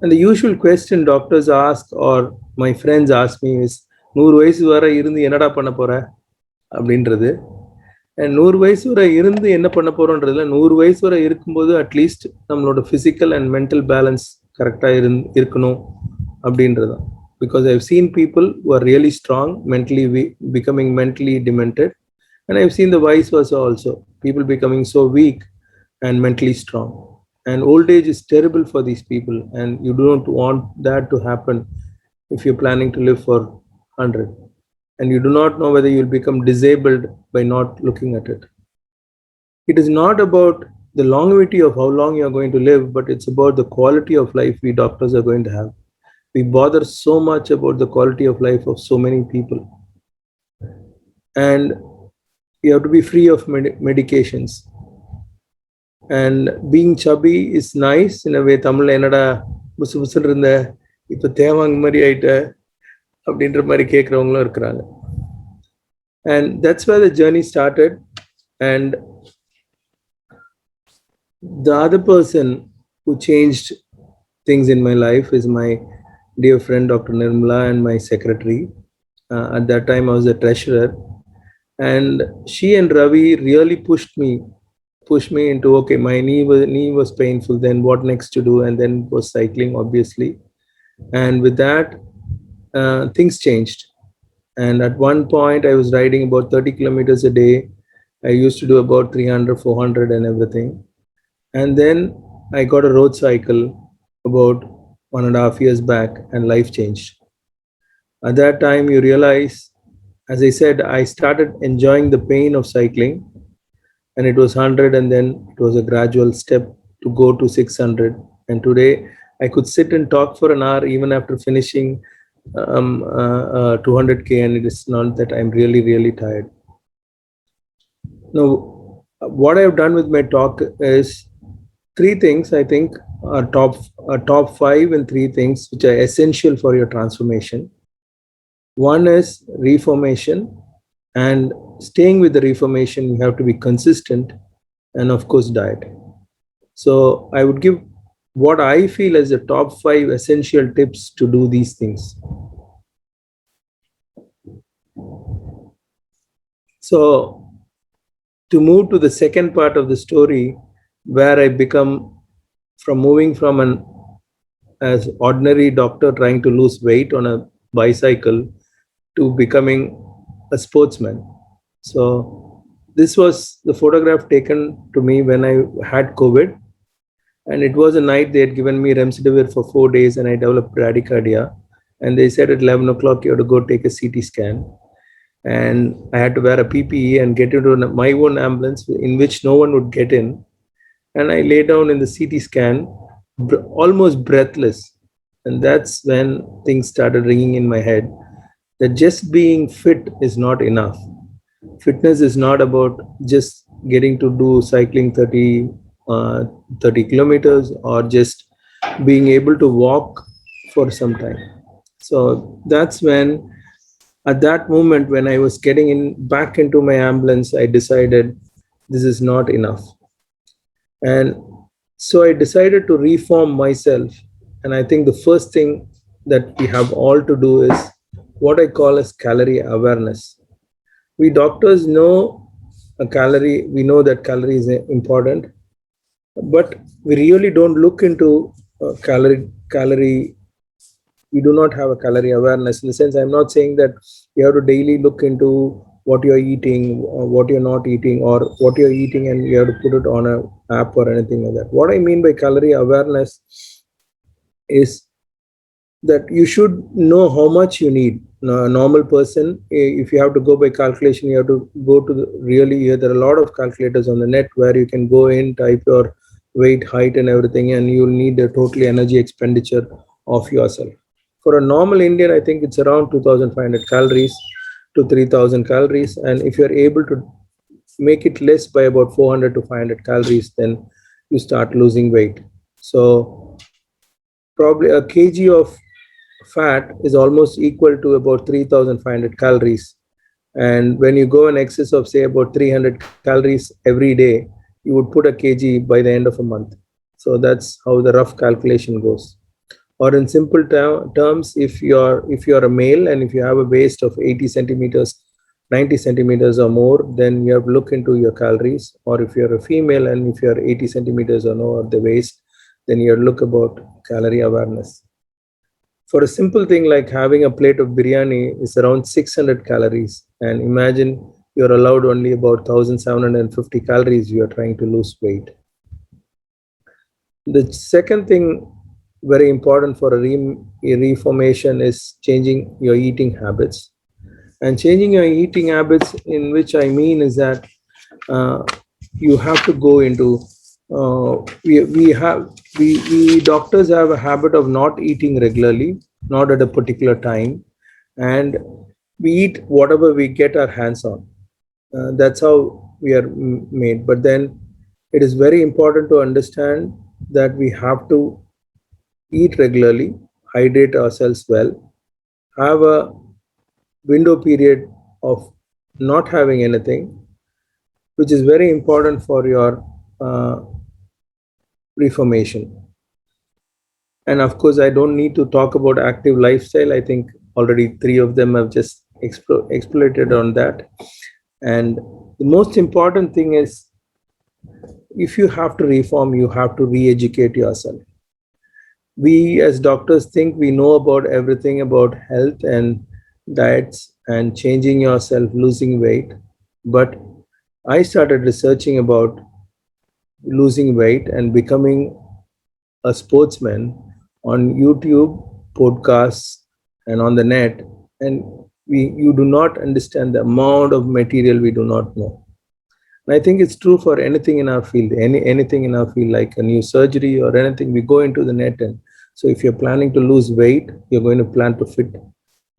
[SPEAKER 3] And the usual question doctors ask or my friends ask me is, 100 வயசு வரை இருந்து என்னடா பண்ண போற அப்படின்றது. And 100 வயசு வரை இருந்து என்ன பண்ண போறோன்றதுல 100 வயசு வரை இருக்கும்போது அட்லீஸ்ட் நம்மளோட physical and mental balance கரெக்டா இருக்கணும் அப்படின்றது. Because I've seen people who are really strong, mentally becoming mentally demented, and I've seen the vice versa also, people becoming so weak and mentally strong. And old age is terrible for these people, and you don't want that to happen if you're planning to live for 100. And you do not know whether you'll become disabled by not looking at it. It is not about the longevity of how long you're going to live, but it's about the quality of life we doctors are going to have. We bother so much about the quality of life of so many people. And you have to be free of medications. And being chubby is nice in a way. Tamil enada busu busu irundha ipo thevang mari aita அப்படின்ற மாதிரி கேட்குறவங்களும் இருக்கிறாங்க. And that's where the journey started. And the other person who changed things in my life is my dear friend Dr. Nirmala and my secretary. At that time I was a treasurer, and she and Ravi really pushed me into, okay, my knee was painful, then what next to do, and then was cycling obviously. And with that things changed. And at one point I was riding about 30 kilometers a day. I used to do about 300, 400 and everything. And then I got a road cycle about 1.5 years back, and life changed. At that time you realize, as I said, I started enjoying the pain of cycling, and it was 100, and then it was a gradual step to go to 600. And today I could sit and talk for an hour even after finishing 200k, and it is not that I'm really tired. Now, what I've done with my talk is 3 things I think are top 5 and 3 things which are essential for your transformation. One is reformation, and staying with the reformation you have to be consistent, and of course diet. So I would give what I feel as the top 5 essential tips to do these things. So to move to the second part of the story, where I become from moving from an as ordinary doctor trying to lose weight on a bicycle to becoming a sportsman. So this was the photograph taken to me when I had COVID. And it was a night they had given me remdesivir for 4 days, and I developed bradycardia. And they said at 11 o'clock, you have to go take a CT scan. And I had to wear a PPE and get into my own ambulance in which no one would get in. And I lay down in the CT scan, almost breathless. And that's when things started ringing in my head, that just being fit is not enough. Fitness is not about just getting to do cycling 30 kilometers or just being able to walk for some time. So that's when, at that moment when I was getting back into my ambulance, I decided this is not enough. And so I decided to reform myself And I think the first thing that we have all to do is what I call as calorie awareness. We doctors know we know that calorie is important, but we really don't look into calorie. We do not have a calorie awareness. In the sense, I'm not saying that you have to daily look into what you're eating or what you're not eating, or what you're eating and you have to put it on an app or anything like that. What I mean by calorie awareness is that you should know how much you need. A normal person, if you have to go by calculation, you have to go to there are a lot of calculators on the net where you can go in, type your weight, height and everything, and you'll need a totally energy expenditure of yourself. For a normal Indian, I think it's around 2,500 calories to 3,000 calories. And if you're able to make it less by about 400 to 500 calories, then you start losing weight. So probably a kg of fat is almost equal to about 3,500 calories. And when you go in excess of, say, about 300 calories every day, you would put a kg by the end of a month. So that's how the rough calculation goes. Or in simple terms, if you're a male and if you have a waist of 80 centimeters, 90 centimeters or more, then you have to look into your calories. Or if you're a female and if you're 80 centimeters or more at the waist, then you have to look about calorie awareness. For a simple thing like having a plate of biryani is around 600 calories. And imagine you're allowed only about 1,750 calories, you are trying to lose weight. The second thing very important for a reformation is changing your eating habits. And changing your eating habits, in which I mean is that you have to go into we doctors have a habit of not eating regularly, not at a particular time, and we eat whatever we get our hands on. That's how we are made. But then it is very important to understand that we have to eat regularly, hydrate ourselves well, have a window period of not having anything, which is very important for your reformation. And of course, I don't need to talk about active lifestyle. I think already 3 of them have just exploited on that. And the most important thing is, if you have to reform, you have to re-educate yourself. We as doctors think we know about everything about health and diets and changing yourself, losing weight. But I started researching about losing weight and becoming a sportsman on YouTube, podcasts, and on the net. And you do not understand the amount of material we do not know. And I think it's true for anything in our field, anything in our field, like a new surgery or anything, we go into the net. And so if you're planning to lose weight, you're going to plan to fit,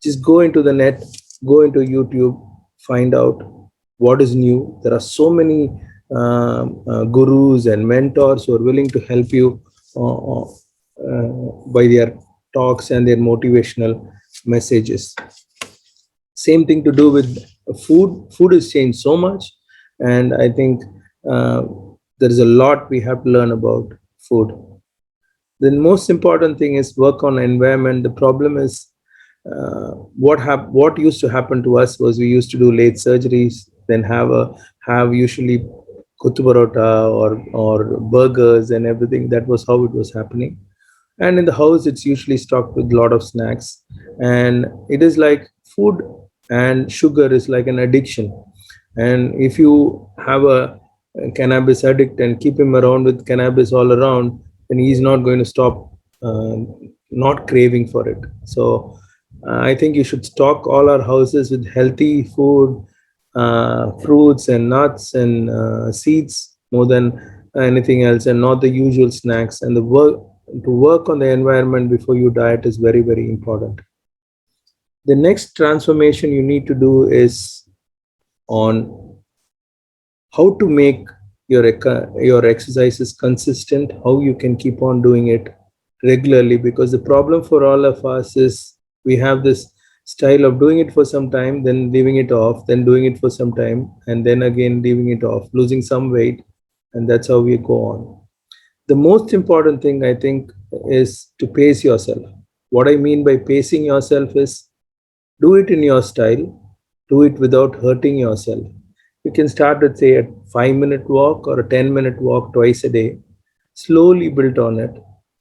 [SPEAKER 3] just go into the net, go into YouTube, find out what is new. There are so many gurus and mentors who are willing to help you by their talks and their motivational messages. Same thing to do with food. Food has changed so much. And I think there is a lot we have to learn about food. The most important thing is work on environment. The problem is what used to happen to us was we used to do late surgeries, then have usually kuttu parota or burgers and everything. That was how it was happening. And in the house, it's usually stocked with a lot of snacks. And it is like food and sugar is like an addiction. And if you have a cannabis addict and keep him around with cannabis all around, then he's not going to stop not craving for it. So I think you should stock all our houses with healthy food, fruits and nuts and seeds more than anything else, and not the usual snacks. And to work on the environment before you diet is very, very important. The next transformation you need to do is on how to make your exercises consistent, how you can keep on doing it regularly. Because the problem for all of us is we have this style of doing it for some time, then leaving it off, then doing it for some time, and then again leaving it off, losing some weight, and that's how we go on. The most important thing, I think, is to pace yourself. What I mean by pacing yourself is do it in your style, do it without hurting yourself. You can start with, say, a 5-minute walk or a 10-minute walk twice a day. Slowly build on it.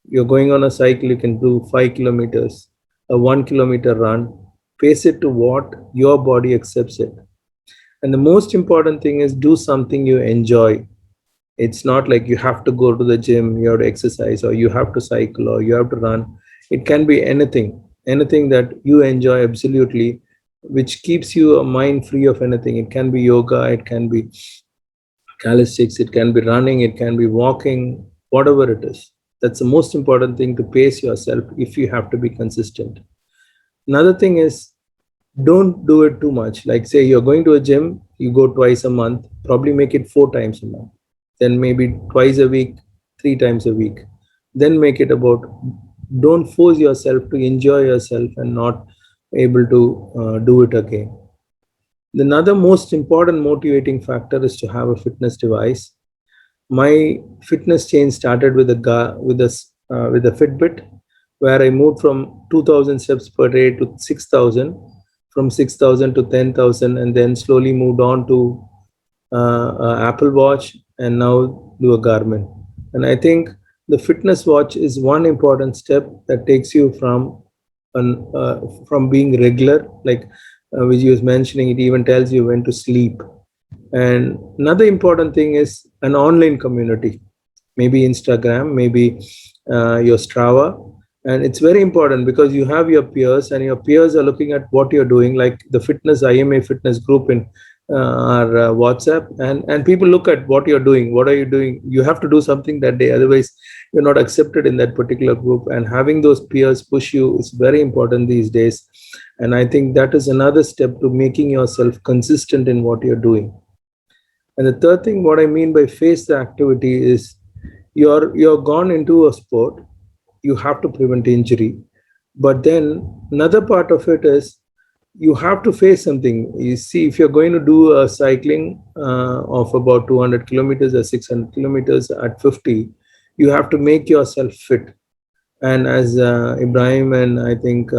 [SPEAKER 3] You're going on a cycle, you can do 5 kilometers, a 1 kilometer run. Pace it to what your body accepts it. And the most important thing is do something you enjoy. It's not like you have to go to the gym, you have to exercise, or you have to cycle, or you have to run. It can be anything that you enjoy absolutely, which keeps your mind free of anything. It can be yoga, it can be calisthenics, it can be running, it can be walking, whatever it is. That's the most important thing, to pace yourself if you have to be consistent. Another thing is, don't do it too much. Like, say you're going to a gym, you go twice a month, probably make it 4 times a month. Then maybe twice a week, 3 times a week. Then make it about, don't force yourself to enjoy yourself and not able to do it again. Another most important motivating factor is to have a fitness device. My fitness change started with a Fitbit, where I moved from 2,000 steps per day to 6,000, from 6,000 to 10,000, and then slowly moved on to Apple Watch, and now do a Garmin. And I think the fitness watch is one important step that takes you from being regular, like Vijay was mentioning, it even tells you when to sleep. And another important thing is an online community, maybe Instagram, maybe your Strava. And it's very important because you have your peers, and your peers are looking at what you're doing, like the fitness IMA fitness group in our WhatsApp, and people look at what you're doing. What are you doing? You have to do something that day, otherwise you're not accepted in that particular group. And having those peers push you is very important these days. And I think that is another step to making yourself consistent in what you're doing. And the third thing, what I mean by face the activity, is you're gone into a sport, you have to prevent injury. But then another part of it is you have to face something. You see, if you're going to do a cycling of about 200 kilometers or 600 kilometers at 50, you have to make yourself fit. And as Ibrahim and I think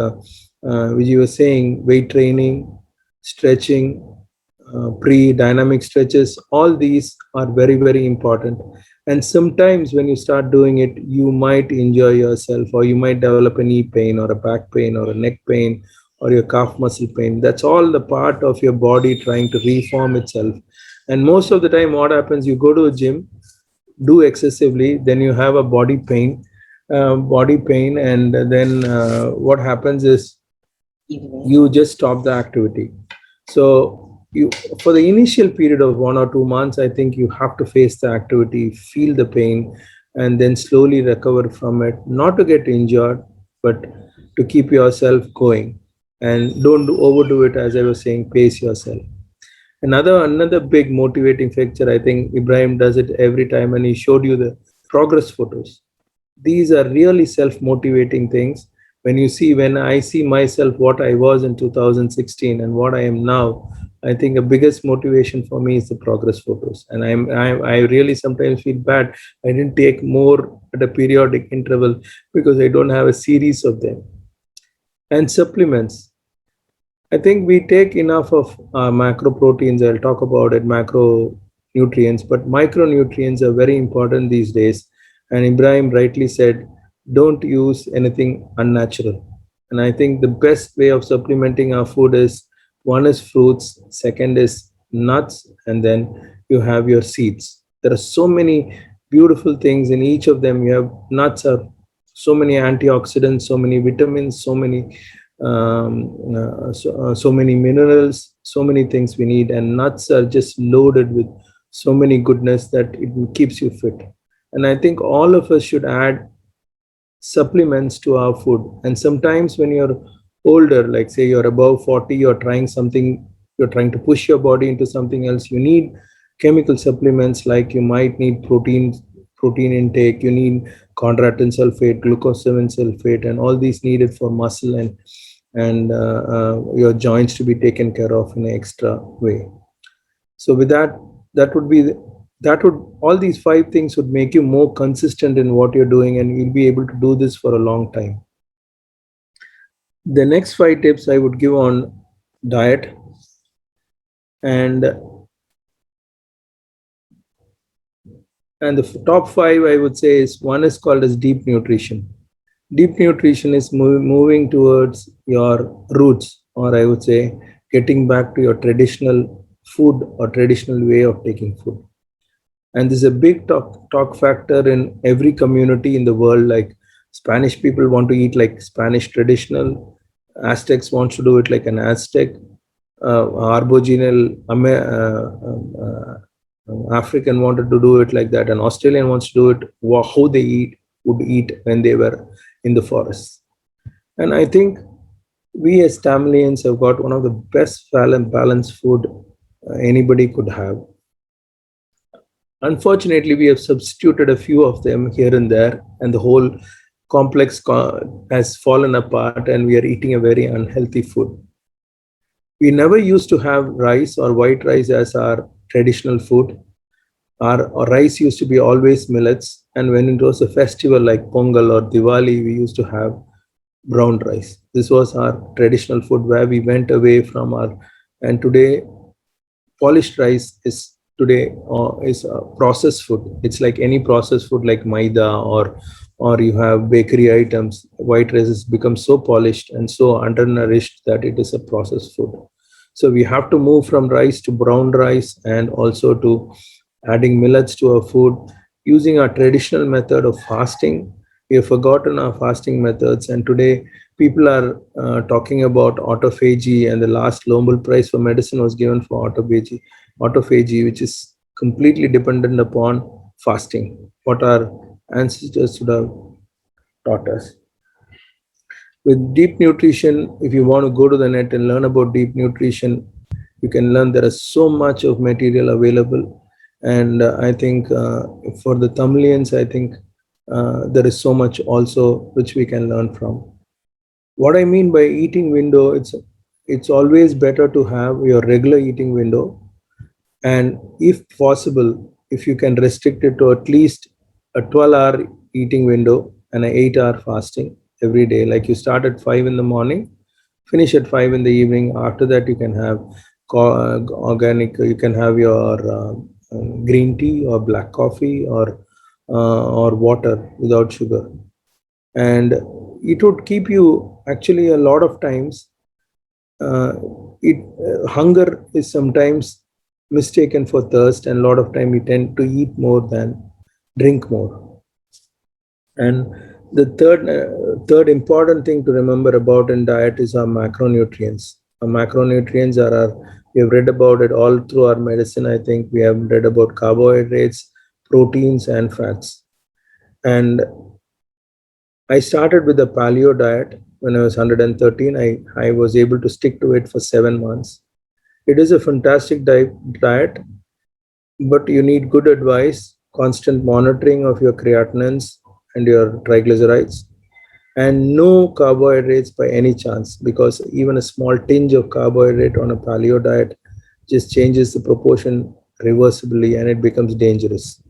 [SPEAKER 3] Vijay was saying, weight training, stretching, pre-dynamic stretches, all these are very, very important. And sometimes when you start doing it, you might enjoy yourself, or you might develop a knee pain or a back pain or a neck pain or your calf muscle pain. That's all the part of your body trying to reform itself. And most of the time what happens, you go to a gym, do excessively, then you have a body pain, and then what happens is you just stop the activity. So you, for the initial period of 1 or 2 months, I think you have to face the activity, feel the pain, and then slowly recover from it, not to get injured, but to keep yourself going. And don't overdo it. As I was saying, pace yourself. Another big motivating factor, I think Ibrahim does it every time, and he showed you the progress photos. These are really self-motivating things. When I see myself, what I was in 2016 and what I am now, I think the biggest motivation for me is the progress photos. And I really sometimes feel bad I didn't take more at a periodic interval, because I don't have a series of them. And supplements, I think we take enough of macro proteins. I'll talk about it, macronutrients, but micronutrients are very important these days. And Ibrahim rightly said, don't use anything unnatural. And I think the best way of supplementing our food is, one is fruits, second is nuts, and then you have your seeds. There are so many beautiful things in each of them. You have nuts, are so many antioxidants, so many vitamins, so many minerals, so many things we need. And nuts are just loaded with so many goodness that it keeps you fit. And I think all of us should add supplements to our food. And sometimes when you're older, like say you're above 40, you're trying to push your body into something else, you need chemical supplements. Like you might need protein intake, you need chondroitin sulfate, glucosamine sulfate, and all these needed for muscle and your joints to be taken care of in an extra way. So with that would be that would, all these 5 things would make you more consistent in what you're doing, and you'll be able to do this for a long time. The next 5 tips I would give on diet, and the top 5 I would say is, one is called as deep nutrition. Deep nutrition is moving towards your roots, or I would say getting back to your traditional food or traditional way of taking food. And there's a big talk factor in every community in the world. Like Spanish people want to eat like Spanish traditional, Aztecs want to do it like an Aztec, Aboriginal African wanted to do it like that, and Australian wants to do it how they would eat when they were in the forests. And I think we as Tamilians have got one of the best balanced food anybody could have. Unfortunately, we have substituted a few of them here and there, and the whole complex has fallen apart, and we are eating a very unhealthy food. We never used to have rice or white rice as our traditional food. Our rice used to be always millets, and when it was a festival like Pongal or Diwali, we used to have brown rice. This was our traditional food where we went away from our, and today polished rice is processed food. It's like any processed food like maida or you have bakery items. White rice has become so polished and so undernourished that it is a processed food. So we have to move from rice to brown rice, and also to adding millets to our food, using our traditional method of fasting. We have forgotten our fasting methods, and today people are talking about autophagy, and the last Nobel Prize for medicine was given for autophagy, which is completely dependent upon fasting, what our ancestors should have taught us. With deep nutrition, if you want to go to the net and learn about deep nutrition, you can learn. There is so much of material available, and I think for the Tamilians, I think there is so much also which we can learn from. What I mean by eating window, it's always better to have your regular eating window, and if possible, if you can restrict it to at least a 12-hour eating window and an 8-hour fasting every day. Like you start at 5 in the morning, finish at 5 in the evening. After that, you can have organic, you can have your green tea or black coffee or water without sugar. And it would keep you, actually a lot of times, hunger is sometimes mistaken for thirst, and a lot of time we tend to eat more than drink more. And the third important thing to remember about in diet is our macronutrients. Our macronutrients we have read about it all through our medicine. I think we have read about carbohydrates, proteins, and fats. And I started with the paleo diet when I was 113. I was able to stick to it for 7 months. It is a fantastic diet, but you need good advice, constant monitoring of your creatinines and your triglycerides, and no carbohydrates by any chance, because even a small tinge of carbohydrate on a paleo diet just changes the proportion reversibly, and it becomes dangerous.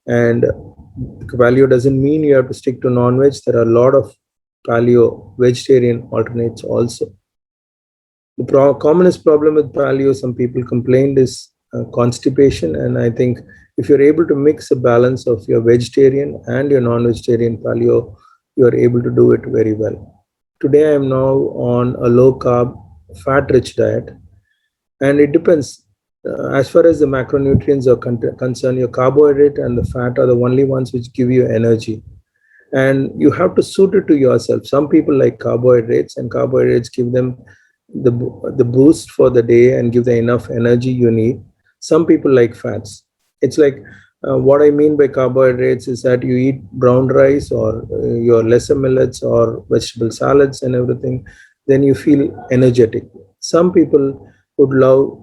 [SPEAKER 3] And paleo doesn't mean you have to stick to non-veg. There are a lot of paleo vegetarian alternates also. The commonest problem with paleo, some people complained, is constipation. And I think if you're able to mix a balance of your vegetarian and your non-vegetarian paleo, you are able to do it very well. Today, I am now on a low-carb, fat-rich diet. And it depends. As far as the macronutrients are concerned, your carbohydrate and the fat are the only ones which give you energy. And you have to suit it to yourself. Some people like carbohydrates, and carbohydrates give them the boost for the day and give them enough energy you need. Some people like fats. It's like what I mean by carbohydrates is that you eat brown rice or your lesser millets or vegetable salads and everything, then you feel energetic. Some people would love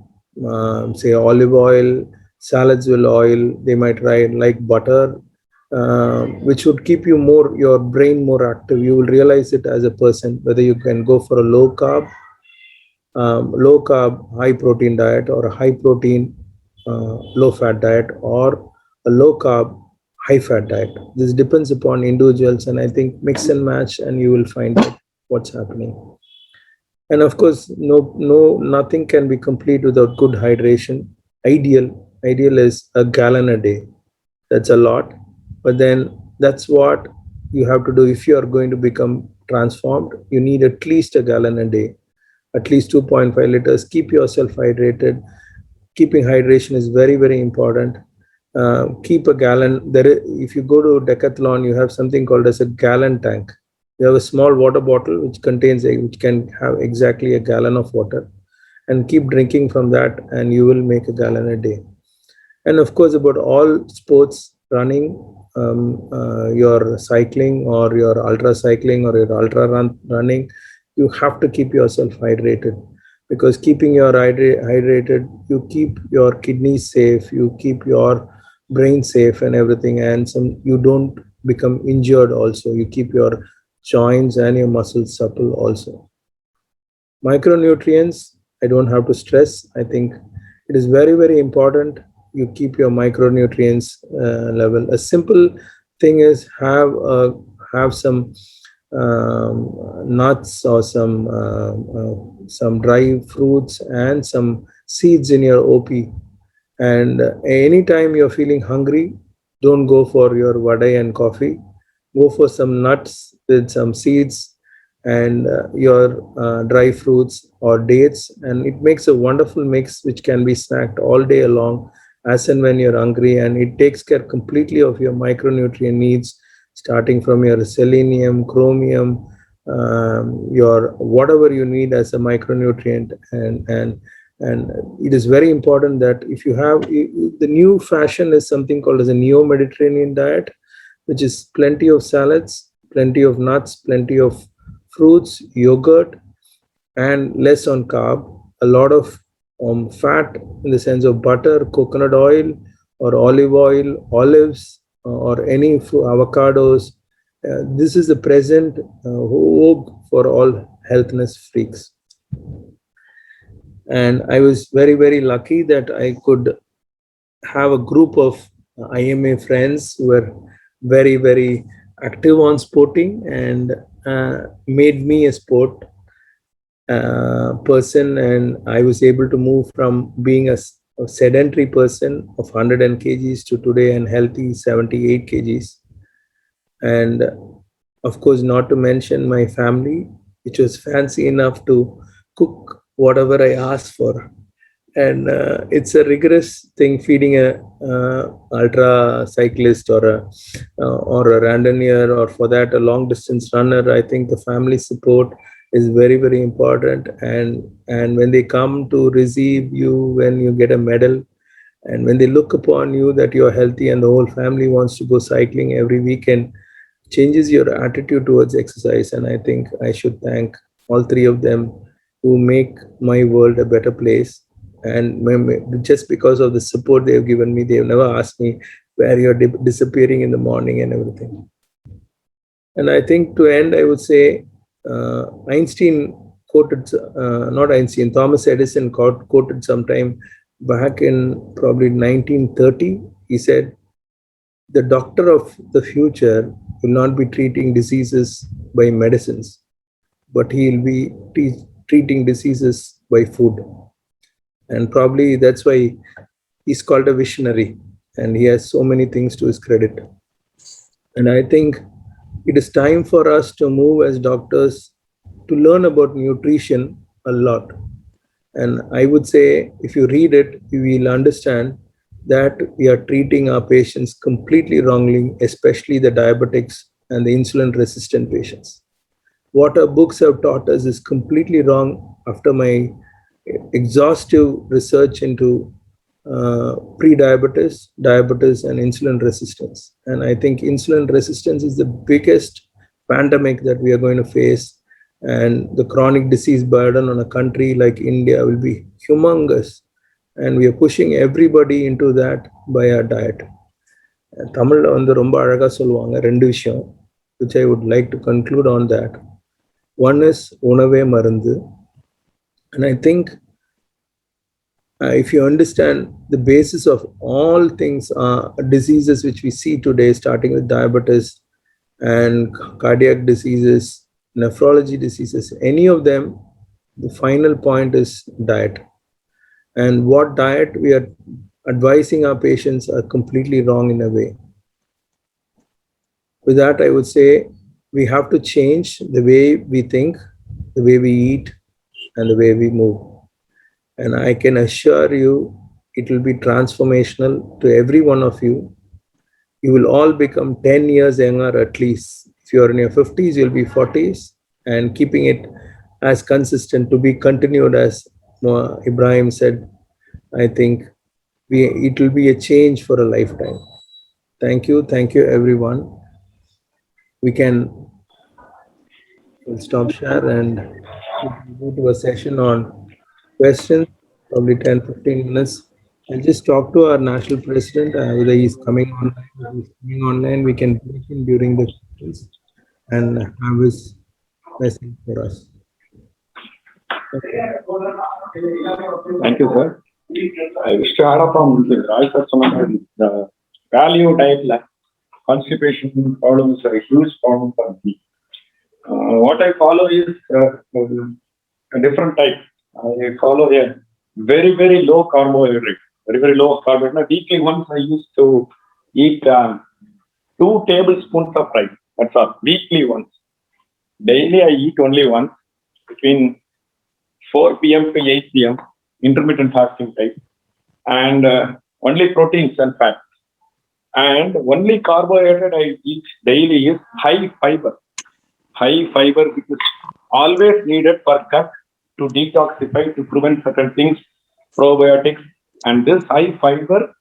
[SPEAKER 3] say olive oil, salads with oil. They might like butter, which would keep you your brain more active. You will realize it as a person, whether you can go for a low carb, high protein diet, or a high protein, low fat diet or a low carb, high fat diet. This depends upon individuals, and I think mix and match, and you will find out what's happening. And of course, nothing can be complete without good hydration. Ideal is a gallon a day. That's a lot, but then that's what you have to do. If you are going to become transformed, you need at least a gallon a day, at least 2.5 liters. Keep yourself hydrated. Keeping hydration is very, very important. Keep a gallon. If you go to Decathlon, you have something called as a gallon tank. You have a small water bottle which can have exactly a gallon of water, and keep drinking from that, and you will make a gallon a day. And of course, about all sports, running, your cycling or your ultra cycling or your ultra running, you have to keep yourself hydrated, because keeping your hydrated, you keep your kidneys safe, you keep your brain safe and everything, and you don't become injured also. You keep your joints and your muscles supple also. Micronutrients, I don't have to stress. I think it is very, very important you keep your micronutrients level. A simple thing is have some nuts or some dry fruits and some seeds in your OP. And anytime you're feeling hungry, don't go for your vada and coffee. Go for some nuts with some seeds and your dry fruits or dates, and it makes a wonderful mix which can be snacked all day long as and when you're hungry, and it takes care completely of your micronutrient needs, starting from your selenium, chromium, your whatever you need as a micronutrient. And it is very important that if you have the new fashion is something called as a neo-Mediterranean diet, which is plenty of salads, plenty of nuts, plenty of fruits, yogurt, and less on carb, a lot of fat in the sense of butter, coconut oil, or olive oil, olives, or any avocados. This is the present hope for all healthness freaks. And I was very, very lucky that I could have a group of IMA friends who were very, very active on sporting and made me a sport person, and I was able to move from being a sedentary person of 100 kgs to today and healthy 78 kgs. And of course, not to mention my family, which was fancy enough to cook whatever I asked for. And it's a rigorous thing feeding a ultra cyclist or a randonneer, or for that a long distance runner. I think the family support is very, very important. And when they come to receive you, when you get a medal, and when they look upon you that you're healthy and the whole family wants to go cycling every weekend, changes your attitude towards exercise. And I think I should thank all three of them who make my world a better place. And just because of the support they have given me, they have never asked me where you're disappearing in the morning and everything. And I think to end, I would say Einstein quoted, not Einstein, Thomas Edison quoted sometime back in probably 1930. He said, the doctor of the future will not be treating diseases by medicines, but he'll be treating diseases by food. And probably that's why he's called a visionary, and he has so many things to his credit. And I think it is time for us to move as doctors to learn about nutrition a lot. And I would say, if you read it, you will understand that we are treating our patients completely wrongly, especially the diabetics and the insulin resistant patients. What our books have taught us is completely wrong after my exhaustive research into pre-diabetes, diabetes, and insulin resistance. And I think insulin resistance is the biggest pandemic that we are going to face. And the chronic disease burden on a country like India will be humongous. And we are pushing everybody into that by our diet. Tamil வந்து ரொம்ப அழகா சொல்லுவாங்க ரெண்டு விஷயம், which I would like to conclude on that. One is உணவே மருந்து. And I think if you understand the basis of all things, diseases which we see today, starting with diabetes and cardiac diseases, nephrology diseases, any of them, the final point is diet. And what diet we are advising our patients are completely wrong in a way. With that, I would say we have to change the way we think, the way we eat, and the way we move. And I can assure you, it will be transformational to every one of you. You will all become 10 years younger at least. If you're in your 50s, you'll be 40s, and keeping it as consistent to be continued, as Ibrahim said, I think it will be a change for a lifetime. Thank you everyone. We'll stop share and go to a session on questions, probably 10-15 minutes. I'll just talk to our national president, whether he's coming online. If he's coming online, we can break in during the questions and have his message for us.
[SPEAKER 1] Thank you, sir. I wish to add up on the value diet, constipation problem is a huge problem for me. What I follow is a different type. I follow a very, very low carbohydrate. Very low carbohydrate. Weekly once I used to eat 2 tablespoons of rice. That's all. Weekly once. Daily I eat only once between 4 p.m. to 8 p.m. intermittent fasting type, and only proteins and fats. And only carbohydrate I eat daily is high fiber. High fiber, which is always needed for gut to detoxify, to prevent certain things, probiotics, and this high fiber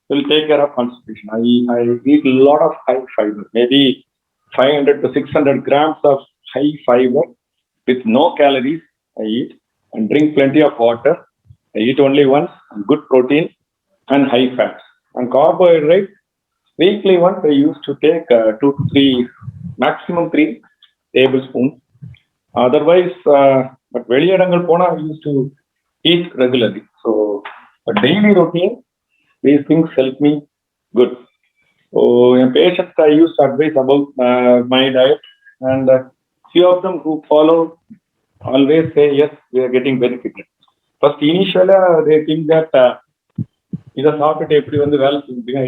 [SPEAKER 1] will take care of constipation. I eat a lot of high fiber, maybe 500 to 600 grams of high fiber with no calories I eat, and drink plenty of water. I eat only once, good protein and high fats. And carbohydrate, weekly once I used to take 2 to 3, maximum 3 tablespoons. Otherwise, but veliyadangal pona I used to eat regularly. So a daily routine, these things help me good. So in patients I used to advise about my diet, and few of them who follow always say yes, we are getting benefited. First initially they think that I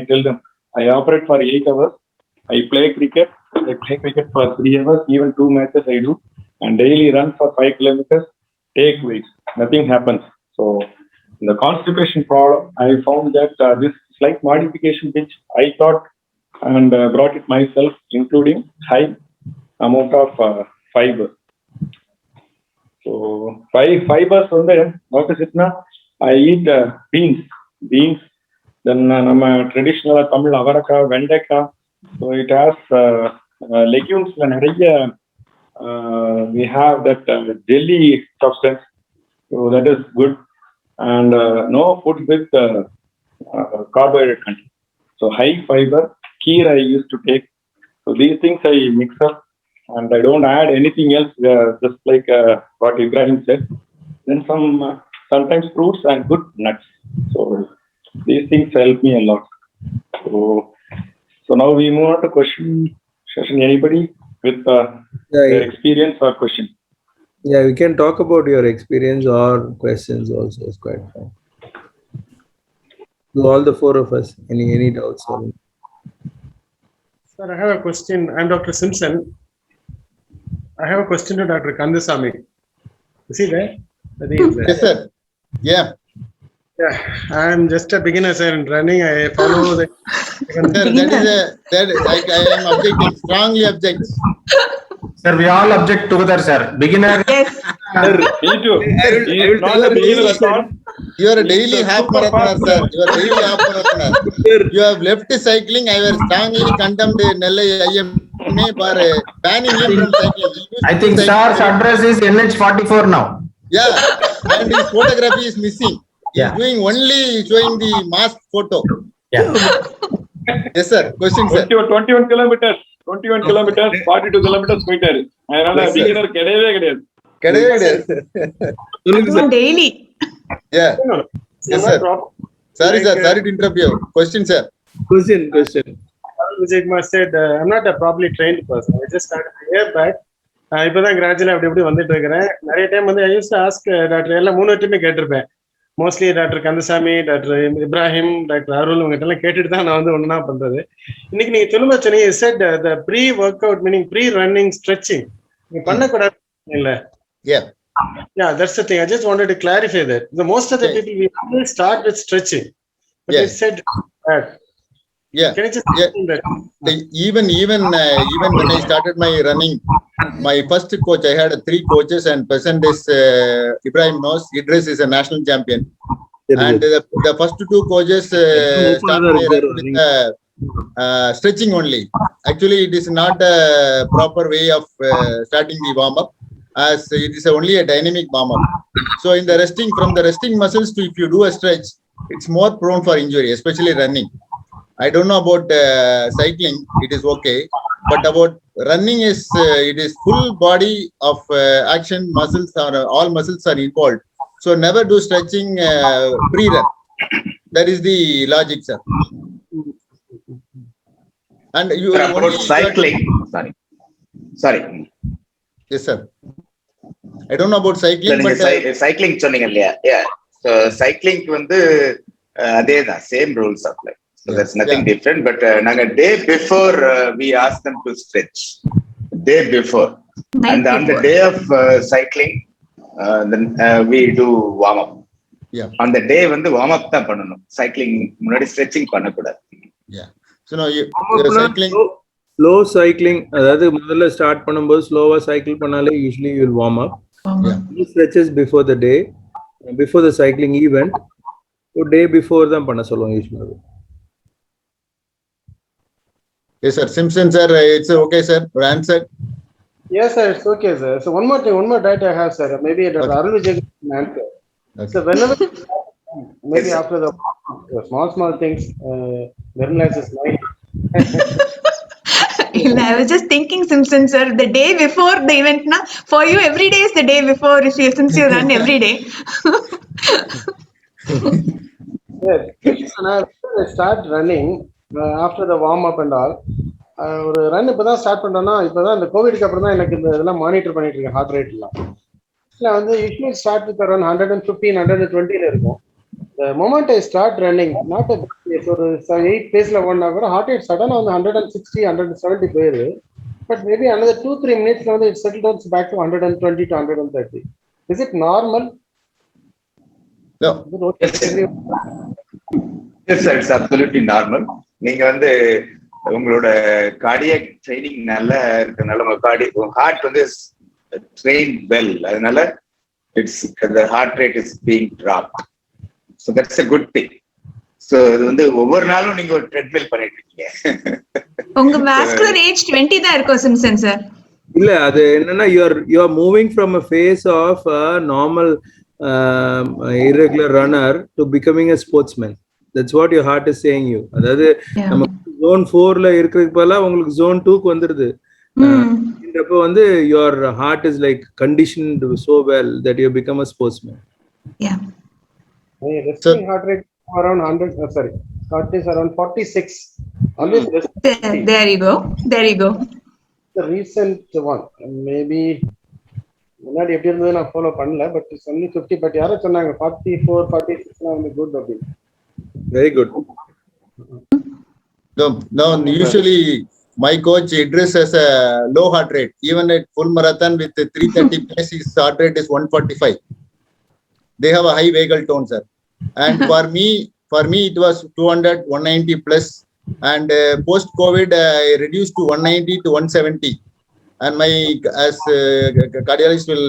[SPEAKER 1] tell them I operate for 8 hours. I play cricket for 3 hours, even 2 matches I do, and daily run for 5 kilometers, take weights. Nothing happens. So in the constipation problem, I found that this slight modification which I thought and brought it myself, including high amount of fiber. So fibers on there, what is it now? I eat beans, then traditional Tamil avaraka, vendeka. So it has legumes, we have that jelly substance, so that is good, and no food with carbohydrate content. So high fiber, kheer I used to take. So these things I mix up, and I don't add anything else, just like what Ibrahim said. Then sometimes fruits and good nuts. So these things help me a lot. So now we move on to question session. Anybody with their experience or question?
[SPEAKER 3] Yeah, we can talk about your experience or questions also. It's quite fine. To all the 4 of us, any doubts?
[SPEAKER 10] Sir, I have a question. I'm Dr. Simpson. I have a question to Dr. Kandasamy. Is he there?
[SPEAKER 8] Yes, sir. Yeah.
[SPEAKER 10] Yeah, I'm just a beginner, sir, in running. I follow the.
[SPEAKER 8] Sir, I am objecting, strongly object.
[SPEAKER 6] Sir, we all object together, sir. Beginner.
[SPEAKER 4] Yes.
[SPEAKER 1] Sir, me too. He is not a beginner at all.
[SPEAKER 8] You are a daily half marathoner, sir. You are a daily half marathoner. You have left cycling. I will strongly condemned Nellai IMA for banning him from cycling.
[SPEAKER 6] I think sir's address is NH44 now.
[SPEAKER 8] Yeah, and his photography is missing. He is doing only showing the mask photo.
[SPEAKER 6] Yeah.
[SPEAKER 8] Yes, sir. Question, sir.
[SPEAKER 1] 21 kilometers, 42 kilometers போயிட்டாரு. அதனால beginner கிடையவே கிடையாது.
[SPEAKER 8] Daily. Yeah. Yes,
[SPEAKER 10] Am I
[SPEAKER 8] sir.
[SPEAKER 10] proper?
[SPEAKER 8] Sorry,
[SPEAKER 10] Like,
[SPEAKER 8] sir. Sorry to interrupt you. Question, sir.
[SPEAKER 3] Question.
[SPEAKER 10] Vijay Kumar said, I'm not a properly trained person. I just started a year back. இப்பதான் கிராஜுவலா அப்படி இப்படி வந்துட்டு இருக்கிறேன். நிறைய time வந்து I use to ask doctor எல்லாம் 3 வாட்டியுமே கேட்டிருப்பேன். Mostly doctor Kandasamy, doctor Ibrahim, doctor Arul உங்ககிட்ட எல்லாம் கேட்டுட்டு தான் நான் வந்து ஒன்னா பண்றது. இன்னைக்கு நீங்க சொல்லும்போது சொன்னீங்க set the pre work out meaning pre running stretching நீங்க பண்ணக்கூடாது இல்ல? Yeah, that's the thing. I just wanted to clarify that. Most of the people we always start with stretching, but they said that.
[SPEAKER 8] Yeah.
[SPEAKER 10] Can you just explain that?
[SPEAKER 8] Even when I started my running, my first coach, I had 3 coaches, and present is Ibrahim knows. Idris is a national champion, and the first 2 coaches started my run with stretching only. Actually, it is not a proper way of starting the warm up, as it is only a dynamic warm up. So in the resting, from the resting muscles to if you do a stretch, it's more prone for injury, especially running. I don't know about cycling, it is okay, but about running is it is full body of action, muscles are all muscles are involved. So never do stretching pre-run. That is the logic, sir. And you
[SPEAKER 11] about cycling. Sorry.
[SPEAKER 8] Yes, sir. I don't know about cycling, but
[SPEAKER 11] cycling சொன்னீங்க இல்லையா? Yeah. So cycling வந்து அதேதான், same rules apply. So that's nothing different. But naga day before we ask them to stretch. Day before. And on the day of cycling, then we do warm up.
[SPEAKER 8] Yeah.
[SPEAKER 11] On the day வந்து warm up தான் பண்ணணும். Cycling முன்னாடி stretching பண்ணக்கூடாது.
[SPEAKER 8] Yeah. So now you cycling.
[SPEAKER 3] Slow cycling, அதாவது முதல்ல start பண்ணும்போது ஸ்லோவா cycle பண்ணாலே usually you will warm up. Stretches before the day, before the cycling event. So day before தான் பண்ண சொல்லுவோம் usually.
[SPEAKER 8] Yes, sir. Simpson, sir, it's okay, sir. Answer.
[SPEAKER 10] Yes, sir, it's okay, sir. So one more thing, one more data I have, sir. Maybe Dr. Arul Vijay can answer. Okay. So whenever, maybe after the small things, Nirmala is mind.
[SPEAKER 12] I was just thinking, Simpson, sir, the day before the event, na, for you, every day is the day before, since you run every day.
[SPEAKER 10] Yes, I start running after the warm up and all. ஒரு run இப்பதான் start பண்றேன்னா இப்பதான் இந்த கோவிட்க்கு அப்புறம் தான் எனக்கு இந்த இதெல்லாம் மானிட்டர் பண்ணிட்டு இருக்கேன் ஹார்ட் ரேட் எல்லாம். இல்லை வந்து யூஸ்வலி ஸ்டார்ட் வித் அரௌண்ட் 115, 120 இருக்கும். The moment I start running, not a ஒரு 8 paceல ஓடினா கூட ஹார்ட் ரேட் சடனா வந்து 160, 170 போயிரு. But maybe another 2-3 minutes வந்து it settles back to 120 to 130. Is it normal?
[SPEAKER 8] No.
[SPEAKER 11] Yes, sir, it's absolutely normal. நீங்க வந்து உங்களோட கார்டியாக் ட்ரைனிங் நல்லா இருக்கனால உங்க ஹார்ட் வந்து ட்ரெயின் வெல், அதனால it's the heart rate is being dropped. So that's a good thing. So இது வந்து ஒவ்வொரு நாளும் நீங்க ஒரு ட்ரெட்மில் பண்ணிட்டு இருக்கீங்க.
[SPEAKER 12] உங்க வாஸ்குலர் ஏஜ் 20 தான் இருக்கும் சிம்சன் சார்.
[SPEAKER 3] இல்ல அது என்னன்னா you are moving from a phase of a normal irregular runner to becoming a sportsman. That's what your heart is saying you. அதாவது நம்ம zone 4ல இருக்கிறதுக்கு பதிலா உங்களுக்கு zone 2க்கு வந்துருது. அப்ப வந்து your heart is like conditioned so well that you become a sportsman.
[SPEAKER 12] Yeah.
[SPEAKER 10] Resting heart rate around 100. Sorry, heart is around 46. Always
[SPEAKER 12] there you go. There you go.
[SPEAKER 10] The recent one, maybe முன்னாடி எப்படி இருந்தது நான் follow பண்ணல, but it's only 50. But யாரோ சொன்னாங்க 44, 46 லாம் வந்து good அப்படி.
[SPEAKER 3] Very good.
[SPEAKER 8] No, usually my coach Idris has a low heart rate. Even at full marathon with 330 pace, his heart rate is 145. They have a high vagal tone, sir. And for me it was 200, 190 plus. And post COVID, I reduced to 190 to 170. And my as cardiologist will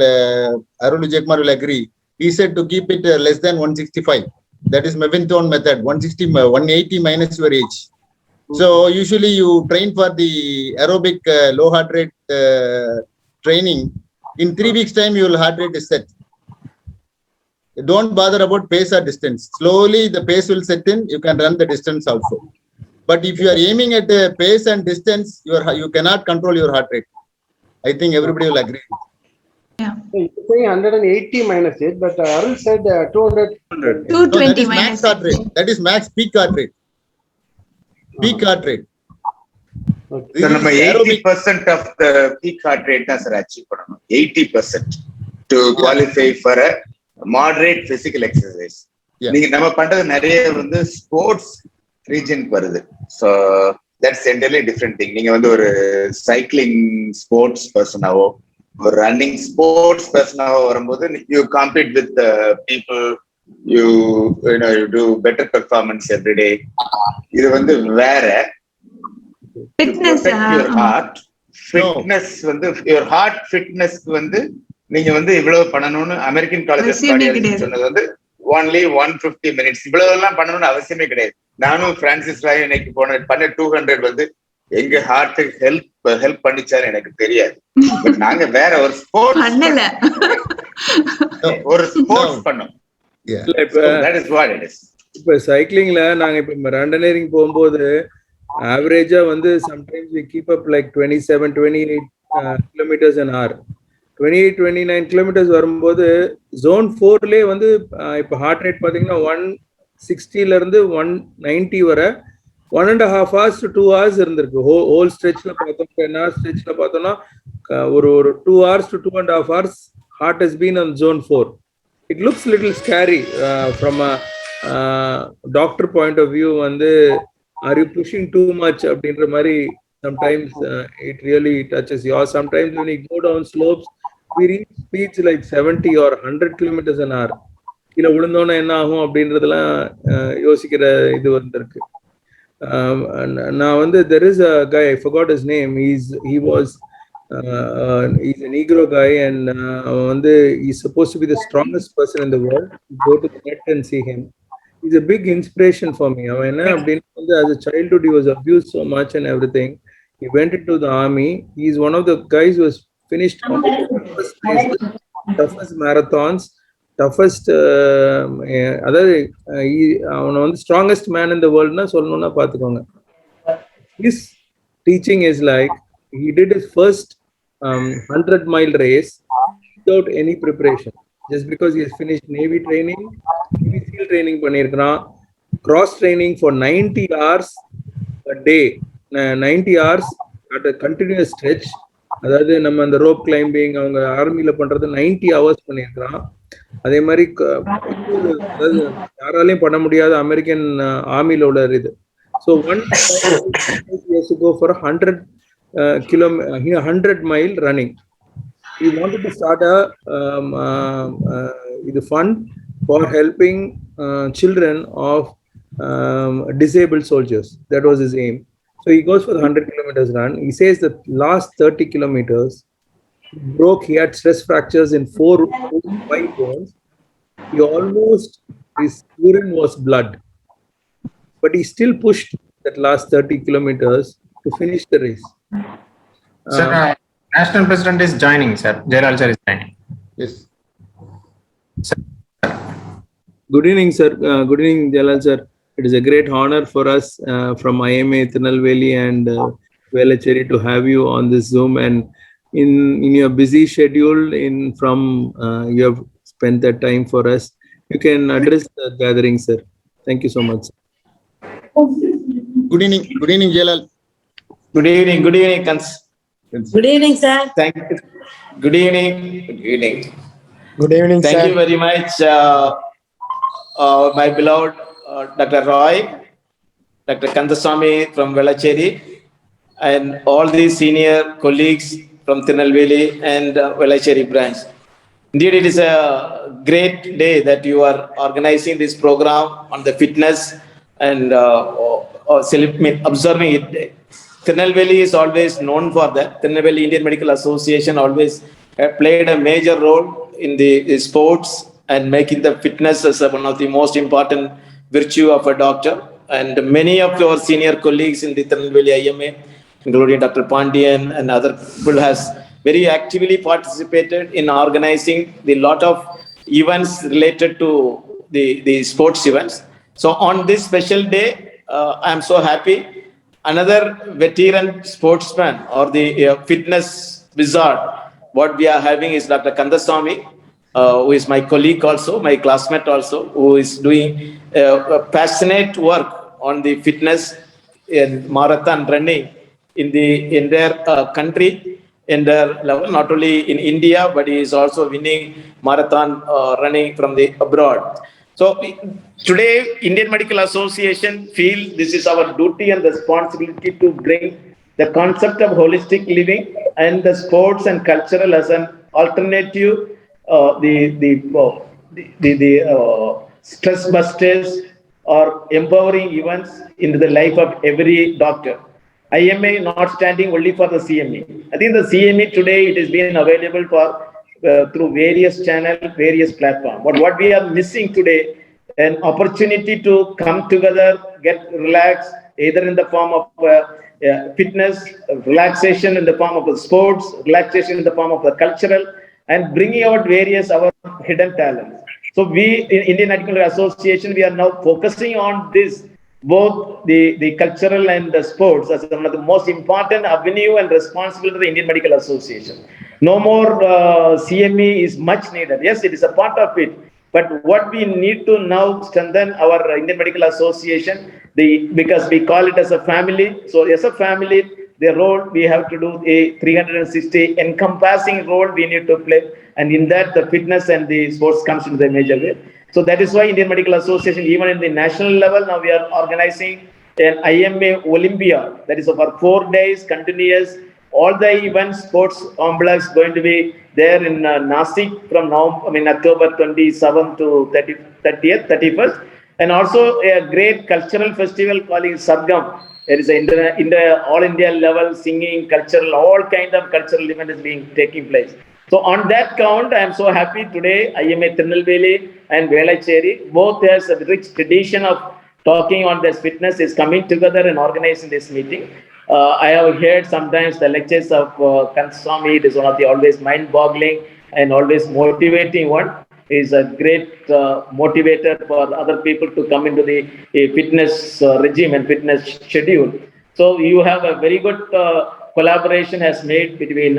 [SPEAKER 8] Arul Vijay will agree. He said to keep it less than 165. That is Mevin-Thorne method. 180 minus your age. So usually you train for the aerobic low heart rate training. In 3 weeks time, your heart rate is set. Don't bother about pace or distance. Slowly the pace will set in. You can run the distance also. But if you are aiming at pace and distance, you cannot control your heart rate. I think everybody will agree.
[SPEAKER 10] You're saying 180 minus 8, but Arul said 200.
[SPEAKER 8] 200.
[SPEAKER 12] 220
[SPEAKER 8] No, that is max
[SPEAKER 12] minus
[SPEAKER 8] heart rate. That is max peak heart rate. Peak heart rate. This
[SPEAKER 11] So
[SPEAKER 8] is
[SPEAKER 11] நம்ம
[SPEAKER 8] aerobic.
[SPEAKER 11] 80% of the peak heart rate தான் sir achieve பண்ணணும். 80% to qualify for a moderate physical exercise.
[SPEAKER 8] Yeah.
[SPEAKER 11] நீங்க நம்ம பண்றது நிறைய வந்து sports ரீஜனுக்கு வருது. So that's entirely different thing. நீங்க வந்து ஒரு சைக்கிளிங் ஸ்போர்ட்ஸ் பர்சனாவோ ஒரு ரன்னிங் ஸ்போர்ட்ஸ் பர்சனாவோ வரும்போது you compete with the people, you do better performance every day. இது வந்து வேற
[SPEAKER 12] Fitness.
[SPEAKER 11] your heart fitness வந்து your heart fitness வந்து நீங்க வந்து இவ்வளவு பண்ணணும்னு அமெரிக்கன் காலேஜ் ஆஃப் கார்டியாலஜி சொன்னது வந்து only 150 minutes இவ்வளவு எல்லாம் பண்ணணும்னு அவசியமே கிடையாது. நானும் பிரான்சிஸ் ராய் இன்னைக்கு பண்ண 200 வந்து எங்க ஹார்ட் ஹெல்ப் பண்ணிச்சாரு எனக்கு தெரியாது. பட் நாங்க வேற ஒரு ஸ்போர்ட்ஸ்
[SPEAKER 12] பண்ணல.
[SPEAKER 11] ஒரு ஸ்போர்ட்ஸ் பண்ணோம். That is what it is.
[SPEAKER 3] இப்ப சைக்கிளிங்ல நாங்க இப்ப ரண்டனரிங் போகும்போது ஆவரேஜா வந்து sometimes we keep up like 27-28 kilometers an hour. 28-29 kilometers வரும்போது zone 4லயே வந்து இப்ப ஹார்ட் ரேட் பாத்தீங்கன்னா 160ல இருந்து 190 வரை 1.5 hours to 2 hours இருந்திருக்கு. ஹோல் ஸ்ட்ரெச்ல பார்த்தோம், 10 hours ஸ்ட்ரெச்ல பார்த்தோம்னா ஒரு 2 hours to 2.5 hours heart has been on zone 4. It looks little scary from a doctor point of view. வந்து are you pushing too much அப்படின்ற மாதிரி sometimes it really touches you. Or sometimes when you go down slopes we reach speeds like 70 or 100 kilometers an hour. கீழே விழுந்தோன்னா என்ன ஆகும் அப்படின்றதெல்லாம் யோசிக்கிற இது வந்திருக்கு. நான் வந்து there is a guy, I forgot his name. He's a Negro guy and வந்து he's supposed to be the strongest person in the world. You go to the net and see him. He's a big inspiration for me. அவன் என்ன அப்படின்னா வந்து as a childhood he was abused so much and everything. He went into the army. He's one of the guys who has finished all the toughest marathons, toughest அதாவது அவனை வந்து strongest man in த வேர்ல்ட்னா சொல்லணும்னா பார்த்துக்கோங்க. His teaching is like he did his first 100-mile race without any preparation, just because he has finished Navy training, Navy SEAL training பண்ணியிருக்கிறான், cross training for 90 hours a day, 90 hours at a continuous stretch. அதாவது நம்ம அந்த rope climbing அவங்க ஆர்மியில பண்றது 90 hours பண்ணியிருக்கிறான். அதே மாதிரி அதாவது யாராலையும் பண்ண முடியாத அமெரிக்கன் ஆர்மியில உள்ள இது. So 1 for 100-mile running. He wanted to start a fund for helping children of disabled soldiers. That was his aim. So he goes for the 100 kilometers run. He says the last 30 kilometers broke. He had stress fractures in 5 bones. He almost, his urine was blood, but he still pushed that last 30 kilometers to finish the race.
[SPEAKER 6] Sir, National President is joining, sir. Jailal sir is joining.
[SPEAKER 8] Yes.
[SPEAKER 6] Sir.
[SPEAKER 3] Good evening, sir. Good evening, Jalal sir. It is a great honor for us from IMA TIRUNELVELI and Velachery to have you on this Zoom, and in your busy schedule you have spent that time for us. You can address the gathering, sir. Thank you so much.
[SPEAKER 8] Good evening, Jalal.
[SPEAKER 11] Good evening, Kans.
[SPEAKER 13] Good evening, sir.
[SPEAKER 11] Thank you. Good evening.
[SPEAKER 5] Good evening,
[SPEAKER 11] Thank
[SPEAKER 5] sir.
[SPEAKER 11] you very much, my beloved Dr. Roy, Dr. Kandasamy from Velachery, and all the senior colleagues from TIRUNELVELI and Velachery branch. Indeed, it is a great day that you are organizing this program on the fitness and observing it. TIRUNELVELI is always known for that. TIRUNELVELI Indian Medical Association always played a major role in the sports and making the fitness as one of the most important virtue of a doctor. And many of your senior colleagues in the TIRUNELVELI IMA, including Dr. Pandian and other people, has very actively participated in organizing the lot of events related to the sports events. So on this special day, I am so happy. Another veteran sportsman or the fitness wizard
[SPEAKER 14] what we are having is Dr. Kandasamy, who is my colleague also, my classmate also, who is doing passionate work on the fitness in marathon running in their country, in their level, not only in India, but he is also winning marathon running from the abroad. So today, Indian Medical Association feel this is our duty and responsibility to bring the concept of holistic living and the sports and cultural as an alternative, stress busters or empowering events into the life of every doctor. IMA not standing only for the CME. I think the CME today, it is being available for through various channels, various platforms. But what we are missing today, an opportunity to come together, get relaxed, either in the form of fitness, relaxation in the form of sports, relaxation in the form of the cultural, and bringing out various our hidden talents. So we in Indian Medical Association, we are now focusing on this, both the cultural and the sports as one of the most important avenue and responsibility of the Indian Medical Association. No more CME is much needed. Yes, it is a part of it. But what we need to now strengthen our Indian Medical Association, because we call it as a family. So as a family, the role we have to do a 360 encompassing role we need to play. And in that, the fitness and the sports comes into the major way. So that is why Indian Medical Association, even in the national level, now we are organizing an IMA Olympia. That is for 4 days continuous. All the events, sports complex going to be there in Nashik from now, October 27th to 30th, 31st. And also a great cultural festival called Sargam. There is a all India level singing, cultural, all kind of cultural event is taking place. So on that count, I am so happy today, IMA TIRUNELVELI and Velacheri, both has a rich tradition of talking on this fitness, is coming together and organizing this meeting. I have heard sometimes the lectures of Kandasamy. It is one of the always mind-boggling and always motivating one. He is a great motivator for other people to come into the fitness regime and fitness schedule. So you have a very good collaboration has made between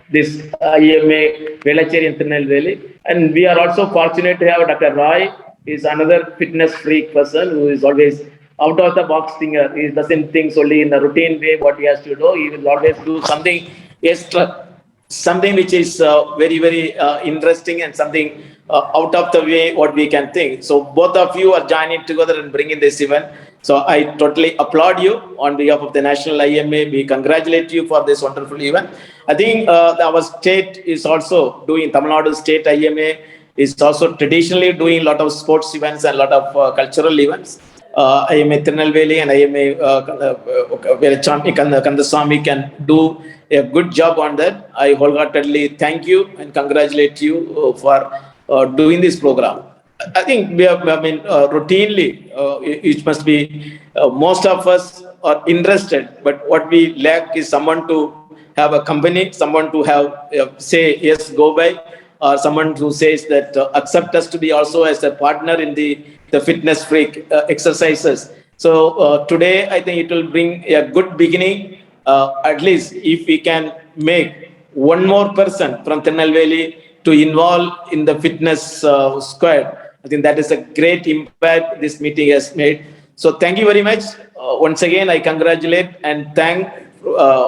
[SPEAKER 14] this IMA Velachery and TIRUNELVELI. And we are also fortunate to have Dr. Roy. He is another fitness freak person who is always out of the box thinker. He doesn't think only in a routine way what he has to do. He will always do something extra, something which is very, very interesting and something out of the way what we can think. So both of you are joining together and bringing this event. So I totally applaud you on behalf of the National IMA. We congratulate you for this wonderful event. I think our state is also doing, Tamil Nadu State IMA is also traditionally doing a lot of sports events and a lot of cultural events. IMA TIRUNELVELI and IMA Kandasamy can do a good job on that. I wholeheartedly thank you and congratulate you for doing this program. I think we have, routinely, it must be, most of us are interested, but what we lack is someone to have a company, someone to have, say, yes, go by, or someone who says that accept us to be also as a partner in the fitness freak exercises. So today, I think it will bring a good beginning. At least if we can make one more person from TIRUNELVELI to involve in the fitness squad, I think that is a great impact this meeting has made. So thank you very much. Once again, I congratulate and thank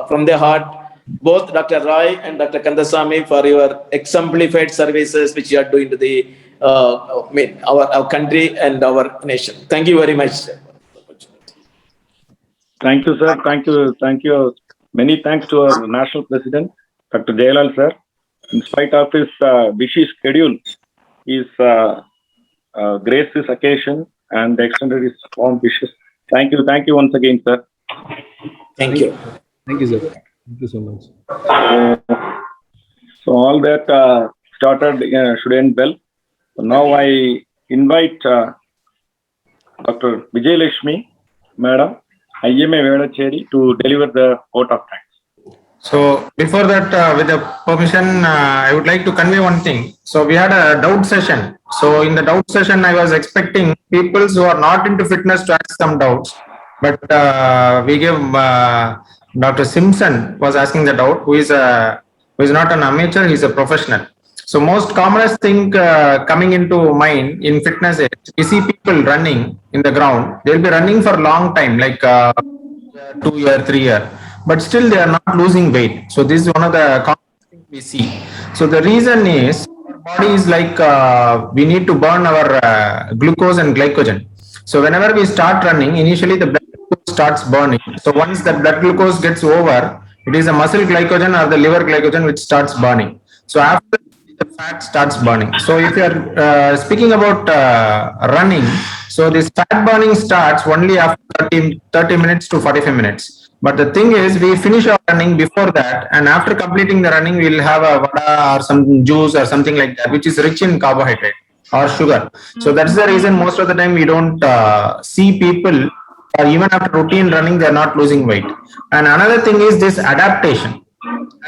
[SPEAKER 14] from the heart both Dr. Roy and Dr. Kandasamy for your exemplified services which you are doing to the our country and our nation. Thank you very much.
[SPEAKER 1] Thank you, sir. Thank you. Thank you. Many thanks to our national president, Dr. Jailal, sir. In spite of his busy schedule, he's graced this occasion and extended his warm wishes. Thank you. Thank you once again, sir.
[SPEAKER 14] Thank you.
[SPEAKER 3] Thank you, sir. Thank you so much.
[SPEAKER 1] So all that started should end well. So now I invite Dr. Vijay Lakshmi, Madam, IMA Velacheri, to deliver the vote of thanks.
[SPEAKER 6] So before that, with the permission, I would like to convey one thing. So we had a doubt session. So in the doubt session, I was expecting people who are not into fitness to ask some doubts. But we gave Dr. Simpson was asking the doubt, who is a who is not an amateur, he's a professional. So most commonest thing coming into mind in fitness is we see people running in the ground. They'll be running for a long time, like 2 year, 3 year, but still they are not losing weight. So this is one of the common things we see. So the reason is our body is like we need to burn our glucose and glycogen. So whenever we start running, initially the blood glucose starts burning. So once the blood glucose gets over, it is the muscle glycogen or the liver glycogen which starts burning. So after the fat starts burning. So if you are speaking about running, so this fat burning starts only after 30 minutes to 45 minutes. But the thing is, we finish our running before that, and after completing the running, we'll have a vada or some juice or something like that, which is rich in carbohydrate or sugar. So that's the reason most of the time we don't see people, or even after routine running, they're not losing weight. And another thing is this adaptation.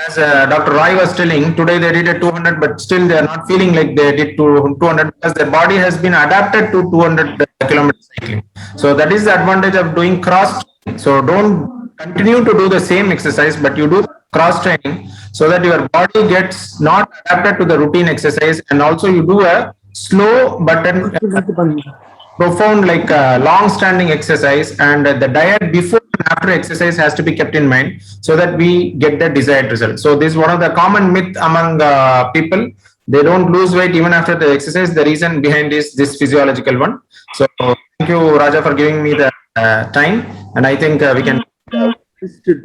[SPEAKER 6] As Dr. Roy was telling, today they did a 200, but still they are not feeling like they did 200 because their body has been adapted to 200 kilometer cycling. So that is the advantage of doing cross training. So don't continue to do the same exercise, but you do cross training so that your body gets not adapted to the routine exercise, and also you do a slow but profound, like long standing exercise, and the diet before and after exercise has to be kept in mind so that we get the desired result. So this is one of the common myth among people. They don't lose weight even after the exercise. The reason behind is this physiological one. So thank you, Raja, for giving me the time, and I think we can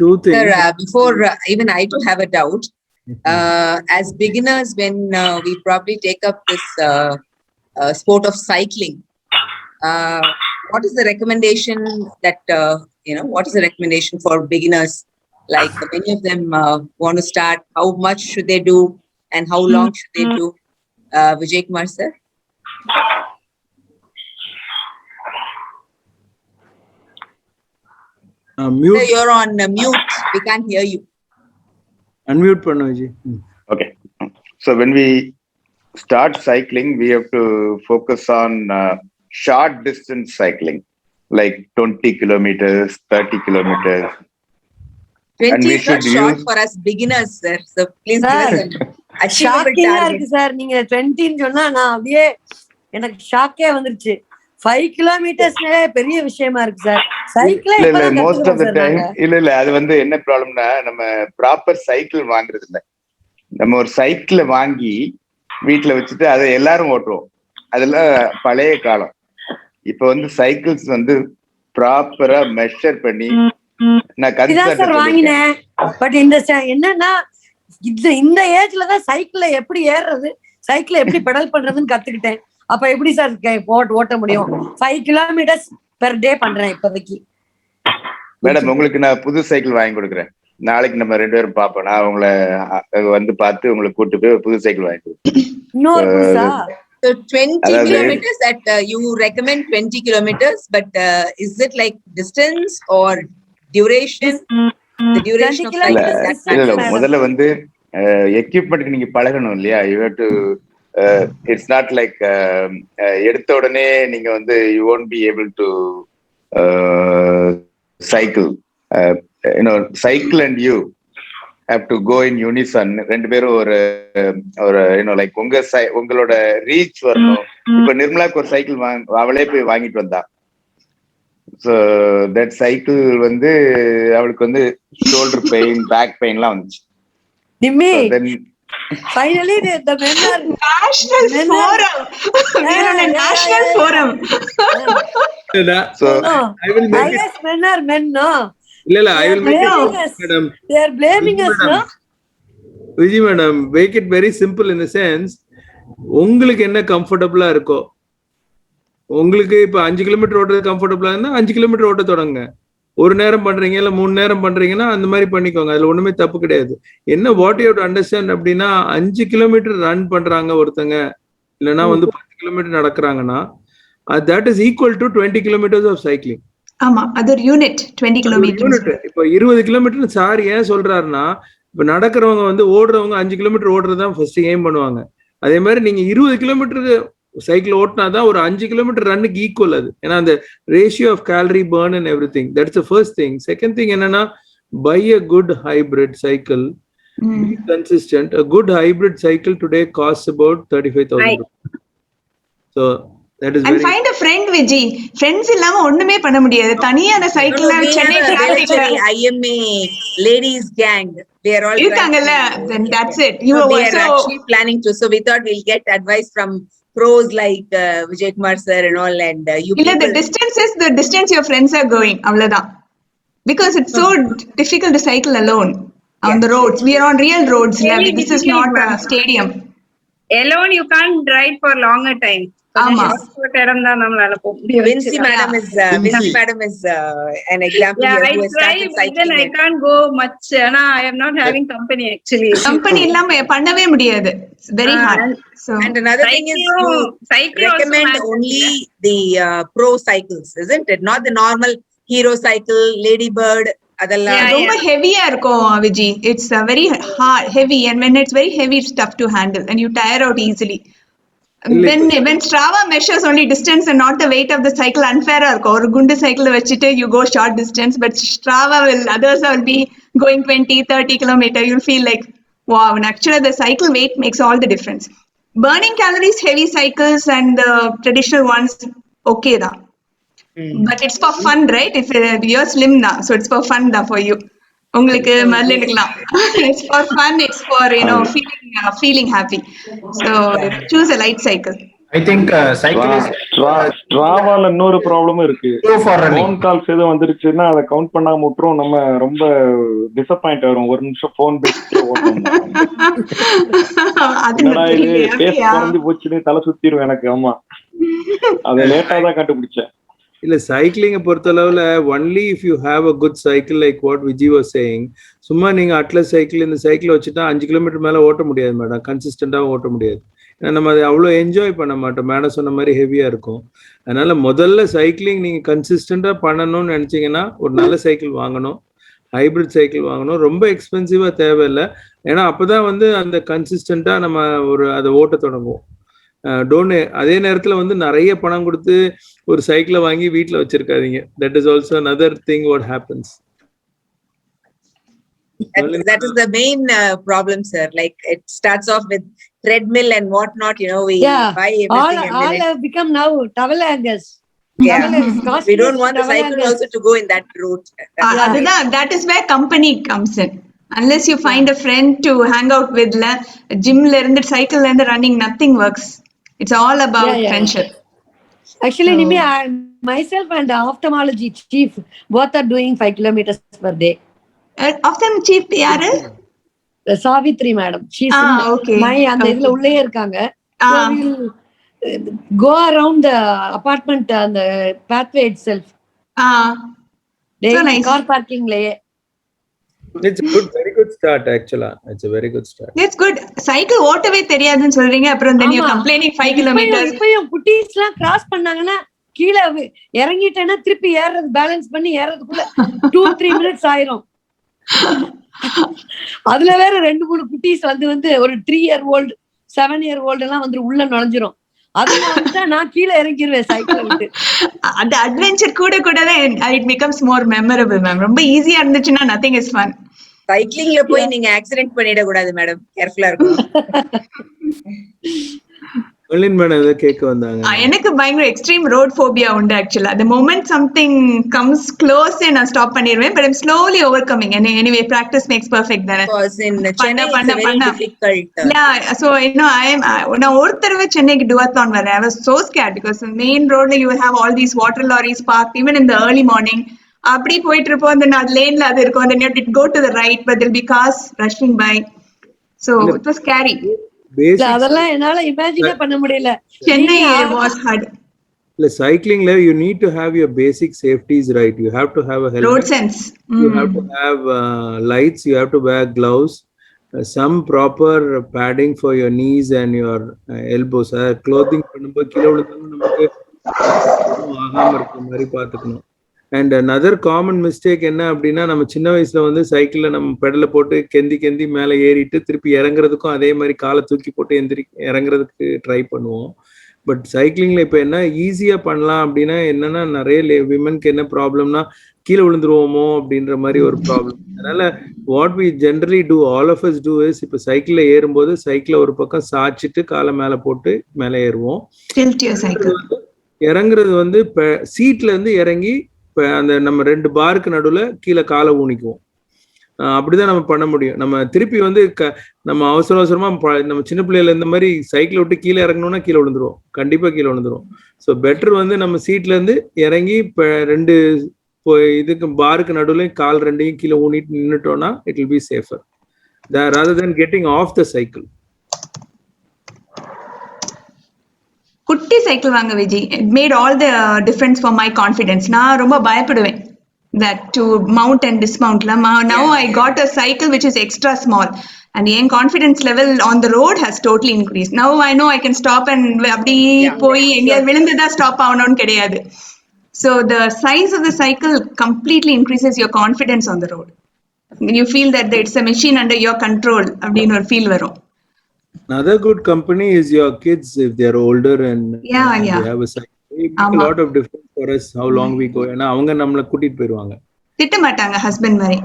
[SPEAKER 3] two things.
[SPEAKER 15] Sir, before even I do have a doubt. As beginners, when we probably take up this sport of cycling, what is the recommendation that what is the recommendation for beginners? Like many of them want to start. How much should they do, and how long should they do? Vijay Kumar, sir.
[SPEAKER 3] Mute.
[SPEAKER 15] Sir, you're on mute. We can't hear you.
[SPEAKER 3] Unmute pannu Vijay.
[SPEAKER 11] Okay. So when we start cycling, we have to focus on short distance cycling, like 20 kilometers, 30 kilometers.
[SPEAKER 15] 20 is not short for us beginners, sir. So please give us an achievable target.
[SPEAKER 13] Sir, நீங்க 20 சொன்னா நான் அப்படியே எனக்கு ஷாக்கே வந்துருச்சு. 5 kilometers பெரிய விஷயமா இருக்கு sir. Cycle
[SPEAKER 11] இல்ல மோஸ்ட் ஆஃப் த டைம் இல்ல அது வந்து என்ன ப்ராப்ளம்னா நம்ம ப்ராப்பர் சைக்கிள் வாங்குறது இல்ல. நம்ம ஒரு சைக்கிளை வாங்கி வீட்டுல வச்சுட்டு அதை எல்லாரும் ஓட்டுவோம். அதெல்லாம் பழைய காலம். இப்ப வந்து சைக்கிள்ஸ் வந்து ப்ராப்பரா மெஷர் பண்ணி நான்
[SPEAKER 13] சார் வாங்கினேன். பட் இந்த என்னன்னா இந்த ஏஜ்ல தான் சைக்கிள்ல எப்படி ஏறுறது, சைக்கிளை எப்படி பெடல் பண்றதுன்னு கத்துக்கிட்டேன். அப்ப எப்படி சார் ஓட்ட முடியும்? 5 kilometers பெர் டே பண்றேன் இப்போதைக்கு.
[SPEAKER 11] மேடம், உங்களுக்கு நான் புது சைக்கிள் வாங்கி கொடுக்குறேன். நாளைக்கு நம்ம 2 பேரும் பாப்போம். நான் உங்களை வந்து பார்த்து உங்களை கூட்டு போய் புது சைக்கிள் வாங்கி கொடுக்குறேன்.
[SPEAKER 15] So 20 kilometers that you recommend 20 kilometers, but is it like distance or duration? The duration of cycle.
[SPEAKER 11] முதல்ல வந்து எக்யூப்மெண்ட்க்கு நீங்க பழகணும் இல்லையா? You have to it's not like எடுத்த உடனே நீங்க வந்து you won't be able to cycle. Cycle and you have to go in unison. ரெண்டு பேரும் ஒரு லைக் உங்களோட ரீச் வரணும். இப்ப நிர்மலாக்கு ஒரு சைக்கிள் அவளே போய் வாங்கிட்டு வந்தா. ஸோ தட் சைக்கிள் வந்து அவளுக்கு வந்து ஷோல்டர் பெயின், பேக் பெயின் எல்லாம் வந்துச்சு.
[SPEAKER 13] Finally, the men are
[SPEAKER 12] national forum. We are on a national forum.
[SPEAKER 11] So
[SPEAKER 3] I will make
[SPEAKER 13] it. Men are men, no.
[SPEAKER 3] I will make it, madam.
[SPEAKER 13] They are blaming us, no?
[SPEAKER 3] Vijay madam, make it very simple in the sense, உங்களுக்கு என்ன கம்ஃபர்டபுளா இருக்கோ. உங்களுக்கு இப்ப 5 kilometre ஓட்டுறது கம்ஃபர்டபுளா இருந்தா 5 kilometre ஓட்ட தொடங்க. ஒரு நேரம் பண்றீங்க இல்ல 3 நேரம் பண்றீங்கன்னா அந்த மாதிரி பண்ணிக்கோங்க. அதுல ஒண்ணுமே தப்பு கிடையாது. என்ன what you have to understand அப்படின்னா 5 கிலோமீட்டர் ரன் பண்றாங்க ஒருத்தங்க, இல்லைன்னா வந்து 10 kilometre நடக்கிறாங்கன்னா that is equal to 20 kilometers of cycling.
[SPEAKER 12] ஆமா, அது ஒரு யூனிட் 20 கிலோமீட்டர்.
[SPEAKER 3] இப்ப 20 கிலோமீட்டர் சார் ஏன் சொல்றாருன்னா, இப்ப நடக்கிறவங்க வந்து ஓடுறவங்க 5 கிலோமீட்டர் ஓடுறதுதான் ஃபர்ஸ்ட் எய்ம் பண்ணுவாங்க. அதே மாதிரி நீங்க 20 கிலோமீட்டருக்கு சைக்கிள் ஓட்டினாதான் ஒரு 5 கிலோமீட்டர் ரன்னுக்கு ஈக்குவல் அது. ஏன்னா அந்த ratio of calorie burn and every thing. That's the first thing. Second thing என்னன்னா, buy a good hybrid cycle. Be consistent. A good hybrid cycle today costs about 35,000 rupees. So that is
[SPEAKER 12] And
[SPEAKER 3] very.
[SPEAKER 12] find a friend, Vijay. Friends illama onnume panna mudiyadhu. Thaniya அந்த சைக்கிள்ல Chennai டிராஃபிக்ல
[SPEAKER 15] IMA ladies gang. They are all
[SPEAKER 12] இருக்காங்கல்ல. Then that's it. You
[SPEAKER 15] so
[SPEAKER 12] are
[SPEAKER 15] they are
[SPEAKER 12] also
[SPEAKER 15] actually planning to. So we thought we'll get advice from pros like Vijay Kumar sir and all, and you
[SPEAKER 12] இல்ல, the
[SPEAKER 15] people.
[SPEAKER 12] distance is the distance your friends are going. அவ்வளவுதான். Because it's so difficult to cycle alone on the roads. We are on real roads.
[SPEAKER 16] Really
[SPEAKER 12] This is
[SPEAKER 16] difficult,
[SPEAKER 12] not a
[SPEAKER 16] ma'am.
[SPEAKER 12] stadium.
[SPEAKER 16] Alone you can't ride for longer time.
[SPEAKER 12] ஆமா.
[SPEAKER 15] Vinci madam is an example
[SPEAKER 16] Yeah,
[SPEAKER 15] here
[SPEAKER 16] I
[SPEAKER 15] who has
[SPEAKER 16] try,
[SPEAKER 15] started
[SPEAKER 16] but then I
[SPEAKER 15] cycling.
[SPEAKER 16] can't go much. I am not having company actually.
[SPEAKER 12] Company இல்லாம பண்ணவே முடியாது. It's very hard. So
[SPEAKER 15] And another thing is you recommend only the pro cycles, isn't it? Not the normal hero cycle, ladybird.
[SPEAKER 12] ரொம்ப ஹெவியா இருக்கும் Viji. It's very hard, heavy, and when it's very heavy, it's tough to handle and you tire out easily. When Strava measures only distance and not the weight of the cycle, unfair இருக்கும். ஒரு குண்டு cycle வச்சிட்டு you go short distance, but Strava others will be going 20-30 kilometers. You'll feel like wow, and actually the cycle weight makes all the difference. Burning calories, heavy cycles and the traditional ones okay da. But it's for fun, right? If you're slim now, so it's for fun da for you. உங்களுக்கு மல்ல எடுக்கலாம். It's for fun, it's for feeling happy. So choose a light cycle.
[SPEAKER 6] I think cycle is
[SPEAKER 1] Stravaல இன்னொரு ப்ராப்ளமும் இருக்கு. Phone calls எதுவும் வந்துருச்சுன்னா அதை count பண்ணாம விட்டுரும். நம்ம ரொம்ப டிசப்பாயிண்ட் ஆகும். ஒரு நிமிஷம் ஃபோன் பேசிட்டே ஓட்டணும். என்னடா இது பேஸ் குறைஞ்சு போச்சுன்னு தலை சுத்திரும் எனக்கு. ஆமா, அதை லேட்டா தான் கண்டுபிடிச்சேன்.
[SPEAKER 3] இல்ல சைக்கிளிங்கை பொறுத்தளவுல only if you have a good cycle like what Vijay was saying, சும்மா நீங்க அட்லஸ் சைக்கிள் இந்த சைக்கிள் வச்சுட்டா 5 கிலோமீட்டர் மேல ஓட்ட முடியாது மேடம். கன்சிஸ்டண்டா ஓட்ட முடியாது. ஏன்னா நம்ம அதை அவ்வளோ என்ஜாய் பண்ண மாட்டோம். மேடம் சொன்ன மாதிரி ஹெவியா இருக்கும். அதனால முதல்ல சைக்கிளிங் நீங்க கன்சிஸ்டண்டா பண்ணணும்னு நினைச்சீங்கன்னா ஒரு நல்ல சைக்கிள் வாங்கணும். ஹைபிரிட் சைக்கிள் வாங்கணும். ரொம்ப எக்ஸ்பென்சிவா தேவையில்லை. ஏன்னா அப்பதான் அந்த கன்சிஸ்டண்டா நம்ம அதை ஓட்ட தொடங்குவோம். அதே நேரத்துல நிறைய பணம் கொடுத்து ஒரு சைக்கிளை வாங்கி வீட்டுல வச்சிருக்காதீங்க. That is also another thing what happens.
[SPEAKER 15] That is the main problem, sir. Like it starts off with treadmill and whatnot. We buy everything.
[SPEAKER 13] All have become now travel hangers.
[SPEAKER 15] Yeah, we don't want the cycle also to go in that route.
[SPEAKER 12] That is where company comes in. Unless you find a friend to hang out with, gym la irundhu cycle la irundhu running, nothing works. It's all about friendship.
[SPEAKER 13] Actually, Nimi, myself and the ophthalmology chief both are doing 5 kilometers per day.
[SPEAKER 12] Ophthalmology chief yaru?
[SPEAKER 13] Savitri madam. She's
[SPEAKER 12] okay.
[SPEAKER 13] My and idla ulle irukanga. So we'll go around the apartment and the pathway itself. So nice. Car parking laye.
[SPEAKER 3] It's a good, very good start actually. It's a very good start.
[SPEAKER 12] It's good. Cycle ஓட்டவே தெரியாதுன்னு சொல்றீங்க. அப்புறம் then you complaining 5 kilometers.
[SPEAKER 13] இப்பயும் குட்டீஸ்லாம் cross பண்ணாங்கன்னா கீழ இறங்கிட்டேன்னா திருப்பி ஏறது balance பண்ணி ஏறதுக்குள்ள 2-3 minutes ஆயிரும். அதுல வேற 2-3 குட்டீஸ் ஒரு 3-year-old 7-year-old எல்லாம் உள்ள நுழைஞ்சிரும். அதுதான் நான் கீழே இறங்கிடுவேன் சைக்கிள் விட்டு.
[SPEAKER 12] அந்த அட்வென்ச்சர் கூட it becomes more memorable, ma'am. ரொம்ப ஈஸியா இருந்துச்சுன்னா nothing is fun.
[SPEAKER 15] சைக்கிளிங்ல போய் நீங்க ஆக்சிடென்ட் பண்ணிட கூடாது மேடம். கேர்ஃபுல்லா இருக்கணும்.
[SPEAKER 3] கேட்க வந்தாங்க.
[SPEAKER 12] எனக்கு பயங்கர எக்ஸ்ட்ரீம் ரோட் ஃபோபியா உண்டு ஆக்சுவலா. The moment something comes close நான் ஸ்டாப் பண்ணிடுவேன். But I'm slowly overcoming. Anyway, practice makes perfect தானே.
[SPEAKER 15] Because in Chennai it's very difficult.
[SPEAKER 12] Yeah, so நான் ஒரு தடவை சென்னைக்கு duathlon வரேன். I was so scared because the main road you have all these water lorries parked even in the early morning. அப்படி போயிட்டு இருப்போம். அந்த லேன்ல அது இருக்கும். Then you have to go to the right, but there'll be cars rushing by. So it was scary.
[SPEAKER 13] அதெல்லாம் என்னால இமேஜினே பண்ண முடியல.
[SPEAKER 12] Chennai was hard.
[SPEAKER 3] Cycling you need to have your basic safeties right. You have to have a helmet.
[SPEAKER 12] Road sense.
[SPEAKER 3] You have to have lights. You have to wear gloves. Some proper padding for your knees and your elbows. Clothing பண்ணும்போது கீழ விழுந்தாலும் நமக்கு ஆகாம இருக்க மாதிரி பாத்துக்கணும். And another common mistake என்ன அப்படின்னா, நம்ம சின்ன வயசுல சைக்கிள்ல நம்ம பெடலை போட்டு கெந்தி மேலே ஏறிட்டு திருப்பி இறங்குறதுக்கும் அதே மாதிரி காலை தூக்கி போட்டு இறங்குறதுக்கு ட்ரை பண்ணுவோம். பட் சைக்கிளிங்ல இப்போ என்ன ஈஸியா பண்ணலாம் அப்படின்னா என்னன்னா நிறைய விமனுக்கு என்ன ப்ராப்ளம்னா கீழே விழுந்துருவோமோ அப்படின்ற மாதிரி ஒரு ப்ராப்ளம். அதனால what we generally do all of us do is இப்போ சைக்கிளில் ஏறும்போது சைக்கிளை ஒரு பக்கம் சாய்ச்சிட்டு காலை மேலே போட்டு மேலே ஏறுவோம். இறங்குறது வந்து இப்போ சீட்ல இருந்து இறங்கி இப்போ அந்த நம்ம 2 பாருக்கு நடுவில் கீழே காலை ஊனிக்குவோம். அப்படிதான் நம்ம பண்ண முடியும். நம்ம திருப்பி வந்து நம்ம அவசர அவசரமா நம்ம சின்ன பிள்ளைல இந்த மாதிரி சைக்கிள் விட்டு கீழே இறங்கணும்னா கீழே விழுந்துருவோம், கண்டிப்பா கீழே விழுந்துரும். ஸோ பெட்டர் வந்து நம்ம சீட்ல இருந்து இறங்கி இப்போ 2 இதுக்கு பாருக்கு நடுவில் கால் 2ஐயும் கீழே ஊனிட்டு நின்றுட்டோம்னா it will be safer rather than getting off the cycle.
[SPEAKER 12] குட்டி சைக்கிள் வாங்க Vijay. It made all the difference for my confidence. நான் ரொம்ப பயப்படுவேன் that to mount and dismount. Now I got a cycle which is extra small and the confidence level on the road has totally increased. Now I know I can stop and அப்படி போய் எங்க விழுந்ததா stop ஆகணும்னு கிடையாது. So the size of the cycle completely increases your confidence on the road. You feel that it's a machine under your control அப்படின்னு ஒரு feel வரும்.
[SPEAKER 3] Another good company is your kids if they are older and they have a cycle. It makes a lot of difference for us how long we go. ஏன்னா அவங்க நம்மளை கூட்டிட்டு போயிருவாங்க.
[SPEAKER 12] திட்ட மாட்டாங்க ஹஸ்பண்ட் மாதிரி.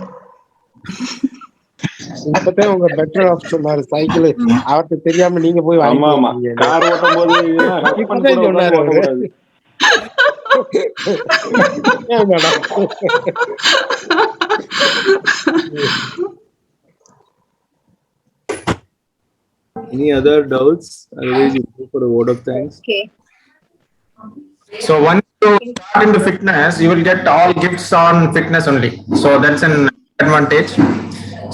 [SPEAKER 5] இப்பதான் உங்க பெட்டர் ஆஃப் சொன்னாரு சைக்கிள் அவர்கிட்ட தெரியாம நீங்க போய்
[SPEAKER 1] வாங்கி கார் ஓட்டும் போது
[SPEAKER 5] இப்பதான் சொன்னாரு அவரு.
[SPEAKER 3] Any other doubts? Otherwise, you go for a word of thanks.
[SPEAKER 16] Okay.
[SPEAKER 6] So once you start into fitness, you will get all gifts on fitness only. So that's an advantage.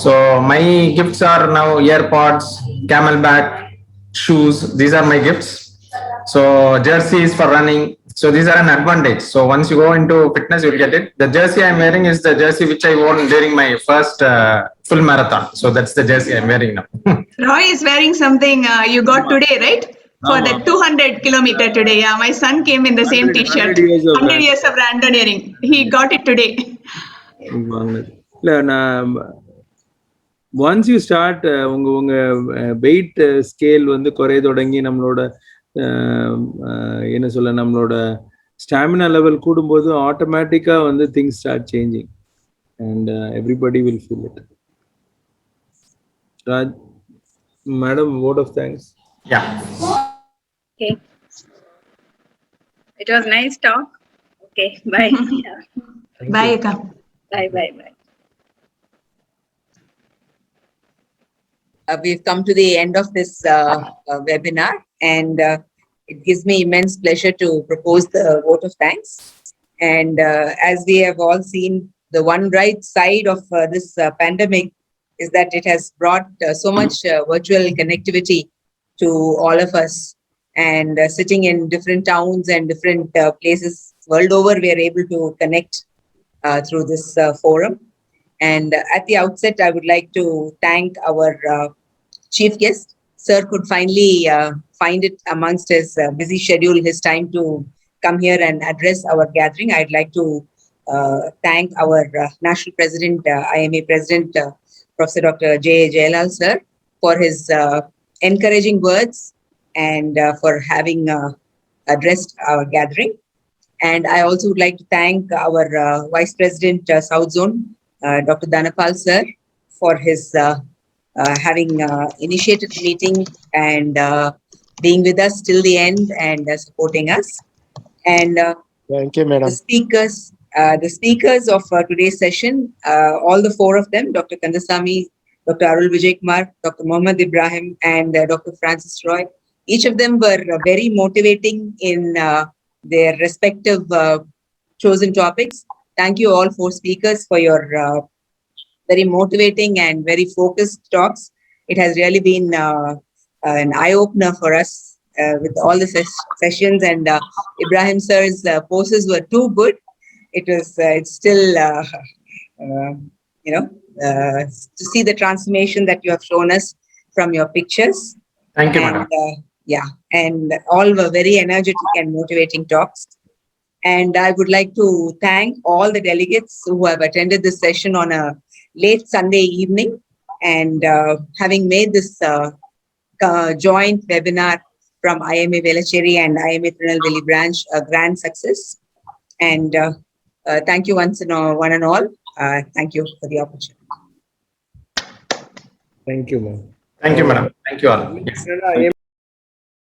[SPEAKER 6] So my gifts are now AirPods, Camelback, shoes. These are my gifts. So jerseys for running. So these are an advantage. So once you go into fitness, you will get it. The jersey I'm wearing is the jersey which I wore during my first full marathon. So that's the jersey I'm wearing now.
[SPEAKER 12] Roy is wearing something you got today, right? For the 200 kilometer today. Yeah, my son came in the same t-shirt. 100 years of randonnering. He got it today.
[SPEAKER 3] Once you start உங்க weight scale வந்து குறைய தொடங்கி நம்மளோட என்ன சொல்ல நம்மளோட stamina level கூடும்போது ஆட்டோமேட்டிக்கா வந்து things start changing and everybody will feel it. Raj madam word of thanks.
[SPEAKER 6] Yeah.
[SPEAKER 16] Okay. It was nice talk. Okay. Bye.
[SPEAKER 12] Bye, Akka.
[SPEAKER 16] Bye.
[SPEAKER 15] We've come to the end of this webinar, and it gives me immense pleasure to propose the vote of thanks. And as we have all seen, the one bright side of this pandemic is that it has brought so much virtual connectivity to all of us. And sitting in different towns and different places world over, we are able to connect through this forum. And at the outset, I would like to thank our chief guest. Sir could finally find it amongst his busy schedule, his time to come here and address our gathering. I'd like to thank our National President, IMA President, Professor Dr. J. Jayalal sir, for his encouraging words and for having addressed our gathering. And I also would like to thank our Vice President, South Zone, Dr. Dhanapal sir, for his having initiated the meeting and being with us till the end and supporting us. And
[SPEAKER 5] thank you, madam.
[SPEAKER 15] The speakers of today's session, all the 4 of them, Dr. Kandasamy, Dr. Arul Vijay Kumar, Dr. Mohammed Ibrahim, and Dr. Francis Roy, each of them were very motivating in their respective chosen topics. Thank you all 4 speakers for your very motivating and very focused talks. It has really been an eye-opener for us with all the sessions, and Ibrahim sir's poses were too good. It's still, to see the transformation that you have shown us from your pictures.
[SPEAKER 6] Thank you, madam.
[SPEAKER 15] And all were very energetic and motivating talks. And I would like to thank all the delegates who have attended this session on a late Sunday evening, and having made this joint webinar from IMA Velachery and IMA TIRUNELVELI branch a grand success. And thank you one and all. Thank you for the opportunity.
[SPEAKER 3] Thank you, ma'am.
[SPEAKER 6] Thank you, madam. Thank you all.
[SPEAKER 10] Canada,